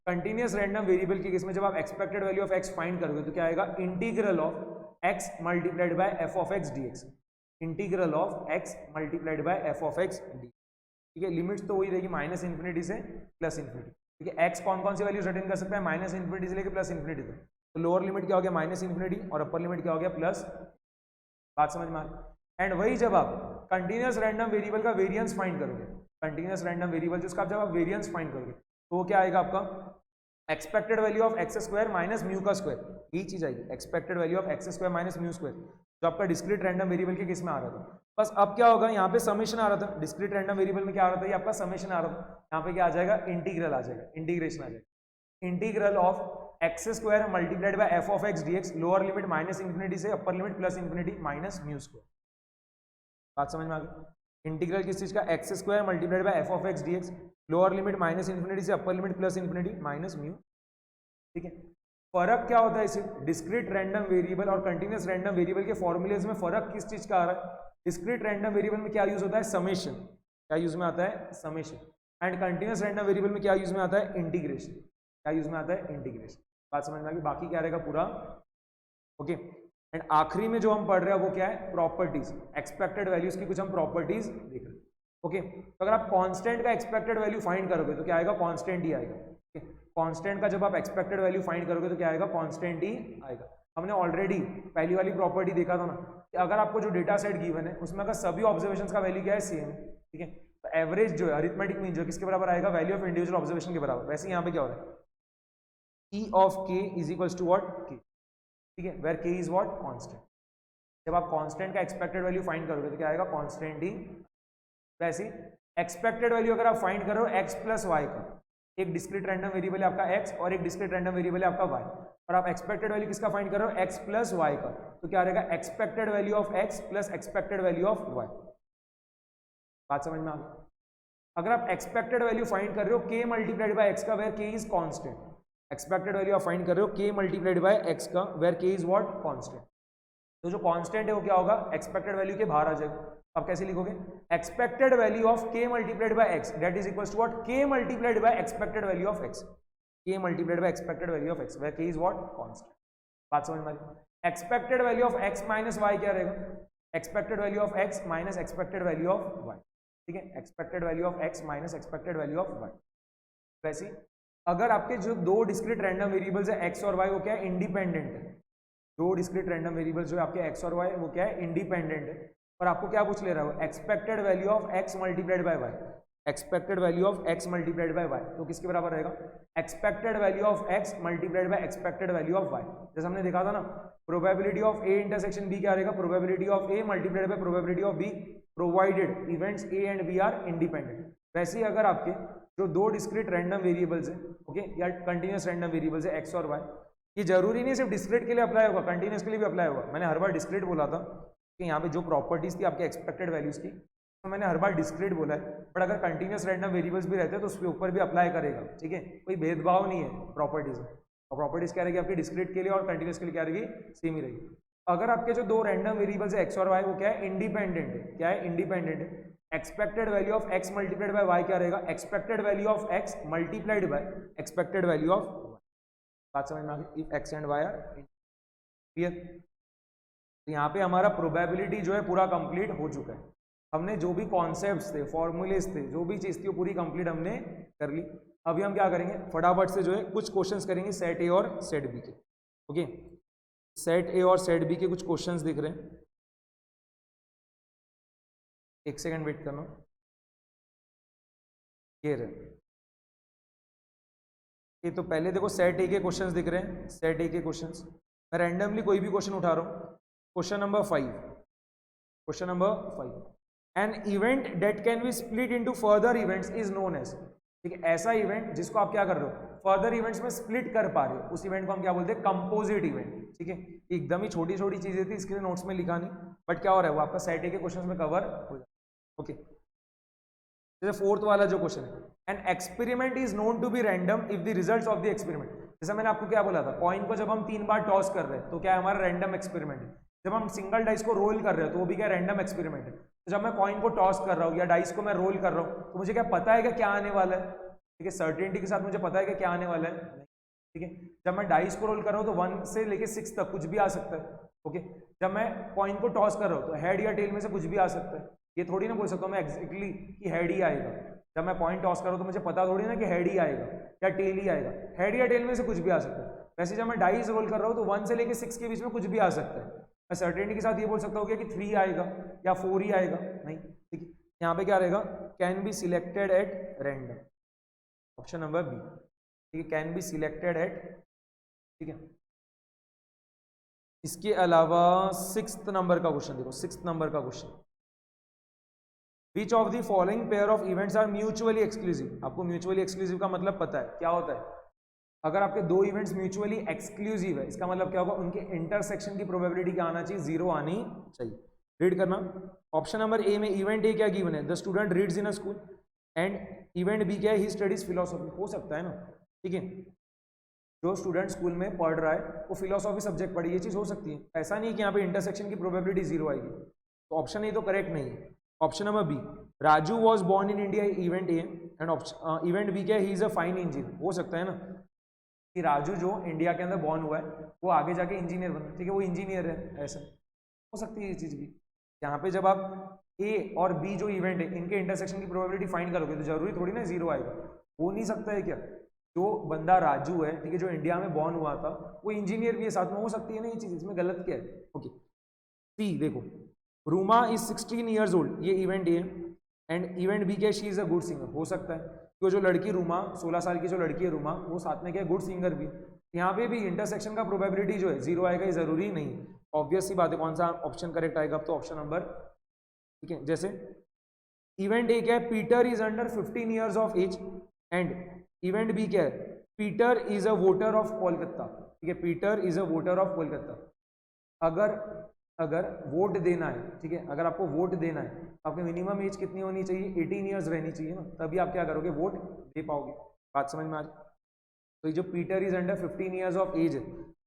कंटिन्यूअस रैंडम वेरिएबल के केस में जब आप expected value of x find करोगे तो क्या आएगा? Integral of x multiplied by F of x d x. Integral of x multiplied by F of x d. ठीक है, लिमिट्स तो वही रहेगी माइनस इन्फिनिटी से प्लस इन्फिनिटी। ठीक है, एक्स कौन कौन सी वैल्यूज अटेन कर सकता है? माइनस इन्फिनिटी से लेकर प्लस इन्फिनिटी तक। तो लोअर लिमिट क्या हो गया? माइनस इन्फिनिटी, और अपर लिमिट क्या हो गया? प्लस। बात समझ में आ गई? एंड वही जब आप कंटिन्यूअस रैंडम वेरिएबल का वेरिएंस फाइंड करोगे, कंटिन्यूअस रैंडम वेरिएबल जिसका जब आप वेरिएंस फाइंड करोगे तो वो क्या आएगा आपका? Expected value of X square minus mu का स्क्वायर, यही चीज आएगी। Expected value of X square minus mu square, जो आपका डिस्क्रीट रैंडम वेरिएबल के केस में आ रहा था। बस अब क्या होगा? यहाँ पे समेशन आ रहा था, डिस्क्रीट रैंडम वेरिएबल में क्या आ रहा था? ये आपका समेशन आ रहा था। यहाँ पे क्या आ जाएगा? इंटीग्रल आ जाएगा, इंटीग्रेशन आ जाएगा। Integral of X square multiplied by F of x DX, lower limit minus infinity से upper limit plus infinity minus mu square. बात समझ में आ गई? इंटीग्रल किस चीज का? X square multiplied by F of x DX, lower limit minus infinity से upper limit plus infinity minus mu. ठीक है, फर्क क्या होता है इसे? डिस्क्रीट रैंडम वेरिएबल और कंटिन्यूअस रैंडम वेरिएबल के फॉर्मूलेज में फर्क किस चीज का आ रहा है? डिस्क्रीट रैंडम वेरिएबल में क्या यूज होता है? समेशन। क्या यूज में आता है? Summation. And continuous random variable में क्या यूज में आता है? इंटीग्रेशन। क्या यूज में आता है? इंटीग्रेशन। बात समझ में आ गई? बाकी क्या रहेगा पूरा? ओके, एंड आखिरी में जो हम पढ़ रहे हैं वो क्या है? प्रॉपर्टीज। एक्सपेक्टेड वैल्यूज की कुछ हम प्रॉपर्टीज देख रहे हैं। ओके, तो अगर आप कांस्टेंट का एक्सपेक्टेड वैल्यू फाइंड करोगे तो क्या आएगा? कांस्टेंट ही आएगा। कांस्टेंट का जब आप एक्सपेक्टेड वैल्यू फाइंड करोगे तो क्या आएगा? कांस्टेंट ही आएगा। हमने ऑलरेडी पहली वाली प्रॉपर्टी देखा था ना कि अगर आपको जो डेटा सेट गिवन है उसमें अगर सभी ऑब्जर्वेशंस का वैल्यू क्या है? सेम है। ठीक है, तो एवरेज जो है, अरिथमेटिक मीन जो किसके बराबर आएगा? वैल्यू ऑफ इंडिविजुअल ऑब्जर्वेशन के बराबर। वैसे यहाँ पे क्या हो रहा है? E of k is equals to what? k। ठीक है, where k is what? Constant. जब आप कांस्टेंट का एक्सपेक्टेड वैल्यू फाइंड करोगे तो क्या आएगा? कांस्टेंट ही। वैसे एक्सपेक्टेड वैल्यू अगर आप फाइंड करो x प्लस वाई का, एक डिस्क्रीट रैंडम वेरिएबल है आपका x और एक डिस्क्रीट रैंडम वेरिएबल है आपका y, और आप एक्सपेक्टेड वैल्यू किसका फाइंड करो? x प्लस वाई का, तो क्या रहेगा? Expected value of x plus expected value of y। बात समझ में आ गई? अगर आप एक्सपेक्टेड वैल्यू फाइंड कर रहे हो k मल्टीप्लाइड बाय x का, where k is constant. Expected value आप फाइंड कर रहे हो k मल्टीप्लाइड बाय x का, where k is what? Constant. तो जो कांस्टेंट है वो क्या होगा? एक्सपेक्टेड वैल्यू के बाहर आ जाएगा। आप कैसे लिखोगे? Expected value of k multiplied by x that is equals to what? k multiplied by expected value of x। k multiplied by expected value of x, where k is what? Constant. बात समझ में आ गई? Expected value of x minus y क्या रहेगा? Expected value of x minus expected value of y। ठीक है, expected value of x minus expected value of y। वैसे अगर आपके जो दो डिस्क्रीट रैंडम वेरिएबल्स है x और y, वो क्या है? इंडिपेंडेंट है। दो डिस्क्रीट रैंडम वेरिएबल्स जो आपके x और y, वो क्या है? इंडिपेंडेंट है। और आपको क्या पूछ ले रहा है? Expected value of x multiplied by y। Expected value of x multiplied by y, तो किसके बराबर रहेगा? Expected value of x multiplied by expected value of y। जैसे हमने देखा था ना probability of A intersection B क्या रहेगा, probability of A multiplied by probability of B provided events A and B are independent. वैसे ही अगर आपके जो दो डिस्क्रीट रैंडम वेरिएबल्स है, ओके, या कंटिन्यूस रैंडम वेरिएबल्स है एक्स और वाई, ये जरूरी नहीं सिर्फ डिस्क्रीट के लिए अप्लाई होगा, कंटिन्यूस के लिए भी अप्लाई होगा। मैंने हर बार डिस्क्रीट बोला था कि यहाँ पे जो प्रॉपर्टीज थी आपके एक्सपेक्टेड वैल्यूज की, तो मैंने हर बार डिस्क्रीट बोला है, बट अगर कंटिन्यूस रैंडम वेरिएबल्स भी रहते हैं तो उसके ऊपर भी अप्लाई करेगा, ठीक है, कोई भेदभाव नहीं है प्रॉपर्टीज में। और प्रॉपर्टीज क्या रहेगी आपकी डिस्क्रीट के लिए और कंटिन्यूस के लिए क्या रहेगी, सेम ही रहेगी। अगर आपके जो दो रैंडम वेरिएबल्स है एक्स और वाई, वो क्या है, इंडिपेंडेंट है। क्या है, इंडिपेंडेंट है। Expected value of x multiplied by y क्या रहेगा, expected value of x multiplied by expected value of y. बात समझ में आ गई, if x and Y are clear. तो यहाँ पे हमारा प्रोबेबिलिटी जो है पूरा कंप्लीट हो चुका है। हमने जो भी कॉन्सेप्ट्स थे, फॉर्मूलेस थे, जो भी चीज थी वो पूरी कंप्लीट हमने कर ली। अभी हम क्या करेंगे, फटाफट से जो है कुछ क्वेश्चंस करेंगे सेट ए और सेट बी के। ओके, सेट ए और सेट बी के कुछ क्वेश्चंस दिख रहे हैं, एक सेकंड वेट करना। ये रहे, ये तो पहले देखो सेट ए के क्वेश्चंस दिख रहे हैं, सेट ए के क्वेश्चंस। मैं रैंडमली कोई भी क्वेश्चन उठा रहा हूं। Question number 5, question number 5, an event that can be split into further events is known as, ठीक है, ऐसा इवेंट जिसको आप क्या कर रहे हो, फर्दर इवेंट्स में स्प्लिट कर पा रहे हो, उस इवेंट को हम क्या बोलते हैं, कंपोजिट इवेंट, ठीक है। एकदम ही छोटी छोटी चीजें थी, इसके लिए नोट्स में लिखा नहीं, बट क्या हो रहा है वो आपका सेट ए के क्वेश्चन में कवर हो जाए। ओके, जैसे फोर्थ वाला जो क्वेश्चन है, an experiment is known to be random if the results of the experiment, जैसे मैंने आपको क्या बोला था, कॉइन को जब हम 3 बार टॉस कर रहे हैं तो क्या है, हमारा रैंडम एक्सपेरिमेंट है। जब हम सिंगल डाइस को रोल कर रहे हो तो वो भी क्या रैंडम एक्सपेरिमेंट है। तो जब मैं कॉइन को टॉस कर रहा हूँ या डाइस को मैं रोल कर रहा हूँ तो मुझे क्या पता है कि क्या आने वाला है, ठीक है, सर्टेनिटी के साथ मुझे पता है कि क्या आने वाला है, ठीक है। जब मैं डाइस को रोल कर रहा हूँ तो 1 से लेके 6 तक कुछ भी आ सकता है, ओके। जब मैं कॉइन को टॉस कर रहा हूँ तो हेड या टेल में से कुछ भी आ सकता है। ये थोड़ी ना बोल सकता हूँ मैं एग्जैक्टली कि हेड ही आएगा। जब मैं पॉइंट टॉस कर रहा हूँ तो मुझे पता थोड़ी ना कि हेड ही आएगा या टेल ही आएगा, हेड या टेल में से कुछ भी आ सकता है। वैसे जब मैं डाइस रोल कर रहा हूँ तो 1 से लेके 6 के बीच में कुछ भी आ सकता है। मैं सर्टेनिटी के साथ ये बोल सकता हूँ कि 3 आएगा या 4 ही आएगा, नहीं, ठीक है। यहाँ पे क्या रहेगा, can be selected at random, option number B, ठीक है, कैन बी सिलेक्टेड एट, ठीक है। इसके अलावा 6th नंबर का क्वेश्चन देखो, 6th नंबर का question, which of the following pair of events are mutually exclusive. आपको म्यूचुअली एक्सक्लूसिव का मतलब पता है क्या होता है। अगर आपके दो इवेंट्स म्यूचुअली एक्सक्लूसिव है, इसका मतलब क्या होगा, उनके इंटरसेक्शन की प्रोबेबिलिटी क्या आना चाहिए, 0 आनी चाहिए। रीड करना, ऑप्शन नंबर ए में इवेंट ए क्या गिवन है, the student reads in a school, and event B क्या है, ही स्टडीज फिलोसॉफी। हो सकता है ना, ठीक है, जो स्टूडेंट स्कूल में पढ़ रहा है वो फिलोसॉफी सब्जेक्ट पढ़ी, ये चीज हो सकती है। ऐसा नहीं कि यहाँ पे इंटरसेक्शन की प्रोबेबिलिटी 0 आएगी, तो ऑप्शन ए तो करेक्ट नहीं है। Option number B, Raju was born in India, event A, and option event B क्या है, he is a fine engineer. हो सकता है ना कि राजू जो इंडिया के अंदर बॉर्न हुआ है वो आगे जाके इंजीनियर बना, ठीक है, वो इंजीनियर है, ऐसा हो सकती है ये चीज भी। यहाँ पे जब आप ए और बी जो इवेंट है इनके इंटरसेक्शन की प्रोबेबिलिटी फाइंड करोगे तो जरूरी थोड़ी ना 0 आएगा। हो नहीं सकता है क्या, जो बंदा राजू है, ठीक है, जो इंडिया में बॉर्न हुआ था वो इंजीनियर भी है साथ में, हो सकती है ना ये चीज, इसमें गलत क्या है। ओके, सी देखो, रूमा इज 16 ईयर्स ओल्ड, ये event A, and event B क्या, she is a good singer. हो सकता है तो जो लड़की रूमा, 16 साल की जो लड़की है रूमा, वो साथ में क्या गुड सिंगर भी। यहाँ पे भी इंटरसेक्शन का प्रोबेबिलिटी जो है 0 आएगा, ये जरूरी नहीं, ऑब्वियस सी बात है। कौन सा ऑप्शन करेक्ट आएगा, तो ऑप्शन नंबर, ठीक है। जैसे इवेंट ए क्या है, Peter is under 15 years of age, and event B क्या है, Peter is a voter of Kolkata, ठीक है, Peter is a voter of Kolkata. अगर वोट देना है, ठीक है, अगर आपको वोट देना है आपकी मिनिमम एज कितनी होनी चाहिए, 18 ईयर्स रहनी चाहिए ना, तभी आप क्या करोगे, वोट दे पाओगे। बात समझ में आ जाए। तो ये जो Peter is under 15 years of age है,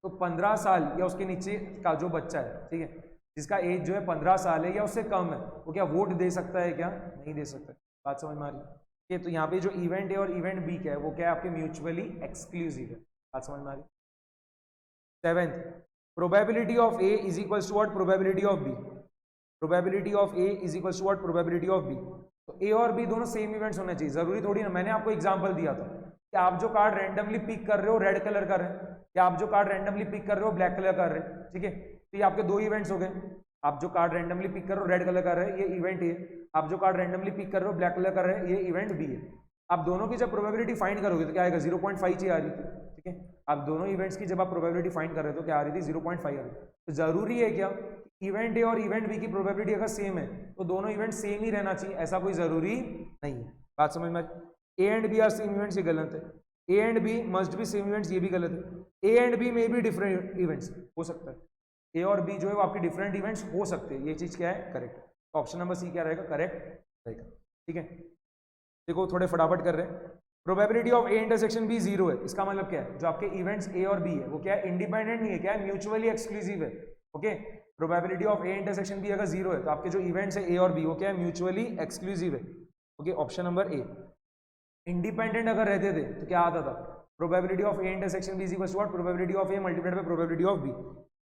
तो 15 साल या उसके नीचे का जो बच्चा है, ठीक है, जिसका एज जो है 15 साल है या उससे कम है, वो क्या वोट दे सकता है, क्या नहीं दे सकता। बात समझ में आ रही है। तो यहाँ पे जो इवेंट है और इवेंट बी क्या है, वो क्या है, आपके म्यूचुअली एक्सक्लूसिव है। बात समझ में आ रही है। 7th, probability of A is equals to what, probability of B, probability of A is equals to what, probability of B। तो A और B दोनों सेम इवेंट्स होने चाहिए, जरूरी थोड़ी ना। मैंने आपको एग्जांपल दिया था कि आप जो कार्ड रैंडमली पिक कर रहे हो रेड कलर का है, या आप जो कार्ड रैंडमली पिक कर रहे हो ब्लैक कलर का है, ठीक है, तो ये आपके 2 इवेंट्स हो गए। आप जो कार्ड रैंडमली पिक कर रहे हो रेड कलर का है, ये इवेंट है। आप जो कार्ड रैंडमली पिक कर रहे हो ब्लैक कलर का है, ये इवेंट बी है। आप दोनों की जब प्रोबेबिलिटी फाइंड करोगे तो क्या आएगा 0.5 ही आ रही थी, ठीक है। आप दोनों इवेंट्स की जब आप प्रोबेबिलिटी फाइंड कर रहे हो तो क्या आ रही थी 0.5 आ रही थी। तो जरूरी है क्या इवेंट ए और इवेंट बी की प्रोबेबिलिटी अगर सेम है तो दोनों इवेंट सेम ही रहना चाहिए, ऐसा कोई जरूरी नहीं है। बात समझ में? A and B are same events, ये गलत है। A and B must be same events, ये भी गलत है। ए एंड बी में भी डिफरेंट इवेंट्स हो सकता है, ए और बी जो है वो आपके डिफरेंट इवेंट्स हो सकते हैं, ये चीज क्या है करेक्ट। तो ऑप्शन नंबर सी क्या रहेगा करेक्ट रहेगा, ठीक है। देखो थोड़े फटाफट कर रहे हैं। Probability of A intersection B 0 है, इसका मतलब क्या है जो आपके इवेंट्स ए और बी है वो क्या है इंडिपेंडेंट नहीं है, क्या है म्यूचुअली एक्सक्लूसिव है, okay. Probability of A intersection B अगर 0 है तो आपके जो इवेंट्स है ए और बी वो क्या है म्यूचुअली एक्सक्लूसिव है, okay. Option number A. Independent अगर रहते थे तो क्या आता था probability of A intersection B is equal to what probability of A multiplied by probability of B,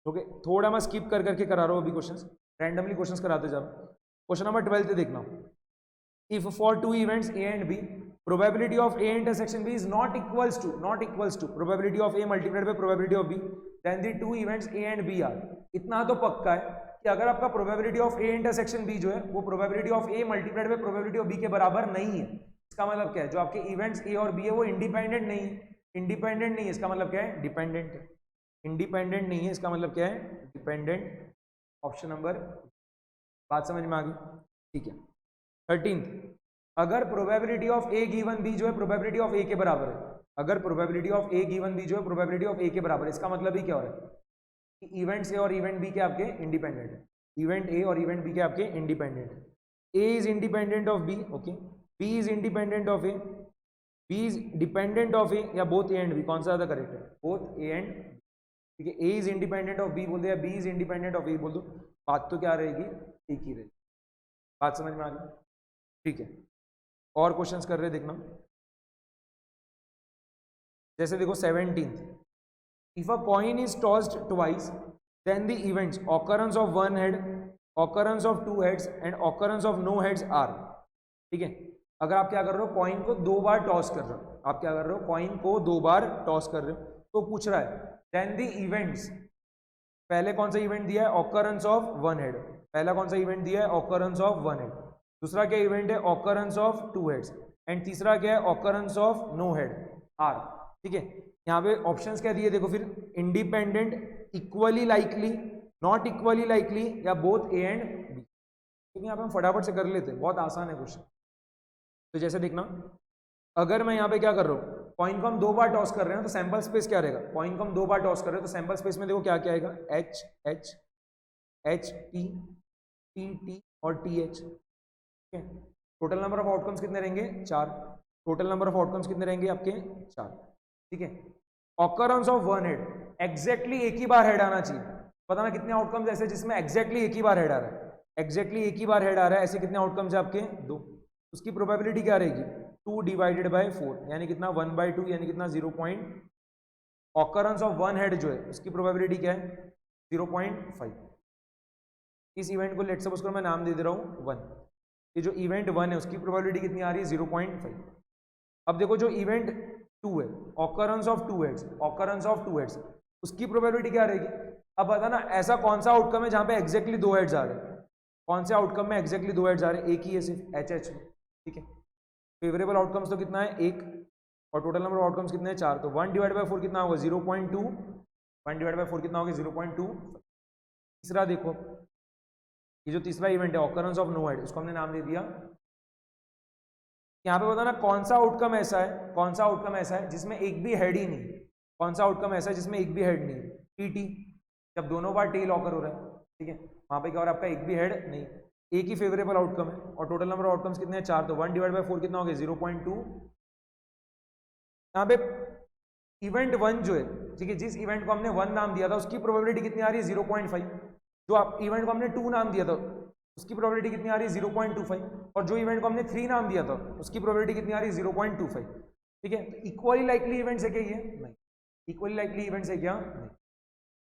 okay. थोड़ा मैं स्किप कर करके करा रहा हूँ अभी क्वेश्चंस, रैंडमली क्वेश्चंस कराते जा रहा हूँ। क्वेश्चन नंबर 12 देखना, if for two events A and B probability of A intersection B is not equals to probability of A multiplied by probability of B then the two events A and B are, इतना तो पक्का है कि अगर आपका probability of A intersection B जो है वो probability of A multiplied by probability of B के बराबर नहीं है, इसका मतलब क्या है जो आपके इवेंट्स ए और बी है वो इंडिपेंडेंट नहीं है, इंडिपेंडेंट नहीं है इसका मतलब क्या है डिपेंडेंट है, इंडिपेंडेंट नहीं है इसका मतलब क्या है डिपेंडेंट। ऑप्शन नंबर, बात समझ में आ गई, ठीक है। 13th, अगर probability of A given B जो है प्रोबेबिलिटी ऑफ ए के बराबर है, अगर probability of A given B जो है प्रोबेबिलिटी ऑफ ए के बराबर है, इसका मतलब ही क्या हो रहा है कि इवेंट्स ए और इवेंट बी के आपके इंडिपेंडेंट है, इवेंट ए और इवेंट बी के आपके इंडिपेंडेंट है। A is independent of B, okay, B is independent of A, B is dependent of A, या बोथ ए एंड बी, कौन सा ज्यादा करेक्ट है, बोथ ए एंड, ठीक है। A is independent of B बोल दो या बी इज इंडिपेंडेंट ऑफ ए बोल दो, बात तो क्या रहेगी एक ही रहेगी। बात समझ में आ गई, ठीक है। और क्वेश्चंस कर रहे देखना, जैसे देखो 17th, if a coin is tossed twice then the events occurrence of one head, occurrence of two heads and occurrence of no heads are, ठीक है। अगर आप क्या कर रहे हो कॉइन को दो बार टॉस कर रहे हो, आप क्या कर रहे हो कॉइन को दो बार टॉस कर रहे हो, तो पूछ रहा है देन द इवेंट्स, पहले कौन सा इवेंट दिया है ऑकरेंस ऑफ वन हेड, पहला कौन सा इवेंट दिया है ऑकरेंस ऑफ वन हेड, दूसरा क्या इवेंट है occurrence of two heads and तीसरा क्या है occurrence of no head are, ठीक है। यहाँ पे ऑप्शंस क्या दिए देखो फिर, independent, equally likely, not equally likely, या बोथ ए एंड बी, ठीक है। यहाँ पे हम फटाफट से कर लेते हैं, बहुत आसान है क्वेश्चन। तो जैसे देखना, अगर मैं यहाँ पे क्या कर रहा हूँ कॉइन को हम दो बार टॉस कर रहे हैं तो सैंपल स्पेस क्या रहेगा, कॉइन को हम दो बार टॉस कर रहे हैं तो सैंपल स्पेस में देखो क्या क्या आएगा, H H H T T T और T H, total number of outcomes कितने रहेंगे 4, टोटल नंबर ऑफ आउटकम्स कितने रहेंगे आपके 4, ठीक है। Occurrence of one head, exactly एक ही बार हेड आना चाहिए, पता ना कितने आउटकम्स ऐसे जिसमें एग्जैक्टली एक ही बार हेड आ रहा है, एग्जैक्टली एक ही बार हेड आ रहा है, ऐसे कितने आउटकम्स है आपके 2, उसकी प्रोबेबिलिटी क्या रहेगी 2 डिवाइडेड बाय 4 यानी कितना 1/2 यानी कितना 0. ऑकरेंस ऑफ वन हेड जो है उसकी प्रोबेबिलिटी क्या है 0.5। इस इवेंट को लेट सपोज करो मैं नाम दे दे रहा हूँ 1, ये जो इवेंट 1 है उसकी प्रोबेबिलिटी कितनी आ रही है 0.5। अब देखो जो इवेंट 2 है occurrence of two heads, occurrence of two heads उसकी प्रोबेबिलिटी क्या रहेगी, अब बताना ऐसा कौन सा आउटकम है जहां पे एग्जैक्टली 2 हेड्स आ रहे हैं, कौन से आउटकम में एग्जैक्टली 2 हेड्स आ रहे हैं, एक ही है सिर्फ एच एच, ठीक है। फेवरेबल आउटकम्स तो कितना है 1 और टोटल नंबर ऑफ आउटकम्स कितने हैं 4, तो 1/4 कितना होगा 0.2, 1/4 कितना होगा 0.2। तीसरा देखो ये जो तीसरा इवेंट है ऑकरेंस ऑफ नो हेड, उसको हमने नाम दे दिया, यहाँ पे बताना कौन सा आउटकम ऐसा है, कौन सा आउटकम ऐसा है जिसमें एक भी हेड ही नहीं, कौन सा आउटकम ऐसा है जिसमें एक भी हेड नहीं, टी, जब दोनों बार टेल ऑकर हो रहा है, ठीक है, वहां पे क्या हो रहा है आपका एक भी हेड नहीं, एक ही फेवरेबल आउटकम है और टोटल नंबर ऑफ आउटकम्स कितने हैं 4, तो 1/4 कितना हो गया 0.2। यहाँ पे इवेंट 1 जो है, ठीक है, जिस इवेंट को हमने 1 नाम दिया था उसकी प्रोबेबिलिटी कितनी आ रही है 0.5, जो आप इवेंट को हमने 2 नाम दिया था उसकी प्रोबेबिलिटी कितनी आ रही है 0.25, और जो इवेंट को हमने 3 नाम दिया था उसकी प्रोबेबिलिटी कितनी आ रही है 0.25, ठीक है। तो इक्वली लाइकली इवेंट्स है क्या ये, नहीं, इक्वली लाइकली इवेंट्स है क्या, नहीं,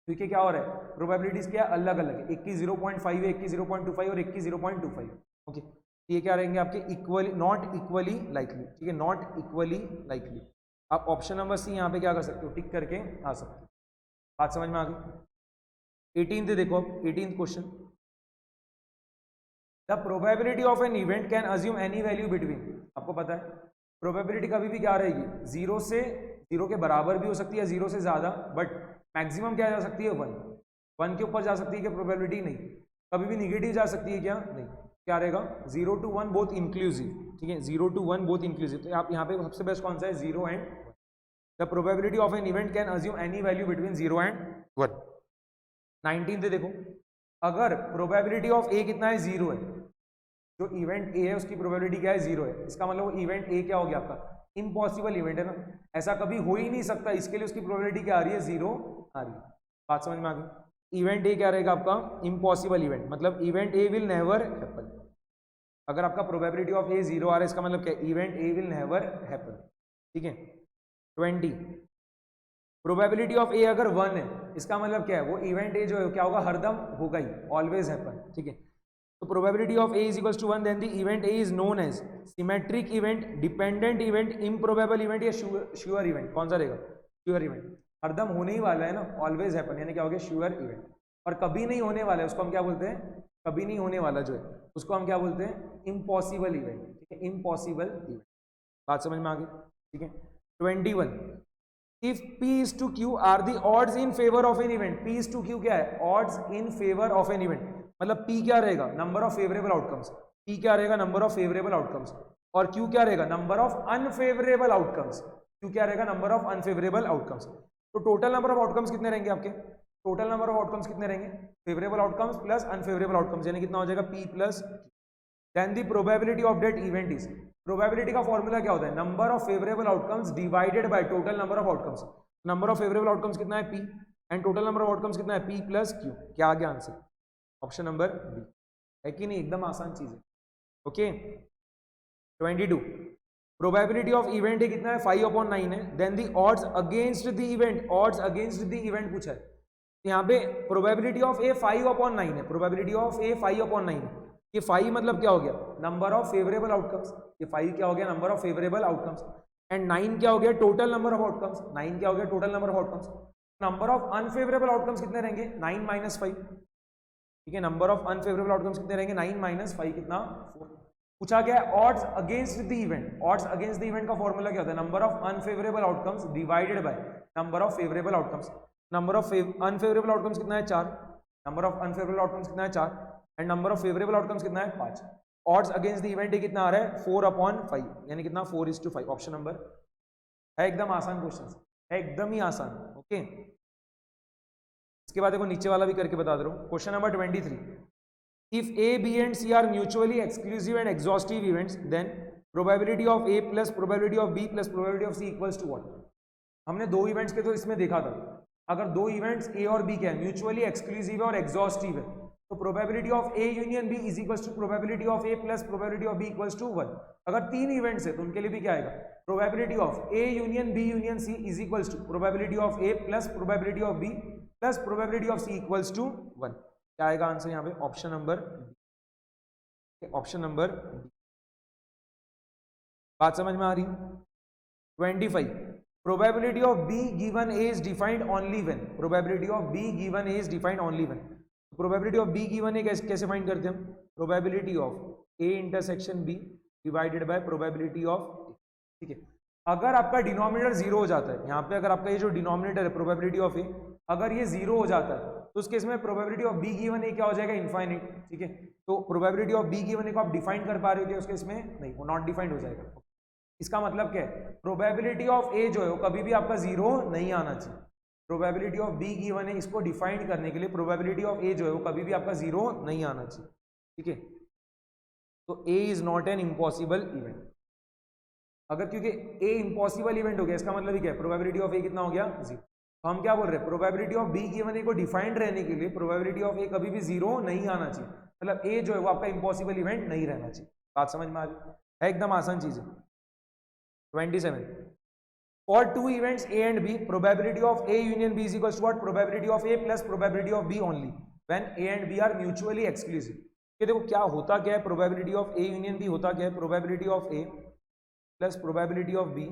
क्योंकि क्या हो रहा है प्रोबेबिलिटीज क्या अलग अलग है, एक की 0.5 है, एक की 0.25 और एक की 0.25, ओके। ये क्या रहेंगे आपके इक्वली, नॉट इक्वली लाइकली, ठीक है, नॉट इक्वली लाइकली। आप ऑप्शन नंबर सी यहाँ पे क्या कर सकते हो टिक करके आ सकते हो, बात समझ में आ गई। 18th देखो, 18th question, the probability of an event can assume any value between, आपको पता है प्रोबेबिलिटी कभी भी क्या रहेगी, जीरो से जीरो के बराबर भी हो सकती है, जीरो से ज्यादा, बट मैक्सिमम क्या जा सकती है, वन। वन के ऊपर जा सकती है क्या प्रोबेबिलिटी, नहीं। कभी भी निगेटिव जा सकती है क्या, नहीं। क्या रहेगा, 0 to 1 बोथ इंक्लूसिव, ठीक है, 0 to 1 बोथ इंक्लूसिव। तो आप यहाँ पे सबसे बेस्ट कौन सा है, 0 and 1। The probability of an event can assume any value between 0 and 1। 19 से देखो, अगर प्रोबेबिलिटी ऑफ ए कितना है, 0 है, जो इवेंट ए है उसकी प्रोबेबिलिटी क्या है, 0 है, इसका मतलब इवेंट ए क्या हो गया आपका, इम्पॉसिबल इवेंट है ना, ऐसा कभी हो ही नहीं सकता, इसके लिए उसकी प्रोबेबिलिटी क्या आ रही है, 0 आ रही है। बात समझ में आ गई। इवेंट ए क्या रहेगा आपका, इम्पॉसिबल इवेंट, मतलब event A will never happen. अगर आपका प्रोबेबिलिटी ऑफ ए 0 आ रहा है, इसका मतलब क्या, event A will never happen, ठीक है। 20, प्रोबेबिलिटी ऑफ ए अगर 1 है, इसका मतलब क्या है, वो इवेंट ए जो है क्या होगा, हरदम होगा ही, ऑलवेज हैपन, ठीक है। तो probability of A is equals to 1, then the event A is known as symmetric event, dependent event, improbable event या श्योर इवेंट। कौन सा रहेगा, श्योर इवेंट, हरदम होने ही वाला है ना, ऑलवेज हैपन, यानी क्या हो गया, श्योर इवेंट। और कभी नहीं होने वाला है उसको हम क्या बोलते हैं, कभी नहीं होने वाला जो है उसको हम क्या बोलते हैं, इम्पॉसिबल इवेंट, ठीक है, इम्पॉसिबल इवेंट। बात समझ में आ गई, ठीक है। 21, if P is to Q are the odds in favor of an event, P is to Q क्या है, odds in favor of an event, मतलब P क्या रहेगा, number of favourable outcomes, P क्या रहेगा, नंबर ऑफ फेवरेबल आउटकम्स, और Q क्या रहेगा, number of unfavourable outcomes, Q क्या रहेगा, नंबर ऑफ अनफेवरेबल आउटकम्स। तो टोटल नंबर ऑफ आउटकम्स कितने रहेंगे आपके, टोटल नंबर ऑफ आउटकम्स कितने रहेंगे, favourable outcomes plus unfavourable outcomes, यानी कितना हो जाएगा, P plus. Then the probability of that event is, प्रोबेबिलिटी का फॉर्मूला क्या होता है, number of favourable outcomes divided by total number of outcomes. Number of favourable outcomes कितना है, P, and total number of outcomes कितना है, P प्लस Q। क्या आ गया आंसर, ऑप्शन नंबर बी, है कि नहीं, एकदम आसान चीज है, ओके। 22, प्रोबेबिलिटी ऑफ इवेंट है कितना है, 5/9 है, then the odds against the event, odds against the event पूछा है, यहाँ पे प्रोबेबिलिटी ऑफ ए 5/9 है, प्रोबेबिलिटी ऑफ ए 5/9 है, ये 5 मतलब क्या हो गया, नंबर ऑफ फेवरेबल आउटकम्स, ये 5 क्या हो गया, number of favourable outcomes, and 9 क्या हो गया, टोटल नंबर ऑफ आउटकम्स, 9 क्या हो गया, total number of outcomes. Number of unfavourable outcomes कितने रहेंगे, 9 माइनस 5, ठीक है, नंबर ऑफ अनफेवरेबल आउटकम्स कितने रहेंगे, 9 माइनस 5 कितना, 4। पूछा गया odds against the event, odds against the event का फॉर्मूला क्या होता है, number of unfavourable outcomes divided by number of favourable outcomes. Number of unfavourable outcomes कितना है, 4, नंबर ऑफ अनफेवरेबल आउटकम्स कितना है, 4, and number of favourable outcomes कितना है, 5। ऑड्स अगेंस्ट द इवेंट कितना आ रहा है, 4/5, यानी कितना, 4:5, ऑप्शन नंबर है। एकदम आसान क्वेश्चन है, एकदम ही आसान, ओके। इसके बाद देखो नीचे वाला भी करके बता दे रहा हूँ, question number 23, if A, B and C are mutually exclusive and exhaustive events, then probability of A plus probability of B plus probability of C equals to what. हमने दो इवेंट्स के तो इसमें देखा था, अगर दो इवेंट्स A और B क्या है, म्यूचुअली एक्सक्लूसिव है और एग्जॉस्टिव है, तो probability of A union B is equals to probability of A plus probability of B equals to 1। अगर तीन इवेंट्स है तो उनके लिए भी क्या आएगा, probability of A union B union C is equals to probability of A plus probability of B plus probability of C equals to 1। क्या आएगा आंसर यहाँ पे, ऑप्शन नंबर, ऑप्शन नंबर। बात समझ में आ रही है। 25, probability of B given A is defined only when, probability of B given A is defined only when. Probability of B given A कैसे फाइंड करते हैं हम, probability of A intersection B divided by probability of A, ठीक है। अगर आपका denominator 0 हो जाता है, यहाँ पे अगर आपका ये जो डिनोमिनेटर है प्रोबेबिलिटी ऑफ A, अगर ये 0 हो जाता है तो उस केस में probability of B given A क्या हो जाएगा, इनफाइनाइट, ठीक है। तो probability of B given A को आप डिफाइन कर पा रहे हो क्या, उस केस में नहीं, वो नॉट डिफाइंड हो जाएगा। इसका मतलब क्या है, प्रोबेबिलिटी ऑफ A जो है वो कभी भी आपका 0 नहीं आना चाहिए। प्रोबेबिलिटी ऑफ B गिवन है, इसको डिफाइन करने के लिए प्रोबेबिलिटी ऑफ A जो है वो कभी भी आपका 0 नहीं आना चाहिए, ठीक है। तो A is not an impossible event. अगर क्योंकि A इम्पॉसिबल इवेंट हो गया, इसका मतलब क्या है, प्रोबेबिलिटी ऑफ A कितना हो गया, 0। तो हम क्या बोल रहे हैं, probability of B given A को डिफाइंड रहने के लिए प्रोबेबिलिटी ऑफ A कभी भी 0 नहीं आना चाहिए, मतलब A जो है वो आपका इम्पॉसिबल इवेंट नहीं रहना चाहिए। बात समझ में आ रही है, एकदम आसान चीज है। 27, for two events A and B, probability of A union B is equals to what, probability of A plus probability of B only when A and B are mutually exclusive। ये देखो क्या होता क्या है, probability of A union B होता क्या है, probability of A plus probability of B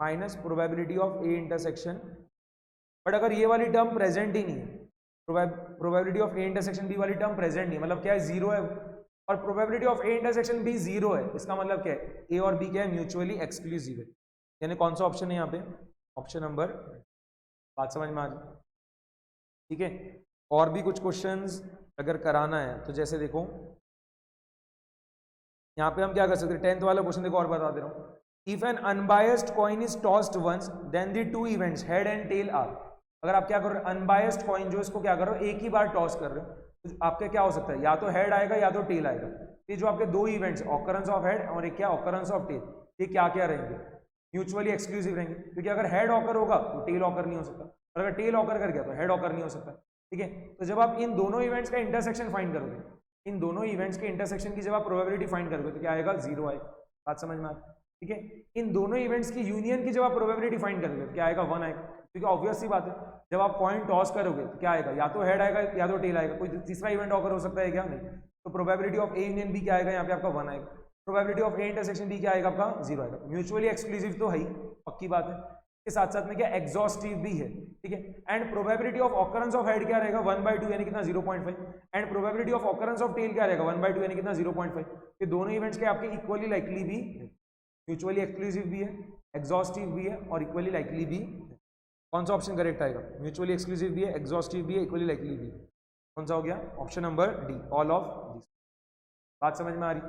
minus probability of A intersection. But अगर ये वाली टर्म प्रेजेंट ही नहीं है, probability of A intersection B वाली टर्म प्रेजेंट नहीं, मतलब क्या है, 0 है, और probability of A intersection B 0 है, इसका मतलब क्या है, ए और बी क्या है, म्यूचुअली एक्सक्लूसिव है। यानी कौन सा ऑप्शन है यहाँ पे, ऑप्शन नंबर, बात समझ में आ जाए, ठीक है। और भी कुछ क्वेश्चंस अगर कराना है तो जैसे देखो यहाँ पे हम क्या कर सकते हैं, 10th वाला क्वेश्चन देखो और बता दे रहा हूँ। If an unbiased coin is tossed once then the two events head and tail are. अगर आप क्या कर रहे हो, अनबायस्ड कॉइन जो इसको क्या कर रहे हो, एक ही बार टॉस कर रहे हो, तो आपके क्या हो सकता है, या तो हेड आएगा या तो टेल आएगा। ये जो आपके दो इवेंट्स, ऑकरेंस ऑफ हेड और एक क्या ऑकरेंस ऑफ टेल, ये क्या क्या रहेंगे, म्यूचुअली एक्सक्लूसिव रहेंगे, क्योंकि अगर हेड ऑकर होगा तो टेल ऑकर नहीं हो सकता, और अगर टेल ऑकर कर गया तो हेड ऑकर नहीं हो सकता, ठीक है। तो जब आप इन दोनों इवेंट्स का इंटरसेक्शन फाइंड करोगे, इन दोनों इवेंट्स के इंटरसेक्शन की जब आप प्रोबेबिलिटी फाइंड करोगे तो क्या आएगा, 0 आएगा। बात समझ में आ, ठीक है। इन दोनों इवेंट्स की यूनियन की जब आप प्रोबेबिलिटी फाइंड करोगे तो क्या आएगा, 1 आएगा, क्योंकि ऑब्वियस सी बात है, जब आप कॉइन टॉस करोगे तो क्या आएगा, या तो हेड आएगा या तो टेल आएगा, कोई तीसरा इवेंट ऑकर हो सकता है क्या, नहीं। तो probability of A union B क्या आएगा, यहाँ पे आपका 1 आएगा। Probability of A intersection B क्या आएगा, आपका 0 आएगा। म्यूचुअली एक्सक्लूसिव तो है ही, पक्की बात है, के साथ साथ में क्या एग्जॉस्टिव भी है, ठीक है। And probability of occurrence of head क्या रहेगा, 1/2 यानी कितना, 0.5। And probability of occurrence of tail क्या रहेगा, 1/2 यानी कितना, 0.5। ये दोनों इवेंट्स के आपके इक्वली लाइकली भी है, म्यूचुअली एक्सक्लूसिव भी है, एग्जॉस्टिव भी है और इक्वली लाइकली भी है। कौन सा ऑप्शन करेक्ट आएगा, म्यूचुअली एक्सक्लूसिव भी है, एग्जॉस्टिव भी है, इक्वली लाइकली भी है, कौन सा हो गया, option number D, all of this. बात समझ में आ रही।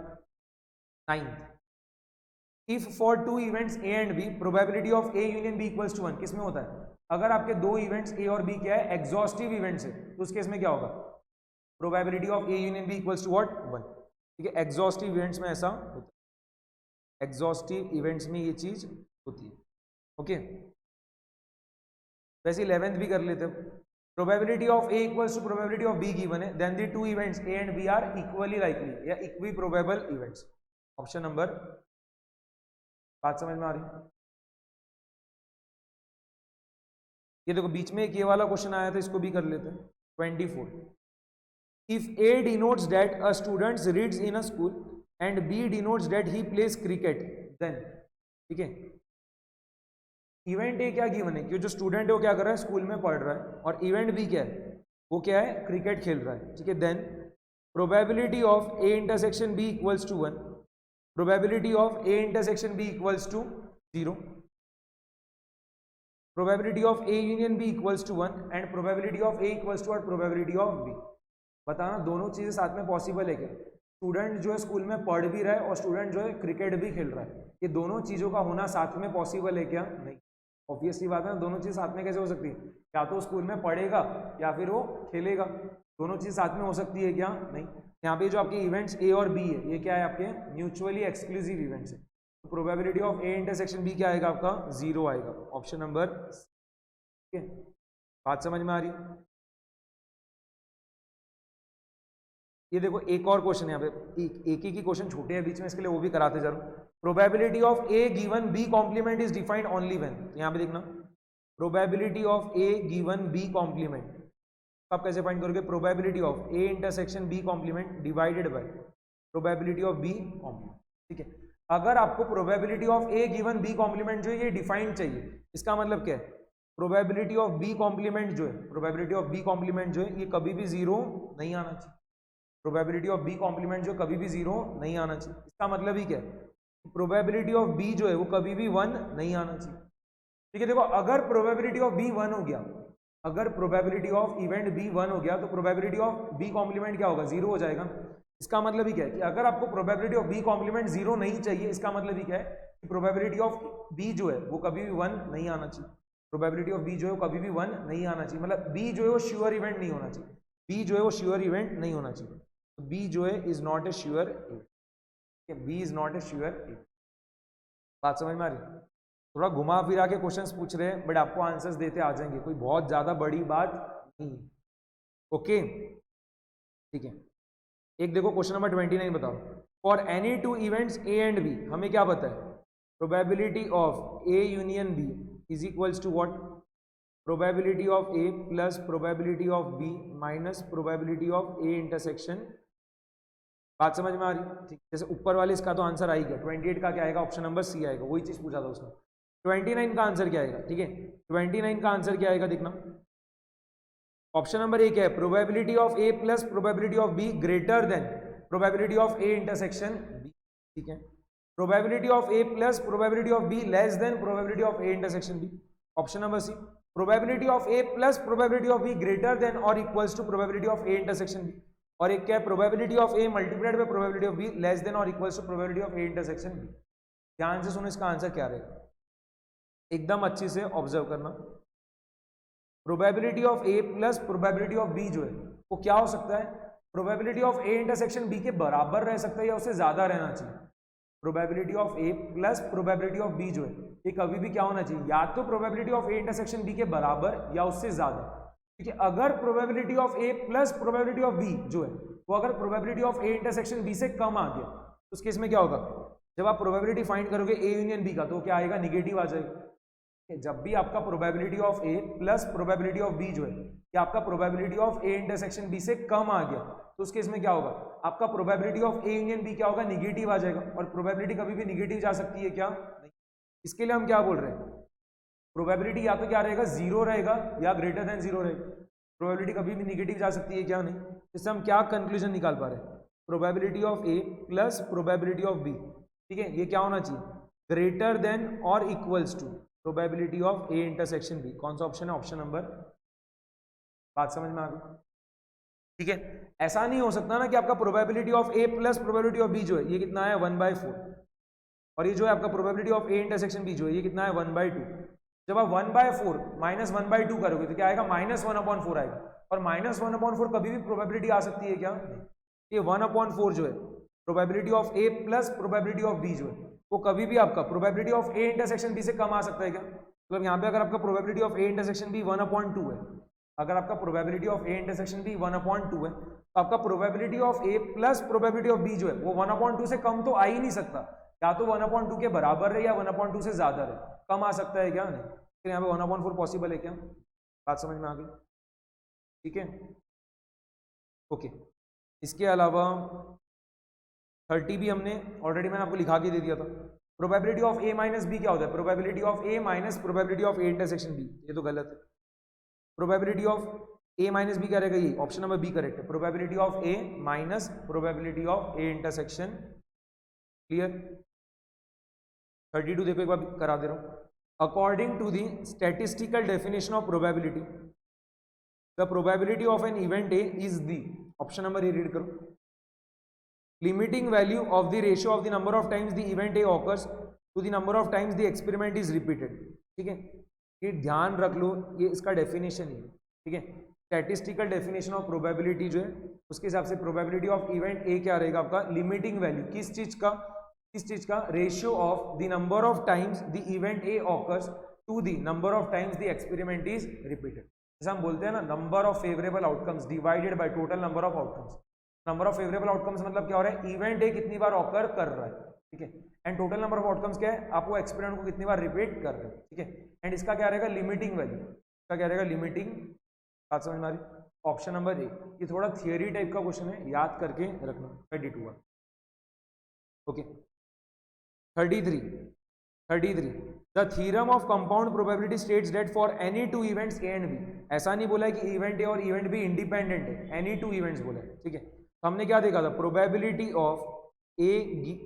9th, if for two events A and B probability of A union B equals to 1, किसमें होता है, अगर आपके दो इवेंट्स ए और बी क्या है, एग्जॉस्टिव इवेंट्स है, तो उस केस में क्या होगा, probability of A union B equals to what, 1, ठीक है। एग्जॉस्टिव इवेंट्स में ऐसा होता है, एग्जॉस्टिव इवेंट्स में ये चीज होती है, ओके। वैसे 11th भी कर लेते हैं, probability of A equals to probability of B given है, then the two events A and B are equally likely या equiprobable events, option number, बात समझ में आ रही। ये देखो बीच में एक ये वाला क्वेश्चन आया था, इसको भी कर लेते हैं। 24, if A denotes that a student reads in a school and B denotes that he plays cricket, then, ठीक है। इवेंट ए क्या गिवन है कि जो स्टूडेंट है वो क्या कर रहा है, स्कूल में पढ़ रहा है, और इवेंट बी क्या है, वो क्या है, क्रिकेट खेल रहा है, ठीक है। Then probability of A intersection B equals to 1, probability of A intersection B equals to 0, probability of A union B equals to 1 and probability of A equals to probability of B. बताना दोनों चीजें साथ में possible है क्या, student जो है school में पढ़ भी रहा है और स्टूडेंट जो है क्रिकेट भी खेल रहा है, ये दोनों चीजों का होना साथ में पॉसिबल है क्या, नहीं। ऑब्वियसली बात है ना, दोनों चीज साथ में कैसे हो सकती है, या तो स्कूल में पढ़ेगा या फिर वो खेलेगा, दोनों चीज साथ में हो सकती है क्या, नहीं। यहाँ पे जो आपके इवेंट्स ए और बी है, ये क्या है, आपके म्यूचुअली एक्सक्लूसिव इवेंट्स है, तो probability of A intersection B क्या आएगा, आपका 0 आएगा, ऑप्शन नंबर, ठीक है। बात समझ में आ रही। ये देखो एक और क्वेश्चन यहाँ पे, एक ही क्वेश्चन छोटे हैं बीच में, इसके लिए वो भी कराते जा रहा हूँ। Probability of A given B complement is defined only when, तो यहाँ पे देखना, probability of A given B complement आप कैसे फाइंड करोगे, probability of A intersection B complement divided by probability of B complement, ठीक है। अगर आपको probability of A given B complement जो है ये डिफाइंड चाहिए, इसका मतलब क्या है, प्रोबेबिलिटी ऑफ बी कॉम्प्लीमेंट जो है, प्रोबेबिलिटी ऑफ बी कॉम्प्लीमेंट जो है ये कभी भी 0 नहीं आना चाहिए, प्रोबेबिलिटी ऑफ बी कॉम्प्लीमेंट जो कभी भी 0 नहीं आना चाहिए। इसका मतलब ही क्या है, प्रोबेबिलिटी ऑफ बी जो है वो कभी भी 1 नहीं आना चाहिए, ठीक है। देखो अगर प्रोबेबिलिटी ऑफ बी 1 हो गया, अगर प्रोबेबिलिटी ऑफ इवेंट बी 1 हो गया तो प्रोबेबिलिटी ऑफ बी कॉम्प्लीमेंट क्या होगा, 0 हो जाएगा। इसका मतलब ही क्या है कि अगर आपको प्रोबेबिलिटी ऑफ बी कॉम्प्लीमेंट 0 नहीं चाहिए, इसका मतलब ही क्या है कि प्रोबेबिलिटी ऑफ बी जो है वो कभी भी 1 नहीं आना चाहिए, प्रोबेबिलिटी ऑफ बी जो है वो कभी भी 1 नहीं आना चाहिए, मतलब बी जो है वो श्योर इवेंट नहीं होना चाहिए, बी जो है वो श्योर इवेंट नहीं होना चाहिए, तो बी जो है is not a sure event, B is not a sure event. बात समझ में आ रही। थोड़ा घुमा फिरा के क्वेश्चंस पूछ रहे हैं बट आपको आंसर्स देते आ जाएंगे, कोई बहुत ज्यादा बड़ी बात नहीं है, ओके, ठीक है। एक देखो क्वेश्चन नंबर 29 बताओ, for any two events A and B, हमें क्या पता है, probability of A union B is equals to what, probability of A plus probability of B minus probability of A intersection. बात समझ में आ रही, ठीक। जैसे ऊपर वाले इसका तो आंसर आ ही गया, 28 का क्या आएगा, ऑप्शन नंबर सी आएगा, वही चीज पूछा था उसने। 29 का आंसर क्या आएगा, ठीक है, 29 का आंसर क्या आएगा देखना, ऑप्शन नंबर ए क्या है, probability of A plus probability of B greater than probability of A intersection B, ठीक है। Probability of A plus probability of B less than probability of A intersection B, option number C. Probability of A plus probability of B greater than और equals to probability of A intersection B, और एक क्या है, probability of A multiplied by probability of B less than और equals to probability of A intersection B. ध्यान से सुनो, इसका आंसर क्या रहेगा, एकदम अच्छे से ऑब्जर्व करना। Probability of A plus probability of B जो है वो क्या हो सकता है, probability of A intersection B के बराबर रह सकता है या उससे ज्यादा रहना चाहिए। Probability of A plus probability of B जो है ये कभी भी क्या होना चाहिए, या तो probability of A intersection B के बराबर या उससे ज्यादा। क्योंकि अगर probability of A plus probability of B जो है वो अगर probability of A intersection B से कम आ गया तो उस केस में क्या होगा, जब आप प्रोबेबिलिटी फाइंड करोगे ए यूनियन बी का तो क्या आएगा, निगेटिव आ जाएगा। जब भी आपका probability of A plus probability of B जो है कि आपका probability of A intersection B से कम आ गया तो उस केस में क्या होगा, आपका probability of A union B क्या होगा, निगेटिव आ जाएगा। और प्रोबेबिलिटी कभी भी निगेटिव जा सकती है क्या, नहीं। इसके लिए हम क्या बोल रहे हैं, प्रोबेबिलिटी या तो क्या रहेगा, जीरो रहेगा या ग्रेटर देन जीरो रहेगा। प्रोबेबिलिटी कभी भी निगेटिव जा सकती है क्या, नहीं। इससे हम क्या कंक्लूजन निकाल पा रहे हैं, probability of A plus probability of B, ठीक है, ये क्या होना चाहिए, ग्रेटर देन और equals to probability of A intersection B. कौन सा ऑप्शन है, ऑप्शन नंबर, बात समझ में आ गई, ठीक है। ऐसा नहीं हो सकता ना कि आपका probability of A plus probability of B जो है ये कितना है 1/4, और ये जो है आपका probability of A intersection B जो है ये कितना है 1/2। जब आप 1/4 माइनस 1/2 करोगे तो क्या आएगा, -1/4 आएगा। और -1/4 कभी भी प्रोबेबिलिटी आ सकती है क्या, ये 1/4 जो है probability of A plus probability of B जो है वो कभी भी आपका probability of A intersection B से कम आ सकता है क्या। मतलब यहाँ पे अगर आपका probability of A intersection B 1/2 है, अगर आपका probability of A intersection B 1/2 है तो आपका probability of A plus probability of B जो है वो 1/2 से कम तो आ ही नहीं सकता, या तो 1/2 के बराबर है या 1/2 से ज्यादा है, कम आ सकता है क्या, नहीं। तो यहाँ पे 1/4 पॉसिबल है क्या, बात समझ में आ गई, ठीक है, ओके। इसके अलावा 30 भी हमने ऑलरेडी मैंने आपको लिखा के दे दिया था। Probability of A minus B क्या होता है, probability of A minus probability of A intersection B, ये तो गलत है। Probability of A minus B क्या रहेगा, ये ऑप्शन नंबर बी करेक्ट है, probability of A minus probability of A intersection, clear. 32 देखो एक बार करा दे रहा हूं। According to the statistical definition of probability the probability of an event A is the, option number A read करो, limiting value of the ratio of the number of times the event A occurs to the number of times the experiment is repeated, ठीक है। ये ध्यान रख लो, ये इसका definition है, ठीक है। स्टैटिस्टिकल डेफिनेशन ऑफ प्रोबेबिलिटी जो है उसके हिसाब से प्रोबेबिलिटी ऑफ इवेंट ए क्या रहेगा आपका, लिमिटिंग वैल्यू किस चीज का, ratio of the number of times the event A occurs to the number of times the experiment is repeated. जैसे हम बोलते हैं ना, number of favourable outcomes divided by total number of outcomes. Number of favourable outcomes मतलब क्या हो रहा है, इवेंट ए कितनी बार ऑकर कर रहा है, ठीक है, and total number of outcomes क्या है, आप वो एक्सपेरिमेंट को कितनी बार रिपीट कर रहे हैं, ठीक है। एंड इसका क्या रहेगा, लिमिटिंग वैल्यू, इसका क्या रहेगा, लिमिटिंग, बात समझ में आ रही, ऑप्शन नंबर ए। ये थोड़ा थियरी टाइप का क्वेश्चन है, याद करके रखना, 32 okay. 33 the theorem of compound probability states that for any two events A and B, ऐसा नहीं बोला है कि इवेंट ए और इवेंट बी इंडिपेंडेंट है, एनी टू इवेंट्स बोला है, ठीक है। तो हमने क्या देखा था, probability of A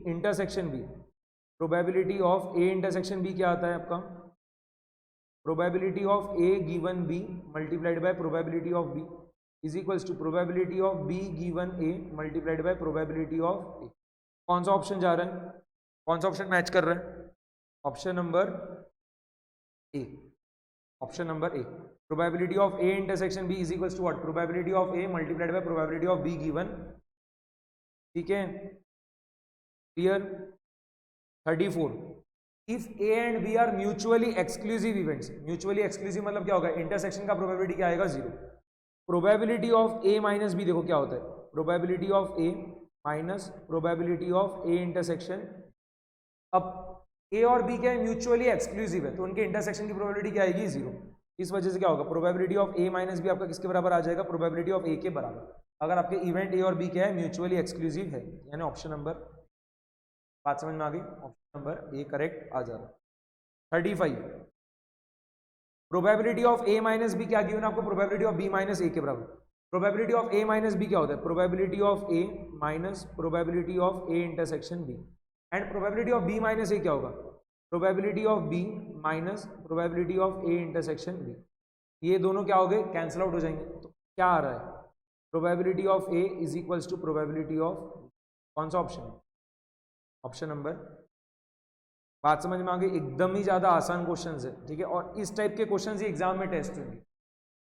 intersection B, probability of A intersection B क्या आता है आपका, probability of A given B multiplied by probability of B is equals to probability of B given A multiplied by probability of A. कौन सा option जा रहा है, कौन सा ऑप्शन मैच कर रहा है, option number A, option number A. Probability of A intersection B is equals to what, probability of A multiplied by probability of B given, ठीक है, clear. 34 if A and B are mutually exclusive events, mutually exclusive मतलब क्या होगा, intersection का probability क्या आएगा, 0। Probability of A minus B देखो क्या होता है, probability of A minus probability of A intersection. अब ए और बी क्या है, म्यूचुअली एक्सक्लूसिव है तो उनके इंटरसेक्शन की प्रोबेबिलिटी क्या आएगी, 0। इस वजह से क्या होगा, probability of A minus B आपका किसके बराबर आ जाएगा, प्रोबेबिलिटी ऑफ ए के बराबर, अगर आपके इवेंट ए और बी क्या है, म्यूचुअली एक्सक्लूसिव है, यानी ऑप्शन नंबर, बात समझ में आ गई, ऑप्शन नंबर ए करेक्ट आ जा रहा है। 35 probability of A minus B क्या गिवन आपको, probability of B minus A के बराबर। Probability of A minus B क्या होता है? Probability of A minus probability of A intersection B, and probability of B minus A क्या होगा? Probability of B minus probability of A intersection B. ये दोनों क्या हो गए? कैंसिल आउट हो जाएंगे। तो क्या आ रहा है? Probability of A is equals to probability of, कौन सा ऑप्शन? Option number. बात समझ में आ गई? एकदम ही ज्यादा आसान क्वेश्चंस है, ठीक है, और इस टाइप के क्वेश्चंस ही एग्जाम में टेस्ट होंगे,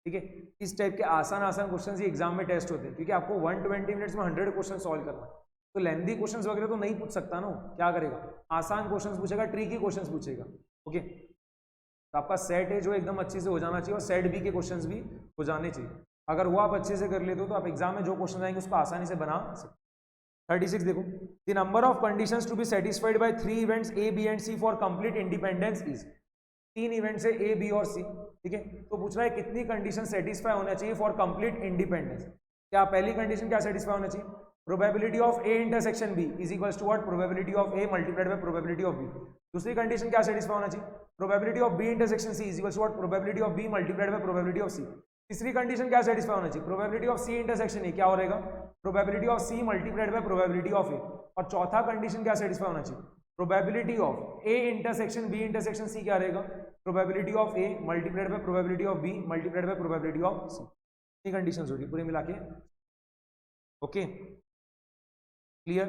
ठीक है, इस टाइप के आसान क्वेश्चंस ही एग्जाम में टेस्ट होते हैं, क्योंकि आपको 120 मिनट्स में 100 क्वेश्चन सॉल्व करना है, तो लेंथी क्वेश्चंस वगैरह तो नहीं पूछ सकता ना, क्या करेगा? आसान क्वेश्चंस पूछेगा, ट्रिकी क्वेश्चंस पूछेगा, ओके। तो आपका सेट है जो एकदम अच्छे से हो जाना चाहिए, और सेट बी के क्वेश्चंस भी हो जाने चाहिए। अगर वो आप अच्छे से कर लेते हो तो आप एग्जाम में जो क्वेश्चन आएंगे उसको आसानी से बना सकते। 36 देखो, the number of conditions to be satisfied by 3 events A B and C for complete independence is. 3 events है ए बी और सी, ठीक है, तो पूछ रहा है कितनी कंडीशन सेटिस्फाई होना चाहिए फॉर कंप्लीट इंडिपेंडेंस। क्या पहली कंडीशन क्या सेटिस्फाई होना चाहिए? Probability of A intersection B is equals to what? Probability of A multiplied by probability of B. दूसरी कंडीशन क्या सेटिस्फाई होना चाहिए? Probability of B intersection C is equals to what? Probability of B multiplied by probability of C. तीसरी condition क्या satisfy होना चाहिए? Probability of C intersection A क्या हो रहेगा? Probability of C multiplied by probability of A. और चौथा condition क्या सेटिस्फाई होना चाहिए? Probability of A intersection B intersection C क्या रहेगा? Probability of A multiplied by probability of B multiplied by probability of C. ये कंडीशंस होगी पूरी मिला के, ओके, क्लियर।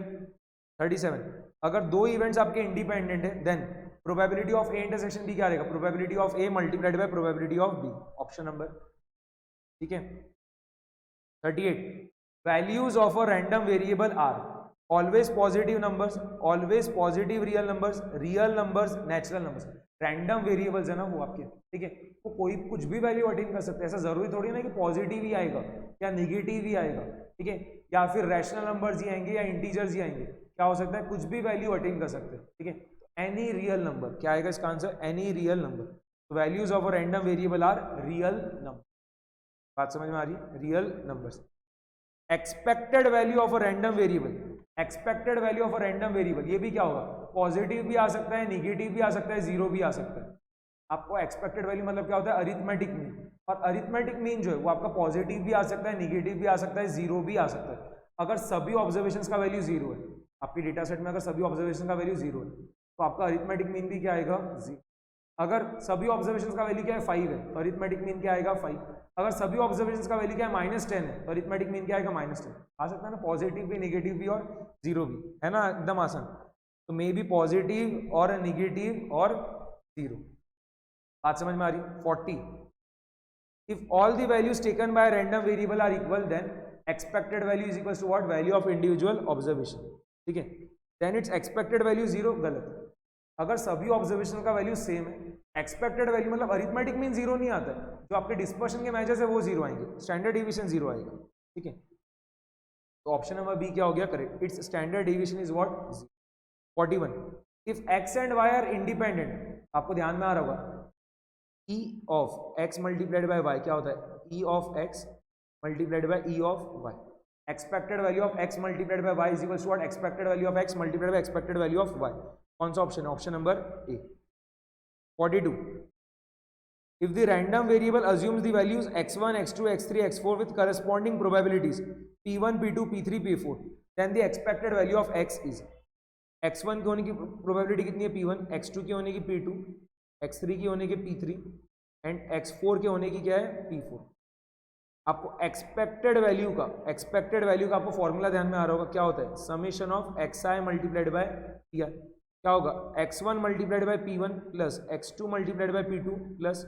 37, अगर दो इवेंट्स आपके इंडिपेंडेंट है then probability of A intersection B क्या रहेगा? Probability of A multiplied by probability of B, option number, ठीक है। 38, values of a random variable are always positive numbers, always positive real numbers, natural numbers. Random variables है ना वो आपके, ठीक है, तो कोई कुछ भी वैल्यू अटेन कर सकते हैं, ऐसा जरूरी थोड़ी ना कि पॉजिटिव ही आएगा या निगेटिव ही आएगा, ठीक है, या फिर रैशनल नंबर्स ही आएंगे या इंटीजर्स ही आएंगे, क्या हो सकता है? कुछ भी वैल्यू अटेन कर सकते हैं, ठीक है। एनी रियल नंबर, क्या आएगा इसका आंसर? Any real number. तो values of a random variable are real number. बात समझ में आ रही है? Real numbers. Expected value of a random variable, expected value of a random variable, ये भी क्या होगा? पॉजिटिव भी आ सकता है, निगेटिव भी आ सकता है, जीरो भी आ सकता है। आपको एक्सपेक्टेड वैल्यू मतलब क्या होता है? अरिथमेटिक मीन, और अरिथमेटिक मीन जो है वो आपका पॉजिटिव भी आ सकता है, निगेटिव भी आ सकता है, जीरो भी आ सकता है। अगर सभी ऑब्जर्वेशंस का वैल्यू जीरो है, आपके डेटा सेट में अगर सभी ऑब्जर्वेशन का वैल्यू जीरो है, तो आपका अरिथमेटिक मीन भी क्या आएगा? जीरो। अगर सभी ऑब्जर्वेशंस का वैल्यू क्या है? 5 है, तो अरिथमेटिक मीन क्या आएगा? 5। अगर सभी ऑब्जर्वेशंस का वैल्यू क्या है? -10 है, तो अरिथमेटिक मीन क्या आएगा? -10। आ सकता है ना, पॉजिटिव भी, नेगेटिव भी और जीरो भी, है ना, एकदम आसान। तो मे बी पॉजिटिव और नेगेटिव और जीरो। बात समझ में आ रही? 40, if all the values taken by random variable are equal then expected value is equal to what? Value of individual observation, ठीक है, then its expected value zero, गलत। अगर सभी ऑब्जर्वेशन का वैल्यू सेम है, एक्सपेक्टेड वैल्यू मतलब arithmetic mean zero नहीं आता है, जो आपके डिस्पर्शन के मैचेस है वो जीरो आएंगे, स्टैंडर्ड डिवीजन जीरो आएगा, ठीक है। तो ऑप्शन नंबर बी क्या हो गया? Correct. Its standard division is what? 41, if x and Y are independent, आपको ध्यान में आ रहा होगा, E of x multiplied by y क्या होता है? E of x multiplied by E of y। Expected value of x multiplied by y is equal to what? Expected value of x multiplied by expected value of y। कौन सा option है? Option number A. 42, if the random variable assumes the values x1 x2 x3 x4 with corresponding probabilities p1 p2 p3 p4 then the expected value of x is, x1 की होने की probability कितनी है? p1, x2 की होने की p2, x3 की होने की p3 एंड x4 के होने की क्या है? p4। आपको एक्सपेक्टेड वैल्यू का आपको फॉर्मूला ध्यान में आ रहा होगा, क्या होता है? Summation of xi multiplied by pi। क्या होगा? x1 multiplied by p1 plus x2 multiplied by p2 plus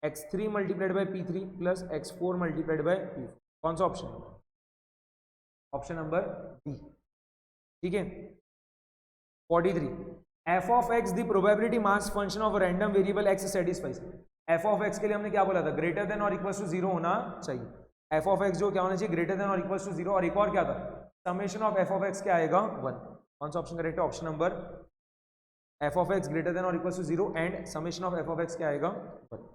x3 multiplied by p3 plus x4 multiplied by p4। कौन सा ऑप्शन? ऑप्शन नंबर बी, ठीक है। 43, f of x the probability mass function of random variable x satisfies. f of x के लिए हमने क्या बोला था? ग्रेटर देन और इक्वल टू जीरो होना चाहिए। f of x जो क्या होना चाहिए? ग्रेटर देन और इक्वल टू जीरो, और एक और क्या था? Summation of f of x क्या आएगा? 1। कौन सा ऑप्शन करेक्ट है? Option number f of x greater than और equal to zero and summation of f of x क्या आएगा? 1।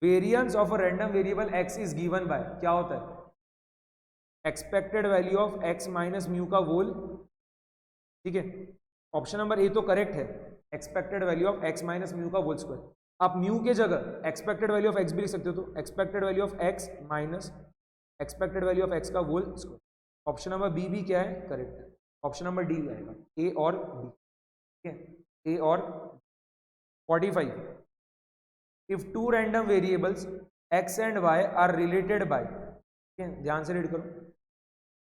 Variance of a random variable x is given by, क्या होता है? Expected value of x minus mu का whole, ठीक है। Option number A तो करेक्ट है, expected value of x minus mu का होल स्क्वायर। आप म्यू के जगह एक्सपेक्टेड वैल्यू ऑफ x भी लिख सकते हो, तो expected value of x minus expected value of X का whole square. Option number B भी क्या है, करेक्ट है। ऑप्शन नंबर डी आएगा, ए और बी, ठीक है, ए और 45 if two random variables X and Y are related by, ठीक है, ध्यान से रीड करो।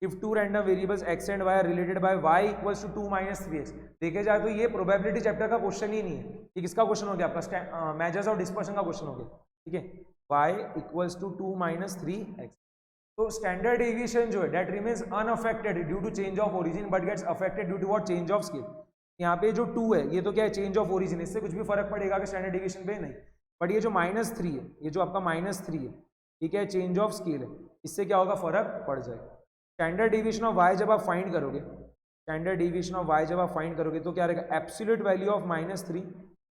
If two random variables X and Y are related by Y equals to 2 - 3x, देखे जाए तो ये प्रोबेबिलिटी चैप्टर का क्वेश्चन ही नहीं है, ये किसका क्वेश्चन हो गया आपका, मेजर्स ऑफ डिस्पर्शन का क्वेश्चन हो गया, ठीक है। y इक्वल्स टू 2 - 3x, तो स्टैंडर्ड डेविएशन जो है that remains unaffected due to change of origin but gets affected due to what, change of scale. यहाँ पे जो 2 है ये तो क्या है, चेंज ऑफ ओरिजिन, इससे कुछ भी फर्क पड़ेगा कि स्टैंडर्ड डेविएशन पे, नहीं। बट ये जो -3 है, ये जो आपका -3 है, ये क्या है, चेंज ऑफ स्केल है, इससे क्या होगा, फर्क पड़ जाएगा। स्टैंडर्ड डेविएशन ऑफ y जब आप फाइंड करोगे, स्टैंडर्ड डेविएशन ऑफ y जब आप फाइंड करोगे तो क्या रहेगा, absolute value of -3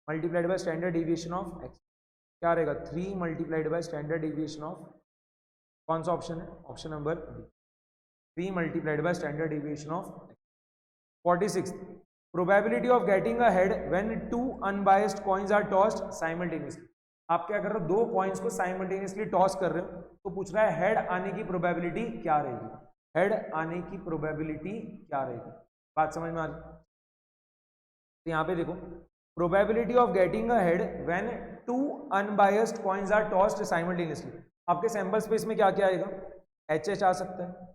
multiplied by standard deviation of x, क्या रहेगा, 3 multiplied by standard deviation of, कौन सा ऑप्शन है, option number B, 3 multiplied by standard deviation of x। 46 probability of getting a head when 2 unbiased coins are tossed simultaneously. आप क्या कर रहे हो, 2 कॉइन्स को साइमल्टेनियसली टॉस कर रहे हो, तो पूछ रहा है हेड आने की प्रोबेबिलिटी क्या रहेगी, हेड आने की प्रोबेबिलिटी क्या रहेगी, बात समझ में आ रही। तो यहाँ पे देखो, probability of getting a head when 2 unbiased coins are tossed simultaneously, आपके सैंपल स्पेस में क्या क्या आएगा, HH आ सकता है,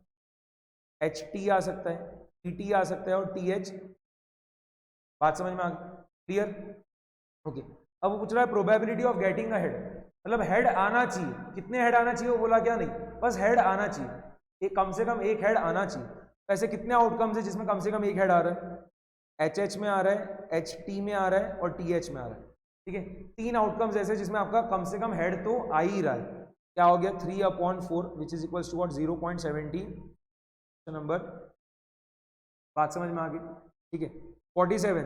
HT आ सकता है, TT आ सकता है और TH, बात समझ में आ गई, क्लियर, ओके। अब वो पूछ रहा है probability of getting a head, मतलब हेड आना चाहिए, कितने हेड आना चाहिए वो बोला क्या, नहीं, बस हेड आना चाहिए, एक कम से कम एक हेड आना चाहिए। तो ऐसे कितने आउटकम्स है जिसमें कम से कम एक हेड आ रहा है, HH में आ रहा है, HT में आ रहा है और TH में आ रहा है, ठीक है, 3 आउटकम्स ऐसे जिसमें आपका कम से कम हेड तो आ ही रहा है, क्या हो गया, 3/4 which is equals to what, 0.70 number, बात समझ में आ गई, ठीक है। 47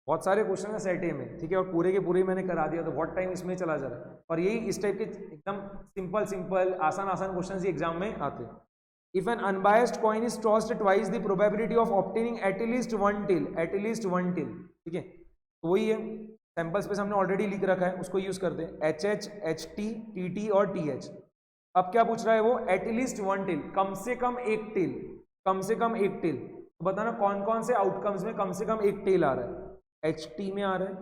बहुत सारे क्वेश्चन है सेट ए में, ठीक है, और पूरे के पूरे मैंने करा दिया, तो बहुत टाइम इसमें चला जा रहा है, और यही इस टाइप के एकदम सिंपल आसान क्वेश्चन ही एग्जाम में आते हैं। If an unbiased coin is tossed twice the probability of obtaining at least one tail, ठीक है, तो वही है, सैंपल स्पेस हमने ऑलरेडी लिख रखा है, उसको यूज करते हैं, HH, HT, TT और TH। अब क्या पूछ रहा है वो, एटलीस्ट वन टेल, कम से कम एक टेल, कम से कम एक टेल, तो बताना कौन कौन से आउटकम्स में कम से कम एक टेल आ रहा है, HT में आ रहा है,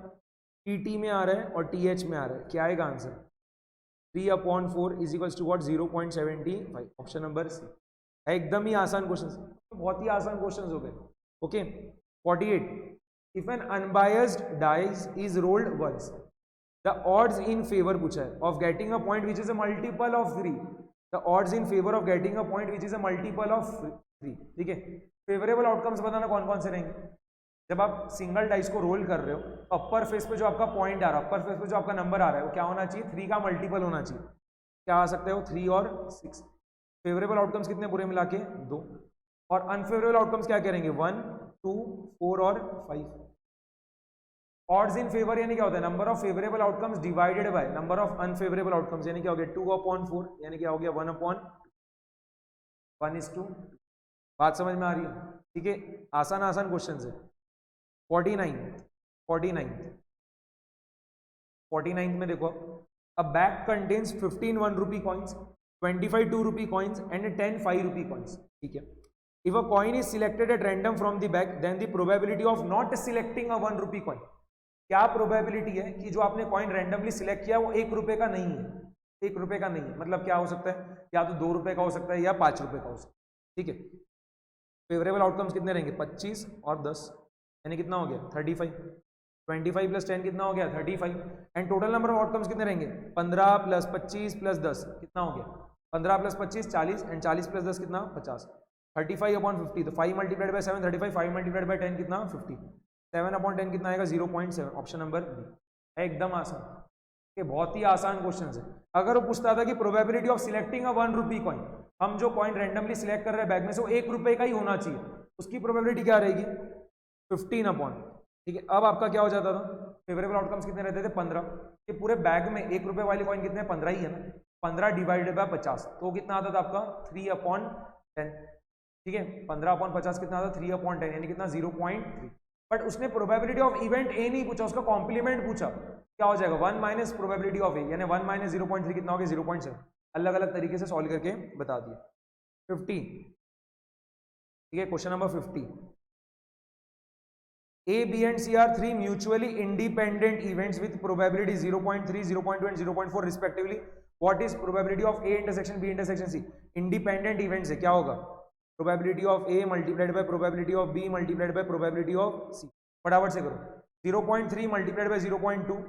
TT में आ रहा है और TH में आ रहा है, क्या आएगा answer, 3/4 is equals to what, 0.75, option number C है। एकदम ही आसान क्वेश्चन, तो बहुत ही आसान क्वेश्चन हो गए, okay. 48 if an unbiased dice is rolled once, the odds in favour पूछा है of getting a point which is a multiple of 3, the odds in favour of getting a point which is a multiple of 3, ठीक है। Favourable outcomes बताना कौन कौन से रहेंगे, जब आप सिंगल डाइस को रोल कर रहे हो, अपर फेस पे जो आपका पॉइंट आ रहा है, अपर फेस पे जो आपका नंबर आ रहा है, वो क्या होना चाहिए, 3 का मल्टीपल होना चाहिए, क्या आ सकता है वो, 3 और 6। फेवरेबल आउटकम्स कितने पूरे मिला के, 2, और अनफेवरेबल आउटकम्स क्या करेंगे, 1, 2, 4 और 5। ऑड्स इन फेवर यानी क्या होता है, number of favourable outcomes divided by number of unfavourable outcomes, यानी क्या हो गया, 2/4 यानी क्या हो गया, 1/1:2, बात समझ में आ रही है, ठीक है, आसान क्वेश्चन है। 49 में देखो, अ bag contains 15 1 rupee coins, 25 2 rupee coins and 10 5 rupee coins, ठीक है। If a coin is selected at random from the bag, then the probability of not selecting a 1 rupee coin, क्या प्रोबेबिलिटी है कि जो आपने कॉइन रैंडमली सिलेक्ट किया वो 1 रुपए का नहीं है, 1 रुपए का नहीं है, मतलब क्या हो सकता है, या तो 2 रुपए का हो सकता है या 5 रुपए का हो सकता है, ठीक है। फेवरेबल आउटकम्स कितने रहेंगे, 25 और 10, यानी कितना हो गया, 35, 25 + 10 कितना हो गया, 35, and total number of outcomes कितने रहेंगे, 15 + 25 + 10 कितना हो गया, 15 + 25 40, एंड 40 + 10 कितना, 50, 35/50, तो 5 × 7 35, 5 × 10 कितना, 50, 7/10 कितना आएगा, 0.7, ऑप्शन नंबर बी है, एकदम आसान, ये बहुत ही आसान क्वेश्चन है। अगर वो पूछता था कि probability of selecting a 1 rupee coin, हम जो कॉइन रैंडमली सिलेक्ट कर रहे हैं बैग में से वो 1 रुपए का ही होना चाहिए, उसकी प्रोबेबिलिटी क्या रहेगी, 15/, ठीक है। अब आपका क्या हो जाता था, फेवरेबल आउटकम्स कितने रहते थे, 15, ये पूरे बैग में 1 रुपए वाली कॉइन कितने, 15 ही है ना, 15 डिवाइडेड बाय 50, तो कितना आता था आपका, 3/10, ठीक है, 15/50 कितना आता, 3/10, यानी कितना, 0.3। बट उसने प्रोबेबिलिटी ऑफ इवेंट ए नहीं पूछा, उसका कॉम्प्लीमेंट पूछा, क्या हो जाएगा, 1 - प्रोबेबिलिटी ऑफ ए, यानी 1 - 0.3 कितना हो गया, 0.7, अलग अलग तरीके से सॉल्व करके बता दिए। 50, ठीक है, question number 50, A, B and C are three mutually independent events with probability 0.3, 0.2 and 0.4 respectively. What is probability of A intersection B intersection C? Independent events है, क्या होगा? Probability of A multiplied by probability of B multiplied by probability of C. फटाफट से करो। 0.3 multiplied by 0.2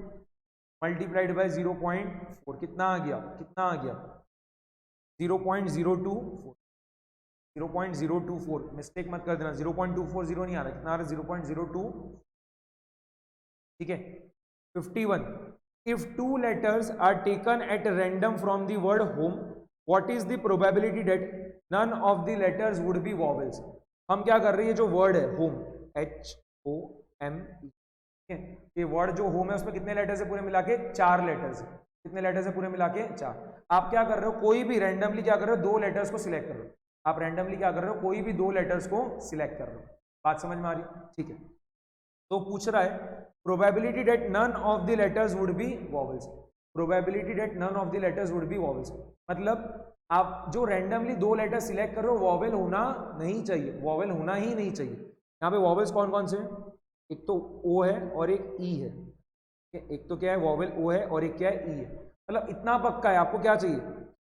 multiplied by 0.4 कितना आ गया? कितना आ गया? 0.024, 0.024, मिस्टेक मत कर देना, 0.240 नहीं आ रहा, कितना आ रहा है? 0.02, ठीक है। 51, if two letters are taken at random from the word home, what is the probability that none of the letters would be vowels? हम क्या कर रहे हैं, जो वर्ड है होम, HOME, ठीक है, ये वर्ड जो होम है उसमें कितने लेटर्स है पूरे मिला के? 4 लेटर्स है। कितने लेटर्स है पूरे मिला के? 4। आप क्या कर रहे हो, कोई भी रैंडमली क्या कर रहे हो, 2 लेटर्स को सिलेक्ट कर रहे हो। आप रैंडमली क्या कर रहे हो, कोई भी 2 लेटर्स को सिलेक्ट कर रहे हो। बात समझ में आ रही है? ठीक है, तो पूछ रहा है probability that none of the letters would be vowels. Probability that none of the letters would be vowels, मतलब आप जो रैंडमली 2 लेटर सिलेक्ट कर रहे हो वॉवेल होना नहीं चाहिए, वॉवेल होना ही नहीं चाहिए। यहाँ पे वॉवेल्स कौन कौन से हैं? एक तो ओ है और एक ई है, एक तो क्या है वॉवेल ओ है और एक क्या है ई है। मतलब इतना पक्का है, आपको क्या चाहिए,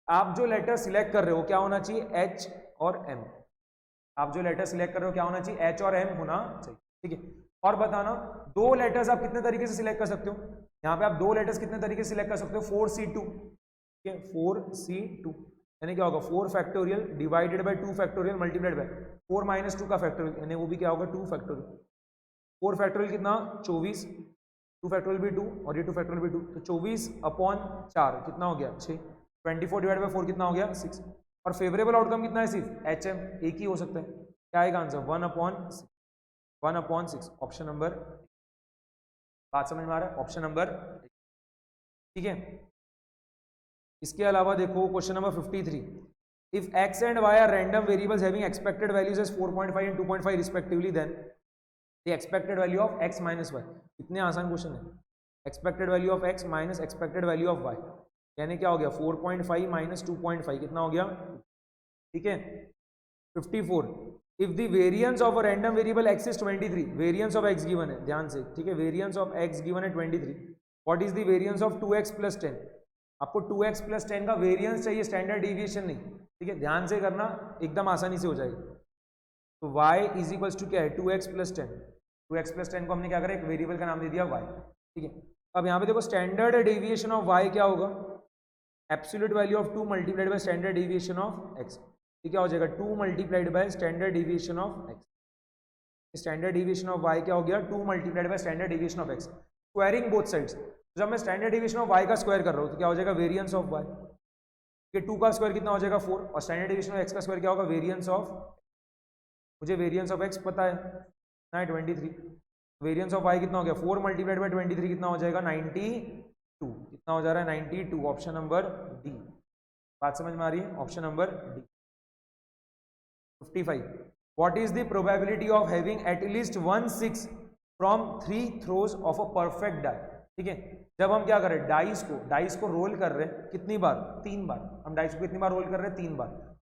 आप जो लेटर सिलेक्ट कर रहे हो क्या होना चाहिए? एच और एम। आप जो लेटर सिलेक्ट कर रहे हो क्या होना चाहिए? एच और एम होना चाहिए, ठीक है। और बताना 2 लेटर्स आप कितने तरीके से सिलेक्ट कर सकते हो? यहाँ पे आप 2 लेटर्स कितने तरीके से सिलेक्ट कर सकते हो? 4C2, ठीक है, 4C2 यानी क्या होगा? 4 factorial divided by 2 factorial multiplied by 4 - 2 का फैक्टोरियल, यानी वो भी क्या होगा? 2 फैक्टोरियल। 4 फैक्टोरियल कितना? 24, 2 फैक्टोरियल भी 2 और ये 2 फैक्टोरियल भी 2, तो 24/4 कितना हो गया? 6। 24 डिवाइड बाय 4 कितना हो गया? 6। और फेवरेबल आउटकम कितना है? सिर्फ HM, एक ही हो सकता है। क्या आएगा आंसर? 1/6, 1/6, option number. बात समझ में आ रहा है? ऑप्शन नंबर, ठीक है। इसके अलावा देखो question number 53, if x and y are random variables having expected values as 4.5 and 2.5 respectively, then the expected value of x minus y. इतने आसान क्वेश्चन है। Expected value of x minus expected value of y, यानी क्या हो गया? 4.5 minus 2.5 कितना हो गया? ठीक है। 54, if the variance of a random variable x is 23, variance of x given है, ध्यान से, ठीक है, वेरिएंस ऑफ x गिवन है 23, what is the variance of 2x plus 10? आपको 2x प्लस 10 का वेरिएंस चाहिए, स्टैंडर्ड डेविएशन नहीं, ठीक है, ध्यान से करना, एकदम आसानी से हो जाएगी। तो y इज इक्वल्स टू क्या है? 2x plus 10। 2x प्लस 10 को हमने क्या करा? एक वेरिएबल का नाम दे दिया y, ठीक है। अब यहाँ पे देखो स्टैंडर्ड डेविएशन ऑफ y क्या होगा? Absolute value of 2 multiplied by standard deviation of x, ये क्या हो जाएगा? 2 multiplied by standard deviation of x। Standard deviation of y क्या हो गया? 2 multiplied by standard deviation of x, squaring both sides. जब मैं स्टैंडर्ड डेविएशन ऑफ y का स्क्वायर कर रहा हूँ तो क्या हो जाएगा? वेरिएंस ऑफ y, ये 2 का स्क्वायर कितना हो जाएगा? 4, और स्टैंडर्ड डेविएशन ऑफ x का स्क्वायर क्या होगा? वेरिएंस ऑफ, मुझे वेरिएंस ऑफ x पता है ना, 23, वेरिएंस ऑफ y कितना हो गया? 4 मल्टीप्लाइड बाय 23 कितना हो जाएगा? 92, कितना हो जा रहा है? 92, ऑप्शन नंबर डी। बात समझ में आ रही है? Option number D. 55, what is the probability of having at least 1 6 from 3 throws of a perfect die, ठीक है। जब हम क्या कर रहे हैं? डाइस को रोल कर रहे हैं, कितनी बार? 3 बार। हम डाइस को कितनी बार रोल कर रहे हैं? 3 बार।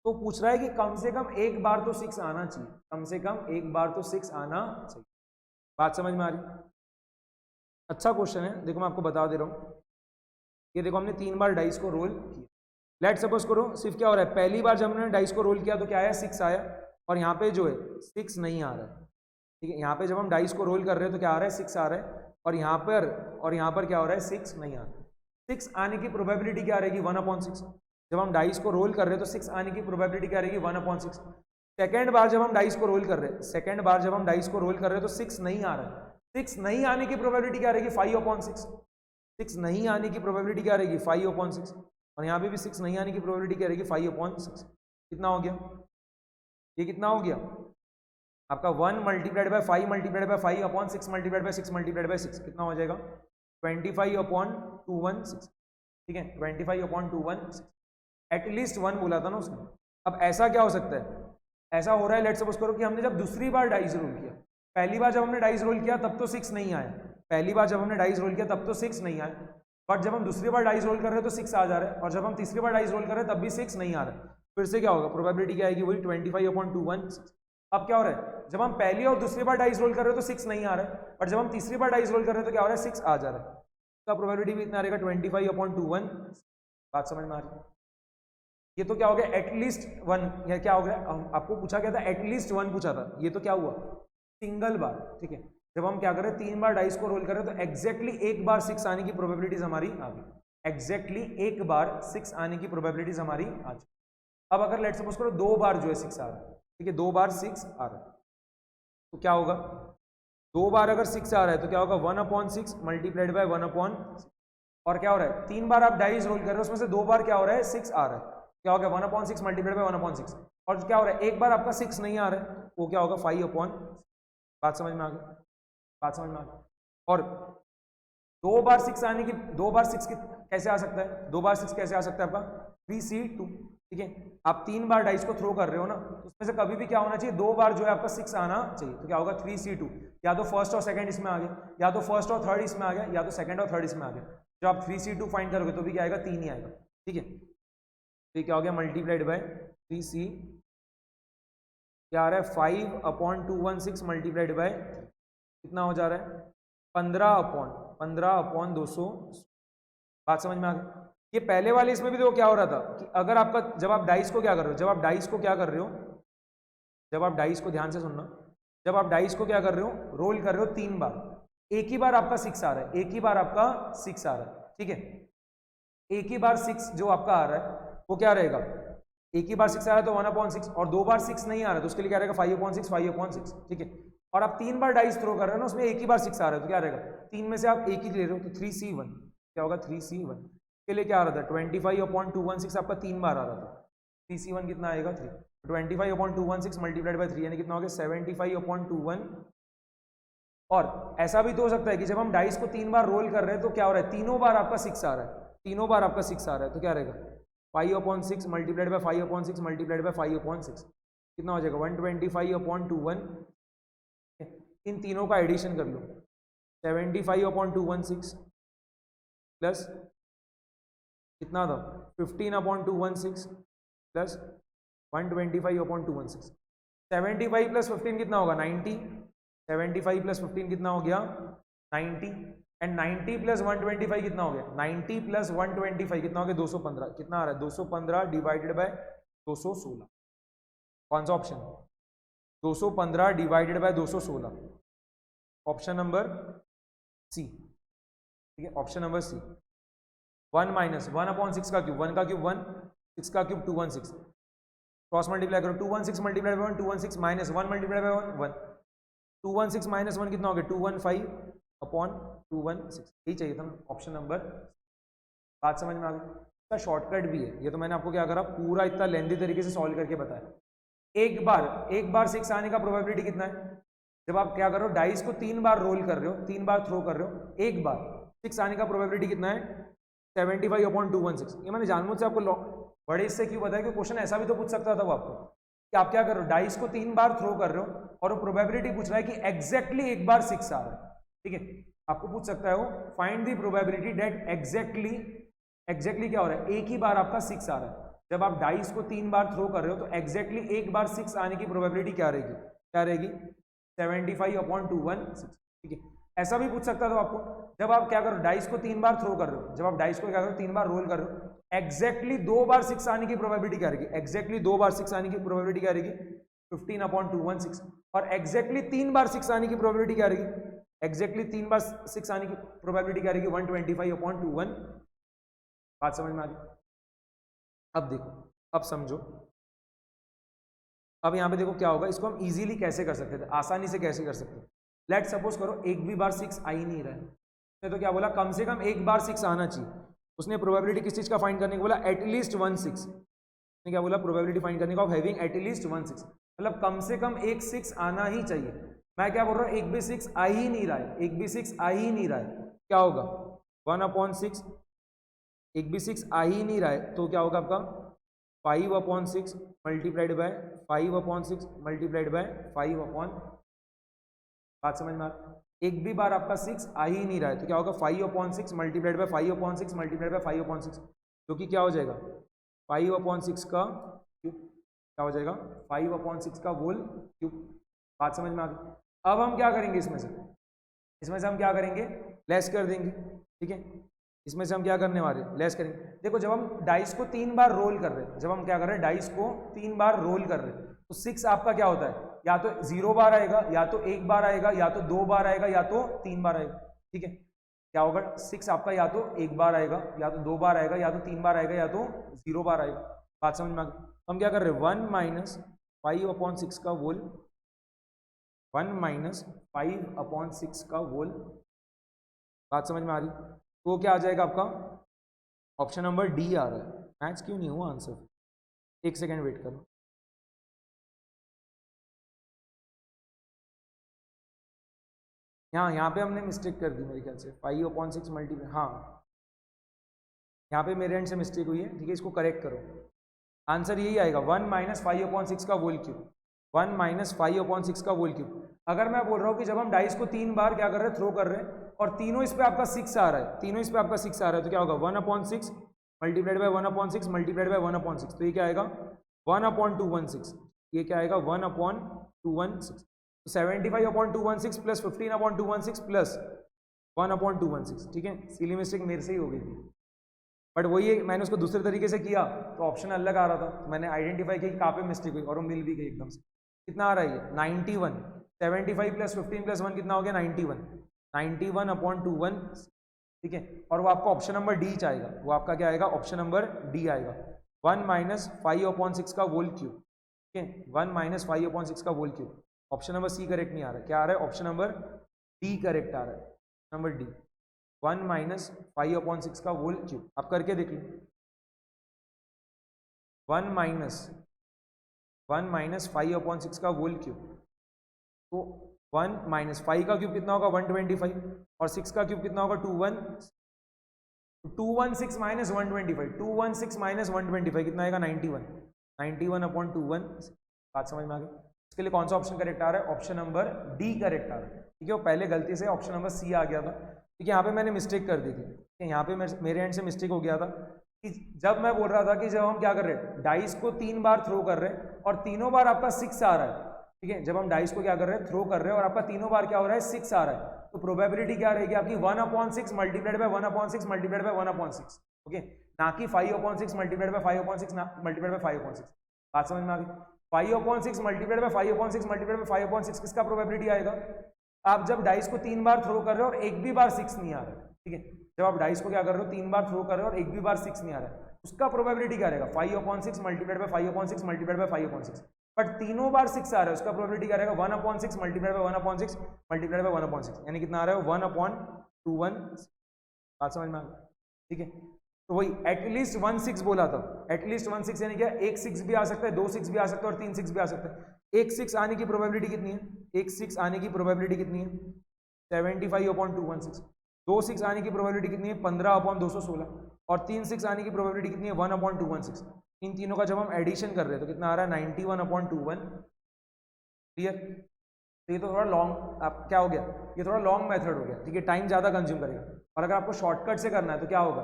तो पूछ रहा है कि कम से कम एक बार तो 6 आना चाहिए, कम से कम एक बार तो 6 आना चाहिए। बात समझ में आ रही? अच्छा क्वेश्चन है, देखो मैं आपको बता दे रहा हूँ। ये देखो हमने 3 बार डाइस को रोल किया। लेट सपोज करो सिर्फ क्या हो रहा है, पहली बार जब हमने डाइस को रोल किया तो क्या आया? 6 आया, और यहाँ पे जो है 6 नहीं आ रहा है, ठीक है। यहाँ पे जब हम डाइस को रोल कर रहे हैं तो क्या आ रहा है? 6 आ रहा है, और यहाँ पर क्या हो रहा है? 6 नहीं आ रहा। 6 आने की प्रोबेबिलिटी क्या रहेगी? 1/6। जब हम डाइस को रोल कर रहे हैं तो 6 आने की प्रोबेबिलिटी क्या रहेगी? 1/6। सेकेंड बार जब हम डाइस को रोल कर रहे हैं, तो 6 नहीं आ रहा है। 6 नहीं आने की प्रोबेबिलिटी क्या रहेगी? 5/6। 6 नहीं आने की प्रोबेबिलिटी क्या रहेगी? 5/6, और यहाँ पे भी 6 नहीं आने की प्रोबेबिलिटी क्या रहेगी? 5/6। कितना हो गया? ये कितना हो गया आपका? 1 multiplied by 5 multiplied by 5/6 multiplied by 6 multiplied by 6 कितना हो जाएगा? 25/216, ठीक है, 25/216। एटलीस्ट 1 बोला था ना उसने। अब ऐसा क्या हो सकता है? ऐसा हो रहा है, लेट सपोज करो कि हमने जब दूसरी बार डाइस रोल किया, पहली बार जब हमने डाइस रोल किया तब तो 6 नहीं आया, पहली बार जब हमने डाइस रोल किया तब तो 6 नहीं आया, बट जब हम दूसरी बार डाइस रोल कर रहे हैं तो 6 आ जा रहा है, और जब हम तीसरी बार डाइस रोल कर रहे हैं तब भी 6 नहीं आ रहा है। फिर से क्या होगा, प्रोबेबिलिटी क्या आएगी, वही 25/21। अब क्या हो रहा है, जब हम पहली और दूसरी बार डाइस रोल कर रहे हो तो 6 नहीं आ रहा है, बट जब हम तीसरी बार डाइस रोल कर रहे हैं तो क्या हो रहा है, 6 आ जा रहा है। इसका प्रोबेबिलिटी भी इतना रहेगा 25/21। बात समझ में आ रही है? ये तो क्या हो गया, एटलीस्ट 1, या क्या हो गया, आपको पूछा गया था एटलीस्ट 1 पूछा था, ये तो क्या हुआ, सिंगल बार। ठीक है, जब हम क्या करें, 3 बार डाइस को रोल करें तो एग्जैक्टली एक बार 6 आने की प्रोबेबिलिटीज हमारी आ गई, एग्जैक्टली एक बार 6 आने की प्रोबेबिलिटीज हमारी आ चुकी। अब अगर लेट सपोज करो 2 बार जो है 6 आ रहा है, ठीक है, 2 बार 6 आ रहा है, तो क्या होगा, 2 बार अगर 6 आ रहा है तो क्या होगा, 1/6 मल्टीप्लाइड बाय 1/6। और क्या हो रहा है, 3 बार आप डाइस रोल कर रहे हो, उसमें से 2 बार क्या हो रहा है, 6 आ रहा है, क्या हो गया 1/6 मल्टीप्लाइड बाय 1/6। और क्या हो रहा है, एक बार आपका 6 नहीं आ रहा है, वो क्या होगा 5/। बात समझ में आ गई, बात समझ में आ गई। और 2 बार 6 आने की, 2 बार 6 कैसे आ सकता है, 2 बार 6 कैसे आ सकता है आपका 3C2। ठीक है, आप 3 बार डाइस को थ्रो कर रहे हो ना, तो उसमें से कभी भी क्या होना चाहिए, 2 बार जो है आपका 6 आना चाहिए, तो क्या होगा 3C2। या तो फर्स्ट और सेकंड इसमें आ गया, या तो फर्स्ट और थर्ड इसमें आ गया, या तो सेकंड और थर्ड इसमें आ गया। जब आप 3C2 फाइंड करोगे तो भी क्या आएगा, 3 ही आएगा। ठीक है, तो क्या हो गया, मल्टीप्लाइड बाय 3C, क्या आ रहा है 5/216 मल्टीप्लाइड बाय कितना हो जा रहा है, 15/200। बात समझ में आ गई। ये पहले वाले इसमें भी देखो क्या हो रहा था कि अगर आपका, जब आप डाइस को क्या कर रहे हो, जब आप डाइस को क्या कर रहे हो, जब आप डाइस को ध्यान से सुनना, जब आप डाइस को क्या कर रहे हो, रोल कर रहे हो 3 बार, एक ही बार आपका 6 आ रहा है, एक ही बार आपका 6 आ रहा है। ठीक है, एक ही बार 6 जो आपका आ रहा है वो क्या रहेगा, एक ही बार 6 आ रहा है तो 1/6, और 2 बार 6 नहीं आ रहा है तो उसके लिए क्या रहेगा 5/6, 5/6। ठीक है, और आप 3 बार डाइस थ्रो कर रहे हो ना, उसमें एक ही बार 6 आ रहा है तो क्या रहेगा, 3 में से आप एक ही ले रहे हो, तो 3C1 क्या होगा, 3C1 के लिए क्या आ रहा था, 25/216 आपका 3 बार आ रहा था, 3C1 कितना आएगा 3, 25/216 मल्टीप्लाइड बाय 3 यानी कितना हो गया 75/21। और ऐसा भी तो हो सकता है कि जब हम डाइस को 3 बार रोल कर रहे हैं तो क्या हो रहा है, तीनों बार आपका 6 आ रहा है, तीनों बार आपका 6 आ रहा है, तो क्या रहेगा 5/6 मल्टीप्लाइड बाय 5/6 मल्टीप्लाइड बाय 5/6 कितना हो जाएगा 125/21। इन तीनों का एडिशन कर लो, 75/216 प्लस कितना था 15/216 प्लस 125/216। 75 प्लस 15 कितना होगा 90, 75 प्लस 15 कितना हो गया 90, एंड 90 प्लस 125 कितना हो गया, 90 प्लस 125 कितना हो गया 215। कितना आ रहा है 215 डिवाइडेड बाय 216। कौन सा option, 215 divided by 216, option number C. ठीक है, ऑप्शन नंबर सी। 1 माइनस 1/6 का क्यूब, 1 का क्यूब 1, 6 का क्यूब 216, क्रॉस मल्टीप्लाई करो, 216 multiply by 1 216 minus 1 multiply by 1 1, 216 minus 1 कितना हो गया 215/216, यही चाहिए था ना, ऑप्शन नंबर। बात समझ में आ गई। इसका शॉर्टकट भी है, ये तो मैंने आपको क्या करा, पूरा इतना लेंथी तरीके से सॉल्व करके बताया। एक बार 6 आने का प्रोबेबिलिटी कितना है, जब आप क्या कर रहे हो, डाइस को 3 बार रोल कर रहे हो, 3 बार थ्रो कर रहे हो, एक बार 6 आने का प्रोबेबिलिटी कितना है 75/216। ये मैंने जानबूझ से आपको बड़े इससे क्यों बताया कि क्वेश्चन ऐसा भी तो पूछ सकता था वो आपको कि आप क्या कर रहे हो, डाइस को 3 बार थ्रो कर रहे हो और वो प्रोबेबिलिटी पूछ रहा है कि एग्जैक्टली एक बार 6 आ रहा है। ठीक है, आपको पूछ सकता है वो find the probability that exactly क्या हो रहा है, एक ही बार आपका 6 आ रहा है। जब आप डाइस को 3 बार थ्रो कर रहे हो तो एग्जैक्टली एक बार 6 आने की प्रोबेबिलिटी क्या रहेगी, 75/216। ठीक है, ऐसा भी पूछ सकता था आपको, जब आप क्या करो, डाइस को 3 बार थ्रो कर रहे हो, जब आप डाइस को क्या करो 3 बार रोल कर रहे हो, एग्जैक्टली 2 बार 6 आने की प्रोबेबिलिटी क्या रहेगी, एग्जैक्टली 2 बार 6 आने की प्रोबेबिलिटी क्या रहेगी 15/216, और एग्जैक्टली 3 बार 6 आने की प्रोबेबिलिटी क्या रहेगी, एग्जैक्टली 3 बार 6 आने की प्रोबेबिलिटी क्या रहेगी 125/21। बात समझ में आ गई। अब देखो, अब समझो, अब यहाँ पे देखो क्या होगा, इसको हम इजीली कैसे कर सकते थे, आसानी से कैसे कर सकते थे। लेट सपोज करो एक भी बार 6 आ ही नहीं रहा है, उसने तो क्या बोला कम से कम एक बार 6 आना चाहिए। उसने प्रोबेबिलिटी किस चीज का फाइंड करने को बोला, एटलीस्ट 1 6। उसने क्या बोला, प्रोबेबिलिटी फाइंड करने का ऑफ हैविंग एटलीस्ट 1 6, मतलब कम से कम एक 6 आना ही चाहिए। मैं क्या बोल रहा हूँ, एक भी 6 आ ही नहीं रहा है, एक भी 6 आ ही नहीं रहा है, क्या होगा 1/6, एक भी 6 आ ही नहीं रहा है तो क्या होगा आपका 5/6 multiplied by 5/6 multiplied by 5 upon. बात समझ में आ रहा है। एक भी बार आपका 6 आ ही नहीं रहा है, तो क्या होगा 5/6 मल्टीप्लाइड बाय 5/6 मल्टीप्लाइड बाय 5/6, जो कि क्या हो जाएगा 5/6 का क्यूब, क्या हो जाएगा 5/6 का होल क्यूब। बात समझ में आ गई। अब हम क्या करेंगे, इसमें से हम क्या करेंगे, लेस कर देंगे, ठीक है। इसमें से हम क्या करने वाले, लेस करेंगे। देखो जब हम डाइस को 3 बार रोल कर रहे हैं, जब हम क्या कर रहे हैं डाइस को 3 बार रोल कर रहे हैं, तो 6 आपका क्या होता है, या तो 0 बार आएगा, या तो 1 बार आएगा, या तो 2 बार आएगा, या तो 3 बार आएगा, ठीक है। क्या होगा 6 आपका या तो 1 बार आएगा, या तो 2 बार आएगा, या तो 3 बार आएगा, या तो 0 बार आएगा। बात समझ में आ गई। हम क्या कर रहे हैं 1 माइनस 5/6 का होल, 1 माइनस 5/6 का होल। बात समझ में आ रही। तो क्या आ जाएगा आपका, ऑप्शन नंबर डी आ रहा है। मैथ्स क्यों नहीं हुआ आंसर, एक सेकेंड वेट करो। यहाँ पे हमने मिस्टेक कर दी मेरे ख्याल से, 5/6 मल्टीप्लाई, हाँ यहाँ पे मेरे एंड से मिस्टेक हुई है, ठीक है, इसको करेक्ट करो। आंसर यही आएगा 1 माइनस 5/6 का होल क्यूब, 1 माइनस 5/6 का होल क्यूब। अगर मैं बोल रहा हूँ कि जब हम डाइस को 3 बार क्या कर रहे हैं, थ्रो कर रहे हैं, और तीनों इस पे आपका 6 आ रहा है, तीनों इस पे आपका 6 आ रहा है, तो क्या होगा 1/6 मल्टीप्लाइड बाय 1/6 मल्टीप्लाइड बाय 1/6, तो ये क्या आएगा 1/216, ये क्या आएगा 1/216। 75/216 प्लस 15/216 प्लस 1/216, ठीक है। सिली मिस्टेक मेरे से ही हो गई थी, बट वही मैंने उसको दूसरे तरीके से किया तो ऑप्शन अलग आ रहा था, तो मैंने आइडेंटिफाई किया कहाँ पे मिस्टेक हुई, और वो मिल भी गई एकदम से। कितना आ रहा है ये 91, 75 प्लस 15 प्लस 1 कितना हो गया 91, 91/21, ठीक है। और वो आपका ऑप्शन नंबर डी चाहेगा, वो आपका क्या आएगा ऑप्शन नंबर डी आएगा, 1 माइनस 5/6 का होल क्यूब, ठीक है, 1 माइनस 5/6 का whole cube. Option number C correct नहीं आ रहा है, क्या आ रहा है ऑप्शन नंबर डी करेक्ट आ रहा है, नंबर डी, 1 माइनस 5/6 का होल क्यूब। आप करके देख लो, 1 माइनस 5/6 का होल क्यूब, तो 1 माइनस 5 का क्यूब कितना होगा 125, और 6 का क्यूब कितना होगा 216 माइनस 125, 216 माइनस 125 कितना आएगा 91, 91/21। बात समझ में आ गई। इसके लिए कौन सा ऑप्शन करेक्ट आ रहा है, ऑप्शन नंबर डी करेक्ट आ रहा है, ठीक है। वो पहले गलती से ऑप्शन नंबर सी आ गया था, ठीक है। यहाँ पे मैंने मिस्टेक कर दी थी, ठीक है, यहाँ पे मेरे एंड से मिस्टेक हो गया था कि जब मैं बोल रहा था कि जब हम क्या कर रहे हैं डाइस को 3 बार थ्रो कर रहे हैं और तीनों बार आपका 6 आ रहा है, ठीक है। जब हम डाइस को क्या कर रहे हैं थ्रो कर रहे हैं और आपका तीनों बार क्या हो रहा है 6 आ रहा है, तो प्रोबेबिलिटी क्या रहेगी आपकी 1/6 multiplied by 1/6 multiplied by 1/6, okay, ना कि 5/6 मल्टीप्लाइड बाय 5/6 मल्टीप्लाइड बाय 5/6। बात समझ में आ गई। 5/6 मल्टीप्लाइड बाय 5/6 मल्टीप्लाइड बाय 5/6 किसका प्रोबेबिलिटी आएगा, आप जब डाइस को 3 बार थ्रो कर रहे हो और एक भी बार 6 नहीं आ रहा है, ठीक है। जब आप डाइस को क्या कर रहे हो 3 बार थ्रो कर रहे हो और एक भी बार 6 नहीं आ रहा है, उसका प्रोबेबिलिटी क्या रहेगा 5/6 multiplied by 5/6 multiplied by 5/6। But तीनों बार 6 आ रहा है, उसका प्रोबेबिलिटी क्या रहेगा 1/6 मल्टीप्लाइड बाय 1/6 मल्टीप्लाइड बाय 1/6, यानी कितना आ रहा है 1/216। बात समझ में आ गई, ठीक है। तो वही एटलीस्ट 1 6 बोला था, एटलीस्ट 1 6 यानी क्या, एक 6 भी आ सकता है, 2 6 भी आ सकता है, और 3 6 भी आ सकता है। एक 6 आने की प्रोबेबिलिटी कितनी है, एक 6 आने की प्रोबेबिलिटी कितनी है 75/216, 2 6 आने की प्रोबेबिलिटी कितनी है 15/216, और 3 6 आने की प्रोबेबिलिटी कितनी है 1/216। इन तीनों का जब हम एडिशन कर रहे हैं तो कितना आ रहा है 91/21, क्लियर। तो ये तो थोड़ा लॉन्ग आप क्या हो गया, ये थोड़ा लॉन्ग मेथड हो गया, ठीक है, टाइम ज्यादा कंज्यूम करेगा। और अगर आपको शॉर्टकट से करना है तो क्या होगा,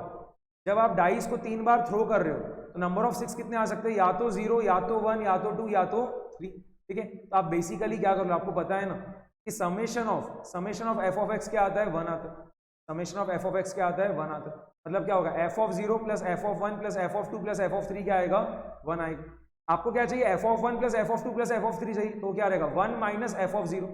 जब आप डाइस को 3 बार थ्रो कर रहे हो तो नंबर ऑफ 6 कितने आ सकते हैं, या तो 0, या तो 1, या तो 2, या तो 3, ठीक है। तो आप बेसिकली क्या कर लो, आपको पता है ना कि summation of F of x क्या आता है 1 आता है, summation of F of x क्या आता है 1 आता है। मतलब क्या होगा F of 0 plus F of 1 plus F of 2 plus F of 3 क्या आएगा 1 आएगा। आपको क्या चाहिए F of 1 plus F of 2 plus F of 3 चाहिए, तो क्या रहेगा 1 minus F of 0,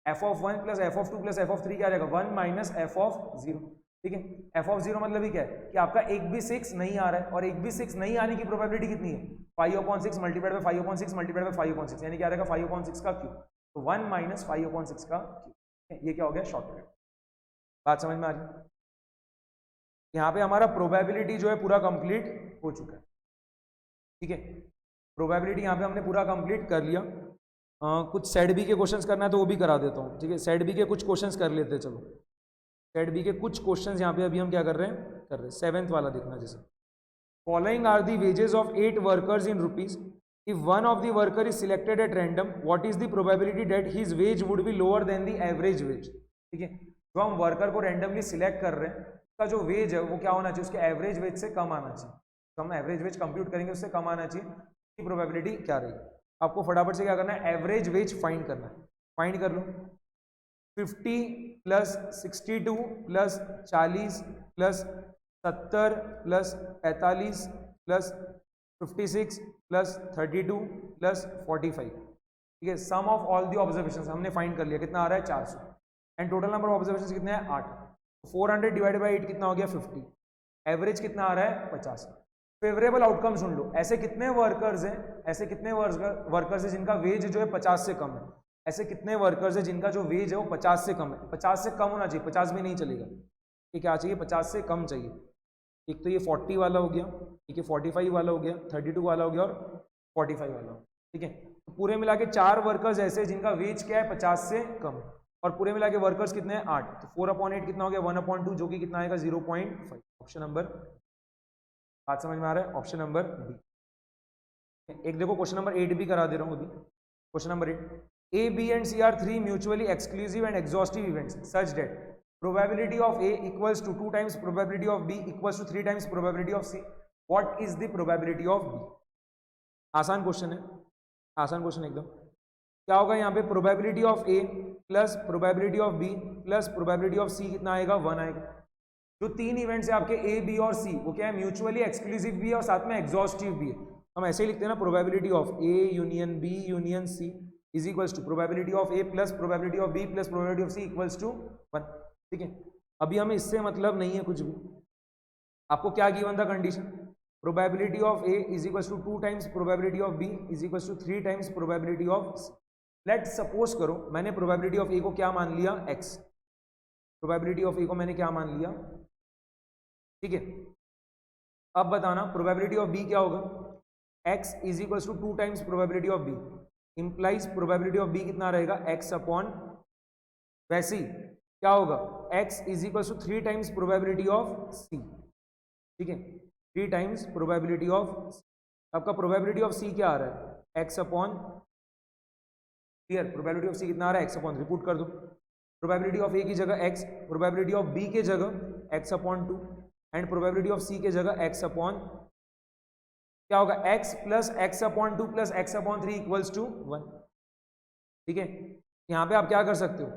F of 1 plus F of 2 plus F of 3 क्या रहेगा 1 माइनस एफ ऑफ 0, ठीक है। एफ ऑफ 0 मतलब ही क्या है कि आपका एक भी 6 नहीं आ रहा है, और एक भी 6 नहीं आने की प्रोबेबिलिटी कितनी है 5/6 मल्टीप्लाइड बाय 5/6 मल्टीप्लाइड बाय 5/6, यानी क्या रहेगा 5/6 का क्यूब, तो 1 माइनस 5/6 का क्यूब। ये क्या हो गया शॉर्टकट। बात समझ में आ रही। यहाँ पे हमारा प्रोबेबिलिटी जो है पूरा कंप्लीट हो चुका है, ठीक है। प्रोबेबिलिटी यहाँ पे हमने पूरा कंप्लीट कर लिया। कुछ सेट बी के क्वेश्चंस करना है तो वो भी करा देता हूँ, ठीक है। सेट बी के कुछ क्वेश्चंस कर लेते हैं, चलो सेट बी के कुछ क्वेश्चंस यहाँ पे अभी हम क्या कर रहे हैं 7th वाला देखना। जैसे following are the wages of 8 workers in rupees, if one of the worker is selected at random, what is the probability that his wage would be lower than the average wage. ठीक है। जो हम worker को randomly select कर रहे हैं उसका जो वेज है वो क्या होना चाहिए, उसके एवरेज वेज से कम आना चाहिए। तो हम एवरेज वेज कंप्यूट करेंगे उससे कम आना चाहिए, इसकी प्रोबेबिलिटी क्या रहेगी। आपको फटाफट से क्या करना है, एवरेज वेज फाइंड करना है। फाइंड कर लो 50 plus 62 plus 40 plus 70 plus 45 plus 56 plus 32 plus 45। ठीक है, सम ऑफ ऑल दी ऑब्जर्वेशन हमने फाइंड कर लिया, कितना आ रहा है 400। And total number of observation कितने हैं 8। 400 डिवाइडेड बाई 8 कितना हो गया 50। एवरेज कितना आ रहा है 50। फेवरेबल आउटकम सुन लो, ऐसे कितने वर्कर्स हैं, ऐसे कितने वर्कर्स हैं जिनका वेज जो है 50 से कम है। ऐसे कितने वर्कर्स हैं जिनका जो वेज है वो 50 से कम है। 50 से कम होना चाहिए, 50 भी नहीं चलेगा। ये क्या चाहिए, 50 से कम चाहिए। एक तो ये 40 वाला हो गया, ठीक है, 45 वाला हो गया, 32 वाला हो गया और 45 वाला हो, ठीक है। तो पूरे मिला के 4 वर्कर्स ऐसे जिनका वेज क्या है 50 से कम, और पूरे मिला के वर्कर्स कितने हैं 8। तो 4/8 कितना हो गया 1/2, जो कि कितना आएगा 0.5। ऑप्शन नंबर, बात समझ में आ रहा है, ऑप्शन नंबर बी। एक देखो क्वेश्चन नंबर 8 भी करा दे रहा हूँ अभी। Question number 8, A, B and C are 3 mutually exclusive and exhaustive events such that probability of A equals to 2 times probability of B equals to 3 times probability of C. What is the probability of B? आसान question है, आसान question एकदम। क्या होगा यहाँ पे, probability of A plus probability of B plus probability of C कितना आएगा 1 आएगा। जो 3 इवेंट्स है आपके A, B और C, वो क्या है, म्यूचुअली एक्सक्लूसिव भी है और साथ में एग्जॉस्टिव भी है। हम ऐसे ही लिखते हैं ना, probability of A union B union C is equals to probability of A plus probability of B plus probability of C equals to 1। ठीक है, अभी हमें इससे मतलब नहीं है कुछ भी। आपको क्या गिवन था condition, probability of A is equals to 2 times probability of B is equals to 3 times probability of C। Let suppose करो मैंने प्रोबेबिलिटी ऑफ A को क्या मान लिया x, प्रोबेबिलिटी ऑफ A को मैंने क्या मान लिया, ठीक है। अब बताना प्रोबेबिलिटी ऑफ B क्या होगा, x is equals to 2 times probability of B implies probability of B कितना रहेगा x अपॉन, वैसे ही क्या होगा x is equals to 3 times probability of C, ठीक है, 3 टाइम्स प्रोबेबिलिटी ऑफ C। आपका प्रोबेबिलिटी ऑफ C क्या आ रहा है x upon, clear, probability of C कितना आ रहा है x अपॉन, रिपीट कर दो, प्रोबेबिलिटी ऑफ A की जगह x, प्रोबेबिलिटी ऑफ B के जगह x upon 2 and probability of C के जगह x अपॉन, क्या होगा x plus x upon 2 plus x upon 3 equals to 1। ठीक है, यहाँ पे आप क्या कर सकते हो,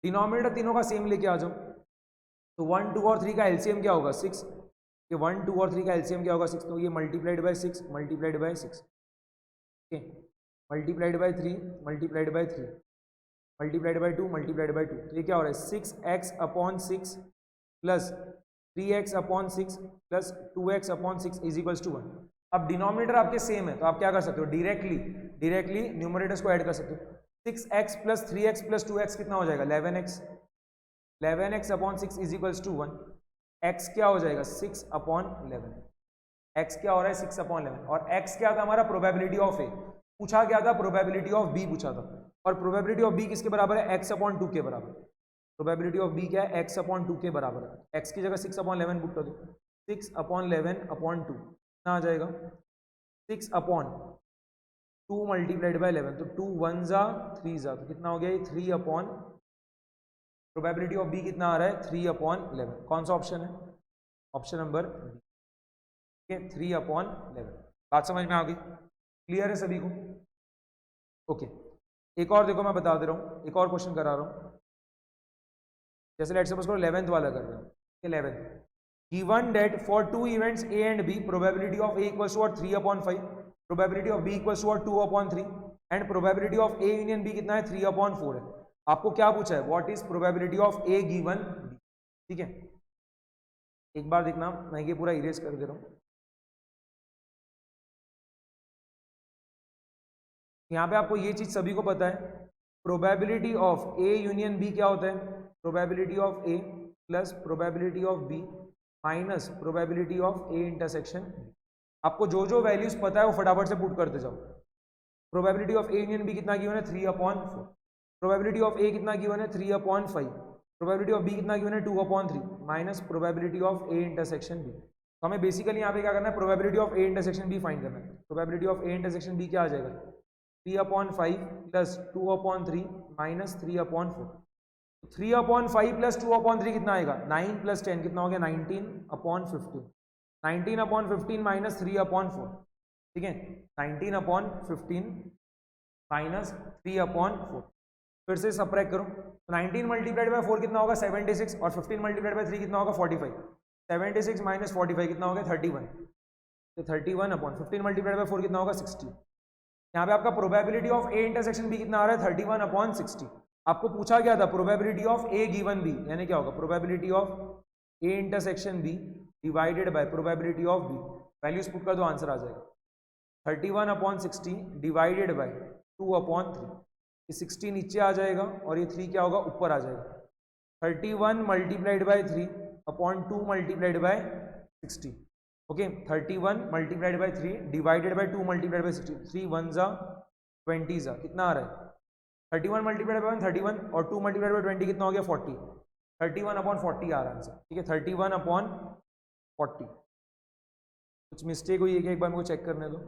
डिनोमिनेटर तीनों का सेम लेके आ जाओ। तो 1, 2 और 3 का एलसीएम क्या होगा 6, ये 1, 2 और 3 का एलसीएम क्या होगा 6, तो ये मल्टीप्लाइड बाय 6 मल्टीप्लाइड बाय 6, ठीक है, multiplied by 3 multiplied by 3 multiplied by 2 multiplied by 2, तो ये क्या हो रहा है 6x upon 6 plus 3x upon 6 plus 2x upon 6 is equals to 1। अब डिनोमिनेटर आपके सेम है तो आप क्या कर सकते हो, डायरेक्टली न्यूमरेटर्स को ऐड कर सकते हो। 6x plus 3x plus 2x कितना हो जाएगा 11x, 11x upon 6 is equals to 1। x क्या हो जाएगा 6 अपॉन 11, x क्या हो रहा है 6 अपॉन 11, और x क्या था हमारा प्रोबेबिलिटी ऑफ A, पूछा क्या था प्रोबेबिलिटी ऑफ B पूछा था, और प्रोबेबिलिटी ऑफ B किसके बराबर है x अपॉन 2 के बराबर। प्रोबेबिलिटी ऑफ B क्या है x अपॉन 2 के बराबर है, x की जगह 6 अपॉन 11 पुट कर दो, 6 अपॉन 11 अपॉन 2 कितना आ जाएगा 6 अपॉन 2 मल्टीप्लाइड बाय 11, तो 2 1 जा 3 जा, तो कितना हो गया ये 3 अपॉन, प्रोबेबिलिटी ऑफ B कितना आ रहा है 3 अपॉन 11। कौन सा ऑप्शन है, ऑप्शन नंबर बी, ठीक है, 3 अपॉन 11। बात समझ में आ गई, क्लियर है सभी को, ओके। एक और देखो मैं बता दे रहा हूँ, एक और क्वेश्चन करा रहा हूँ, जैसे लेट्स सपोज करो 11th वाला कर रहे हैं, 11th given that for 2 events A and B probability of A equals to 3/5, probability of B equals to 2/3 and probability of A union B कितना है 3/4 है। आपको क्या पूछा है, what is probability of A given B, ठीक है। एक बार देखना, मैं ये पूरा इरेज कर दे रहा हूँ। यहाँ पे आपको ये चीज सभी को पता है, probability of A union B क्या होता है, probability of A plus probability of B minus probability of A intersection. आपको जो जो वैल्यूज पता है वो फटाफट से पुट करते जाओ। Probability of A union B कितना गिवन है 3/4, प्रोबेबिलिटी ऑफ A कितना गिवन है 3/5, प्रोबेबिलिटी ऑफ B कितना गिवन है 2/3 minus probability of A intersection B। तो हमें बेसिकली यहाँ पे क्या करना है, probability of A intersection B find करना है। Probability of A intersection B क्या आ जाएगा 3/5 प्लस 2/3 माइनस 3/4। 3/5 प्लस 2/3 कितना आएगा? 9 प्लस 10 कितना हो गया? 19/15। 19/15 माइनस 3/4, ठीक है, 19/15 माइनस 3/4। फिर से सबट्रैक्ट करो, 19 मल्टीप्लाइड बाय 4 कितना होगा? 76, और 15 मल्टीप्लाइड बाय 3 कितना होगा? 45। 76 माइनस 45 कितना हो गया? 31। तो 31/15 मल्टीप्लाइड बाय 4 कितना होगा? 60। यहाँ पे आपका probability of A intersection B कितना आ रहा है? 31/60। आपको पूछा गया था probability of A given B, यानी क्या होगा? Probability of A intersection B divided by probability of B. Values put कर दो, आंसर आ जाएगा 31/60 डिवाइडेड बाय 2/3। ये 60 नीचे आ जाएगा और ये 3 क्या होगा? ऊपर आ जाएगा। 31 multiplied by 3/2 multiplied by 60। Okay, 31 multiplied by 3 divided by 2 multiplied bye 60। 3 1 जा 20 जा कितना आ रहा है? 31 मल्टीप्लाइड बाय 31 और 2 मल्टीप्लाइड बाय 20 कितना हो गया? 40। 31/40 आ रहा है आंसर, ठीक है, 31/40। कुछ मिस्टेक हुई है क्या? एक बार मुझे चेक करने दो।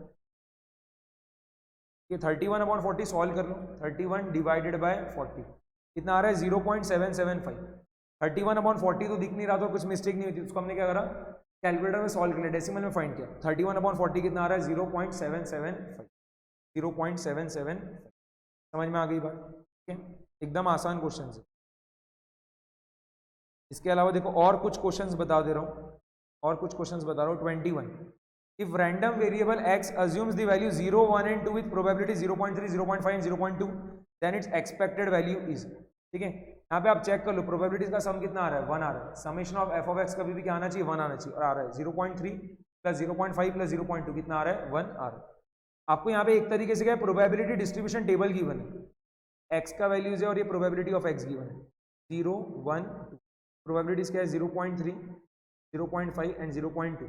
ये 31/40 सॉल्व कर लो। 31 डिवाइडेड बाय 40 कितना आ रहा है? 0.775। 31/40 तो दिख नहीं रहा, तो कुछ मिस्टेक नहीं हुई थी, उसको हमने क्या करा? कैलकुलेटर में सॉल्व कर लिया, डेसिमल में फाइंड किया। 31/40 कितना आ रहा है? 0.775। 0.775। समझ में आ गई बात? ठीक है, एकदम आसान क्वेश्चन है। इसके अलावा देखो और कुछ क्वेश्चंस बता दे रहा हूँ, और कुछ क्वेश्चंस बता रहा हूँ। 21, if random variable x assumes the value 0 1 and 2 with probability 0.3 0.5 and 0.2 then its expected value is, ठीक है, यहाँ पे आप चेक कर लो प्रोबेबिलिटीज का सम कितना आ रहा है? 1 आ रहा है। Summation of F of x कभी भी क्या आना चाहिए? 1 आना चाहिए, और आ रहा है 0.3 प्लस 0.5 प्लस 0.2 कितना आ रहा है? 1 आ रहा है। आपको यहाँ पे एक तरीके से क्या है? प्रोबेबिलिटी डिस्ट्रीब्यूशन टेबल गिवन है, एक्स का वैल्यूज है और ये प्रोबेबिलिटी ऑफ एक्स गिवन है, 0 1 2। प्रोबेबिलिटीज क्या है? 0.3 0.5 एंड 0.2।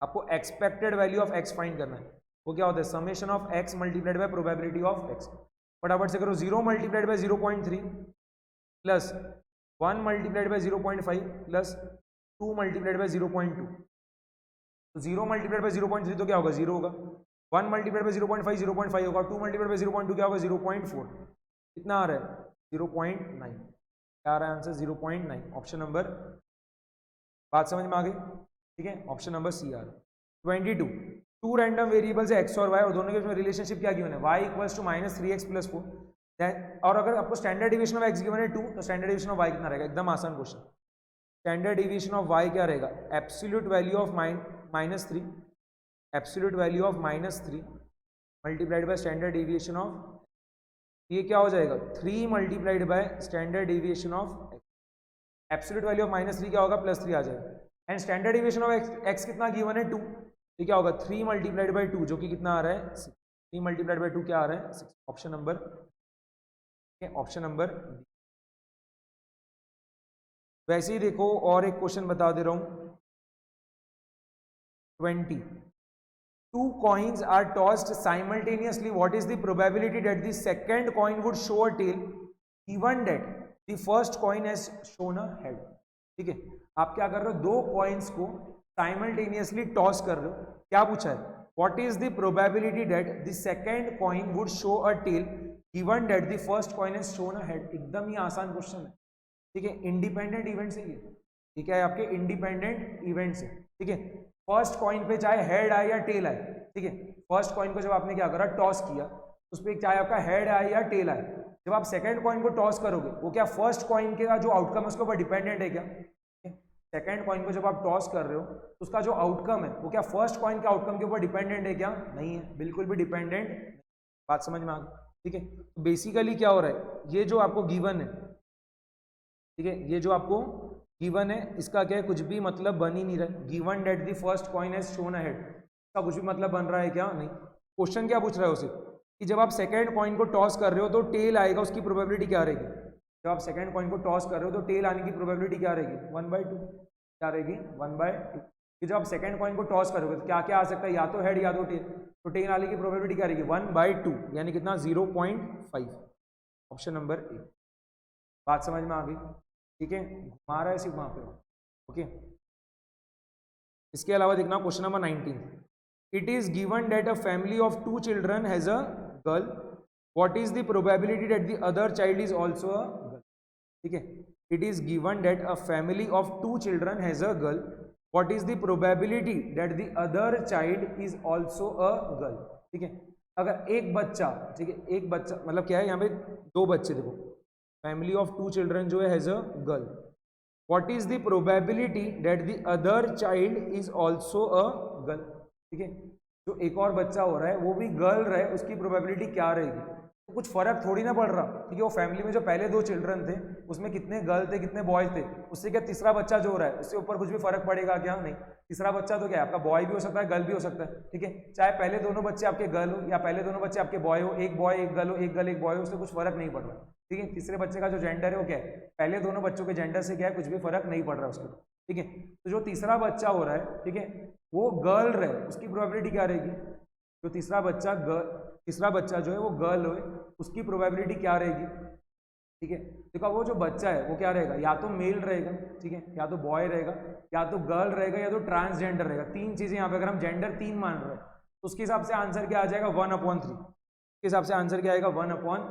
आपको expected value of x find करना है। वो क्या होता है? Summation of x multiplied by probability of x. फटाफट से करो, 0 multiplied by 0.3 plus 1 multiplied by 0.5 plus 2 multiplied bye 0.2। तो 0 मल्टीप्लाइड बाय 0.3 तो क्या होगा? 0 होगा। 1 मल्टीप्लाइड बाय 0.5 0.5 होगा। 2 मल्टीप्लाइड बाय 0.2 क्या होगा? 0.4। कितना आ रहा है? 0.9। क्या आ रहा है आंसर? 0.9। ऑप्शन नंबर, बात समझ में आ गई? ठीक है, ऑप्शन नंबर सी आ रहा है। 22, टू रैंडम वेरिएबल्स है एक्स और वाई, और दोनों के बीच में रिलेशनशिप क्या गिवन है? Y equals to -3x + 4। और अगर आपको standard division of x given है 2, तो स्टैंडर्ड डिवीजन ऑफ वाई कितना रहेगा? एकदम आसान question. Standard division of y क्या रहेगा? Absolute value of -3, absolute value of -3 multiplied by standard deviation of, ये क्या हो जाएगा? 3 multiplied by standard deviation of x. Absolute value of -3 क्या होगा? +3 आ जाएगा। And standard deviation of x कितना गिवन है? 2। ये क्या होगा? 3 मल्टीप्लाइड बाय 2, जो कि कितना आ रहा है? 6। 3 मल्टीप्लाइड बाय 2 क्या आ रहा है? 6। Option number, option number. वैसे ही देखो और एक क्वेश्चन बता दे रहा हूं। 20, two coins are tossed simultaneously. What is the probability that the second coin would show a tail given that the first coin has shown a head? ठीक है, आप क्या कर रहे हो? 2 कॉइन्स को साइमल्टेनियसली टॉस कर रहे हो। क्या पूछा है? What is the probability that the second coin would show a tail given that the first coin has shown a head? एकदम ही आसान क्वेश्चन है, ठीक है, इंडिपेंडेंट इवेंट से ये, ठीक है, आपके इंडिपेंडेंट इवेंट से, ठीक है। फर्स्ट कॉइन पे चाहे हेड आए या टेल आए, ठीक है, फर्स्ट कॉइन को जब आपने क्या करा? टॉस किया, उस पर चाहे आपका हेड आए या टेल आए, जब आप सेकंड कॉइन को टॉस करोगे, वो क्या फर्स्ट कॉइन के जो आउटकम है उसके ऊपर डिपेंडेंट है क्या? सेकंड कॉइन को जब आप टॉस कर रहे हो तो उसका जो आउटकम है वो क्या फर्स्ट कॉइन के आउटकम के ऊपर डिपेंडेंट है क्या? नहीं है, बिल्कुल भी डिपेंडेंट। बात समझ में आ गई? ठीक है, तो बेसिकली क्या हो रहा है? ये जो आपको गिवन है, ठीक है, ये जो आपको गिवन है इसका क्या है? कुछ भी मतलब बन ही नहीं रहा है। Given that the first coin has shown ahead, इसका कुछ भी मतलब बन रहा है क्या? नहीं। क्वेश्चन क्या पूछ रहा है उसे कि जब आप सेकंड कॉइन को टॉस कर रहे हो तो टेल आएगा, उसकी प्रोबेबिलिटी क्या रहेगी? जब आप सेकंड कॉइन को टॉस कर रहे हो तो टेल आने की प्रोबेबिलिटी क्या रहेगी? 1/2। क्या रहेगी? 1/2। कि जब आप सेकंड कॉइन को टॉस करोगे तो क्या क्या आ सकता है? या तो हेड या तो टेल, तो टेल आने की प्रोबेबिलिटी क्या रहेगी? 1/2, यानी कितना? 0.5। ऑप्शन नंबर ए। बात समझ में आ गई? ठीक है, घुमा रहा है सिर्फ वहां पे, ओके। इसके अलावा देखना question number 19, it is given that a family of 2 children has a girl, what is the probability that the other child is also a girl? ठीक है, it is given that a family of 2 children has a girl, what is the probability that the other child is also a girl. ठीक है, अगर एक बच्चा, ठीक है, एक बच्चा मतलब क्या है, यहाँ पे 2 बच्चे, देखो फैमिली ऑफ 2 चिल्ड्रन जो है has a girl, what is the probability that the other child is also a girl. ठीक है, जो एक और बच्चा हो रहा है वो भी गर्ल रहे, उसकी प्रोबेबिलिटी क्या रहेगी। तो कुछ फर्क थोड़ी ना पड़ रहा, ठीक है, वो फैमिली में जो पहले 2 चिल्ड्रन थे उसमें कितने गर्ल थे कितने बॉयज थे, उससे क्या तीसरा बच्चा जो हो रहा है उससे ऊपर कुछ भी फर्क पड़ेगा क्या? नहीं। तीसरा बच्चा तो क्या है, आपका बॉय भी हो सकता है गर्ल भी हो सकता है। ठीक है, चाहे पहले दोनों बच्चे आपके गर्ल हो या पहले दोनों बच्चे आपके बॉय हो, एक बॉय एक गर्ल हो, एक गर्ल एक बॉय हो, उससे कुछ फर्क नहीं पड़ रहा। ठीक है, तीसरे बच्चे का जो जेंडर है वो क्या है, पहले दोनों बच्चों के जेंडर से क्या है, कुछ भी फर्क नहीं पड़ रहा उसको। ठीक है, तो जो तीसरा बच्चा हो रहा है, ठीक है, वो गर्ल रहे, उसकी प्रोबेबिलिटी क्या रहेगी, जो तीसरा बच्चा जो है वो गर्ल हो, उसकी प्रोबेबिलिटी क्या रहेगी। ठीक है, देखो वो जो बच्चा है वो क्या रहेगा, या तो मेल रहेगा, ठीक है, या तो बॉय रहेगा, या तो गर्ल रहेगा, या तो ट्रांसजेंडर रहेगा। 3 चीजें यहाँ पे, अगर हम जेंडर 3 मान रहे हैं तो उसके हिसाब से आंसर क्या आ जाएगा, 1/3। उसके हिसाब से आंसर क्या आएगा, 1/3।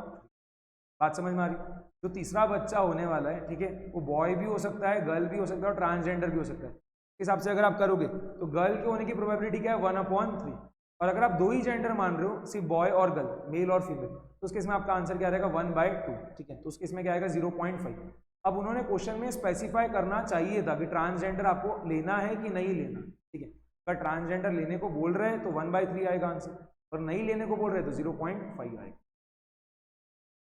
बात समझ में आ रही? जो तीसरा बच्चा होने वाला है, ठीक है, वो बॉय भी हो सकता है, गर्ल भी हो सकता है और ट्रांसजेंडर भी हो सकता है। इस हिसाब से अगर आप करोगे तो गर्ल के होने की प्रोबेबिलिटी क्या है, 1/3। और अगर आप 2 ही जेंडर मान रहे हो, सिर्फ बॉय और गर्ल, मेल और फीमेल, तो उस केस में आपका आंसर क्या रहेगा, 1/2। ठीक है, तो उस केस में क्या आएगा, 0.5। अब उन्होंने क्वेश्चन में स्पेसिफाई करना चाहिए था कि ट्रांसजेंडर आपको लेना है कि नहीं लेना। ठीक है, अगर ट्रांसजेंडर लेने को बोल रहे हैं तो 1/3 आएगा आंसर, और नहीं लेने को बोल रहे हैं तो 0.5 आएगा।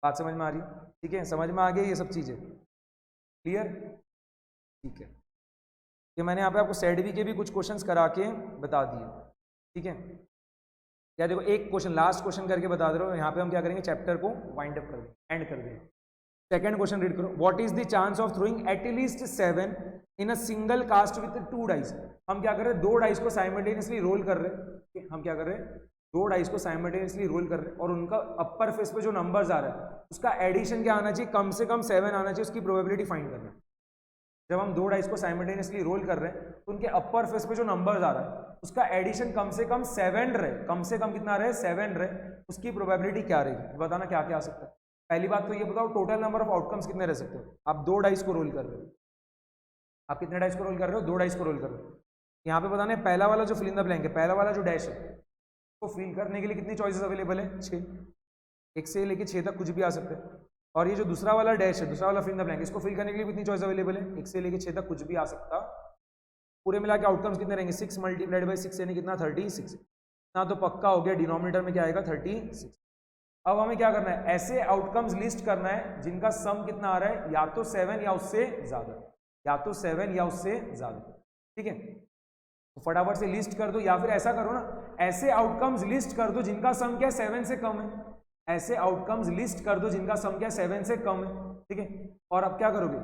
बात समझ में आ रही? ठीक है, समझ में आ गई ये सब चीजें, क्लियर? ठीक है, ये मैंने यहाँ पे आपको सेट बी के भी कुछ क्वेश्चंस करा के बता दिए। ठीक है, या देखो एक क्वेश्चन, लास्ट क्वेश्चन करके बता दे रहा हूँ, यहाँ पे हम क्या करेंगे, चैप्टर को वाइंड अप कर देंगे, एंड कर देंगे। सेकंड क्वेश्चन रीड करो, what is the chance of throwing at least 7 in a single cast with 2 dice. हम क्या कर रहे हैं, 2 डाइस को साइमल्टेनियसली रोल कर रहे हैं। हम क्या कर रहे हैं, 2 डाइस को साइमल्टेनियसली रोल कर रहे हैं, और उनका अपर फेस पे जो नंबर्स आ रहा है उसका एडिशन क्या आना चाहिए, कम से कम 7 आना चाहिए, उसकी प्रोबेबिलिटी फाइंड करना है। जब हम 2 डाइस को साइमल्टेनियसली रोल कर रहे हैं तो उनके अपर फेस पे जो नंबर्स आ रहा है उसका एडिशन कम से कम 7 रहे, कम से कम कितना रहे, 7 रहे, उसकी प्रोबेबिलिटी क्या रहेगी, बताना क्या क्या आ सकता है। पहली बात तो ये बताओ, टोटल नंबर ऑफ आउटकम्स कितने रह सकते हो। आप 2 डाइस को रोल कर रहे हो, आप कितने डाइस को रोल कर रहे हो, 2 डाइस को रोल कर रहे हो। यहाँ पे बताना है पहला वाला जो फिल इन द ब्लैंक है, पहला वाला जो डैश है, उसको फिल करने के लिए कितनी चॉइसेस अवेलेबल है, 6। 1 से लेके 6 तक कुछ भी आ सकता है। और ये जो दूसरा वाला डैश है, दूसरा वाला फिल इन द ब्लैंक, इसको फिल करने के लिए कितनी चॉइस अवेलेबल है, 1 से लेके 6 तक कुछ भी आ सकता। पूरे मिला के आउटकम्स कितने रहेंगे, 6 मल्टीप्लाइड बाई 6 यानी कितना, 36। इतना तो पक्का हो गया, डिनोमिनेटर में क्या आएगा, 36। अब हमें क्या करना है, ऐसे आउटकम्स लिस्ट करना है जिनका सम कितना आ रहा है, या तो 7 या उससे ज्यादा, या तो 7 या उससे ज्यादा। ठीक है, तो फटाफट से लिस्ट कर दो, या फिर ऐसा करो ना, ऐसे आउटकम्स लिस्ट कर दो जिनका सम क्या 7 से कम है। ऐसे आउटकम्स लिस्ट कर दो जिनका सम क्या 7 से कम है। ठीक है, और अब क्या करोगे,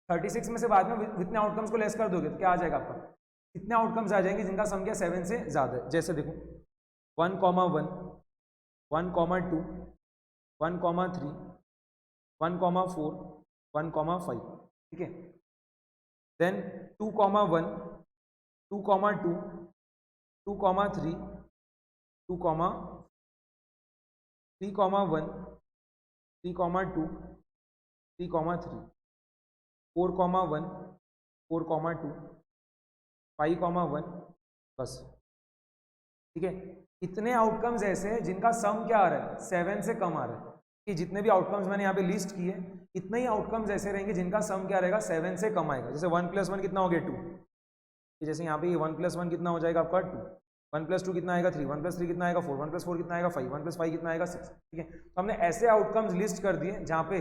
36 में से बाद में इतने आउटकम्स को लेस कर दोगे तो क्या आ जाएगा आपका, इतने आउटकम्स आ जाएंगे जिनका सम क्या 7 से ज्यादा है। जैसे देखो 1, 1, 1, 2, 1, 3, 1, 4, 1, 5। ठीक है, देन 2, 1, 2, 2, 2, 3, 2, 3, 1, 3, 2, 3, 3, 4, 1, 4, 2, 5, 1, बस। ठीक है, इतने आउटकम्स ऐसे हैं जिनका सम क्या आ रहा है, 7 से कम आ रहा है। कि जितने भी आउटकम्स मैंने यहाँ पे लिस्ट किए, इतने ही आउटकम्स ऐसे रहेंगे जिनका सम क्या रहेगा, 7 से कम आएगा। जैसे 1 + 1 कितना हो गया, 2। जैसे यहाँ पे 1 + 1 कितना हो जाएगा आपका, 2। 1 + 2 कितना आएगा, 3। 1 + 3 कितना आएगा, 4। 1 + 4 कितना आएगा, 5। 1 + 5 कितना आएगा, 6। ठीक है, तो हमने ऐसे आउटकम्स लिस्ट कर दिए जहाँ पे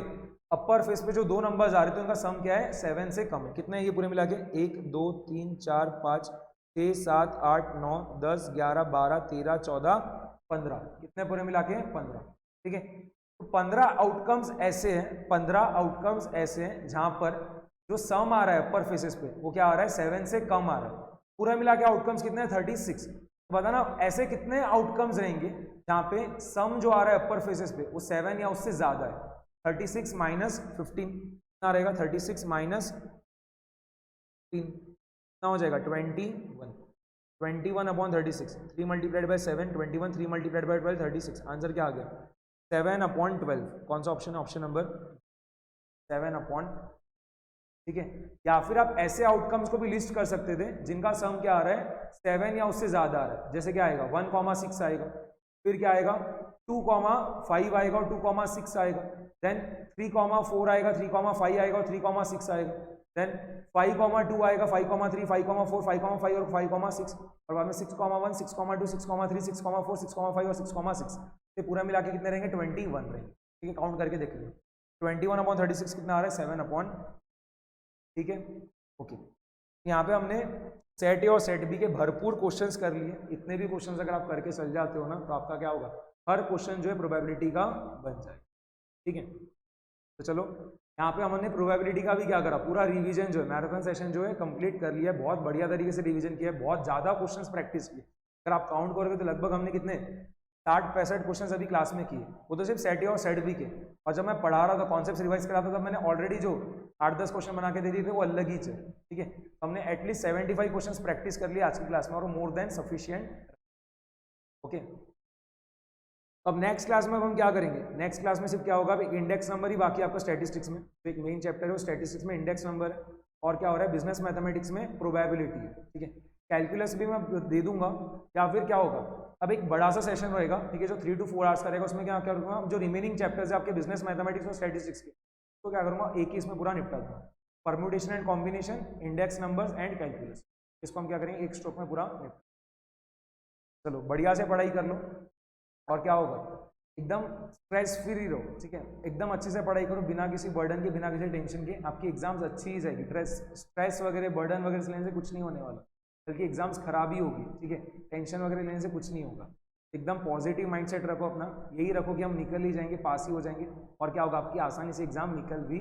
अपर फेस पे जो 2 नंबर्स आ रहे थे उनका सम क्या है, 7 से कम है। कितने हैं ये पूरे मिला के, 1, 2, 3, 4, 5, 6, 7, 8, 9, 10, 11, 12, 13, 14, 15। कितने पूरे मिला के, 15। ठीक है, तो 15 आउटकम्स ऐसे हैं, 15 आउटकम्स ऐसे हैं जहां पर जो सम आ रहा है अपर फेसेस पे वो क्या आ रहा है, 7 से कम आ रहा है। पूरा मिला के आउटकम्स कितने हैं, 36। तो बताना ऐसे कितने आउटकम्स रहेंगे जहां पे सम जो आ रहा है अपर फेसेस पे वो 7 या उससे ज्यादा है। 36 - 15 कितना रहेगा, 36 - 15 कितना हो जाएगा, 21। 21/36, 3 × 7, 21, 3 × 12, 36। आंसर क्या आ गया, 7/12। कौन सा ऑप्शन है, ऑप्शन नंबर 7 अपॉन, ठीक है। या फिर आप ऐसे आउटकम्स को भी लिस्ट कर सकते थे जिनका सम क्या आ रहा है 7 या उससे ज्यादा आ रहा है, जैसे क्या आएगा 1,6 आएगा, फिर क्या आएगा 2,5 आएगा और 2,6 आएगा, देन 3,4 आएगा, 3,5 आएगा और 3,6 आएगा, देन 5,2 आएगा, 5,3, 5,4, 5,5 और 5,6, और बाद में 6,1, 6,2, 6,3, 6,4, 6,5 और 6,6, ये पूरा मिला के कितने रहेंगे 21 रहेंगे, ठीक है। काउंट करके देख लो 21/36 कितना आ रहा है 7 अपॉन, ठीक है। ओके, यहाँ पे हमने सेट ए और सेट बी के भरपूर क्वेश्चंस कर लिए। इतने भी क्वेश्चंस अगर आप करके चल जाते हो ना तो आपका क्या होगा, हर क्वेश्चन जो है प्रोबेबिलिटी का बन जाएगा, ठीक है। तो चलो यहाँ पे हमने प्रोबेबिलिटी का भी क्या करा, पूरा रिवीजन जो है मैराथन सेशन जो है कंप्लीट कर लिया है, बहुत बढ़िया तरीके से रिवीजन किया है, बहुत ज़्यादा क्वेश्चंस प्रैक्टिस किए। अगर आप काउंट करोगे तो लगभग हमने कितने 60-65 क्वेश्चन अभी क्लास में किए, वो तो सिर्फ सेट ए और सेट बी के। और जब मैं पढ़ा रहा था कॉन्सेप्ट रिवाइज करा था तब मैंने ऑलरेडी जो 8-10 क्वेश्चन बना के दे दिए थे वो अलग ही थे, ठीक है। हमने एटलीस्ट 75 क्वेश्चन प्रैक्टिस कर लिया आज की क्लास में और मोर देन सफिशियंट, ओके। अब नेक्स्ट क्लास में हम क्या करेंगे, नेक्स्ट क्लास में सिर्फ क्या होगा, एक इंडेक्स नंबर ही बाकी आपका स्टैटिस्टिक्स में, तो एक मेन चैप्टर है वो स्टैटिस्टिक्स में इंडेक्स नंबर है, और क्या हो रहा है बिजनेस मैथमेटिक्स में प्रोबेबिलिटी है, ठीक है। कैलकुलस भी मैं दे दूंगा, या फिर क्या होगा अब एक बड़ा सा सेशन रहेगा, ठीक है, जो 3 to 4 आवर्स करेगा, उसमें क्या करूँगा जो रिमेनिंग चैप्टर्स है आपके बिजनेस मैथमेटिक्स और स्टैटिस्टिक्स के, तो क्या करूँगा एक ही इसमें पूरा निपटा दूंगा, permutation and combination, index numbers and calculus, इसको हम क्या करेंगे एक स्ट्रोक में पूरा निपटा। चलो बढ़िया से पढ़ाई कर लो, और क्या होगा एकदम स्ट्रेस फ्री रहो, ठीक है, एकदम अच्छे से पढ़ाई करो, बिना किसी बर्डन के, बिना किसी टेंशन के, आपकी एग्जाम्स अच्छी ही जाएगी। स्ट्रेस वगैरह बर्डन वगैरह से लेने से कुछ नहीं होने वाला, बल्कि एग्जाम्स खराब ही होगी, ठीक है। टेंशन वगैरह लेने से कुछ नहीं होगा, एकदम पॉजिटिव माइंडसेट रखो अपना, यही रखो कि हम निकल ही जाएंगे, पास ही हो जाएंगे, और क्या होगा आपकी आसानी से एग्जाम निकल भी।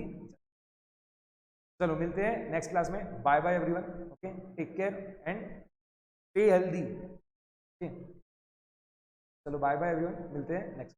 चलो मिलते हैं नेक्स्ट क्लास में, bye bye everyone, okay, take care and stay healthy, okay. चलो बाय बाय एवरीवन, मिलते हैं नेक्स्ट।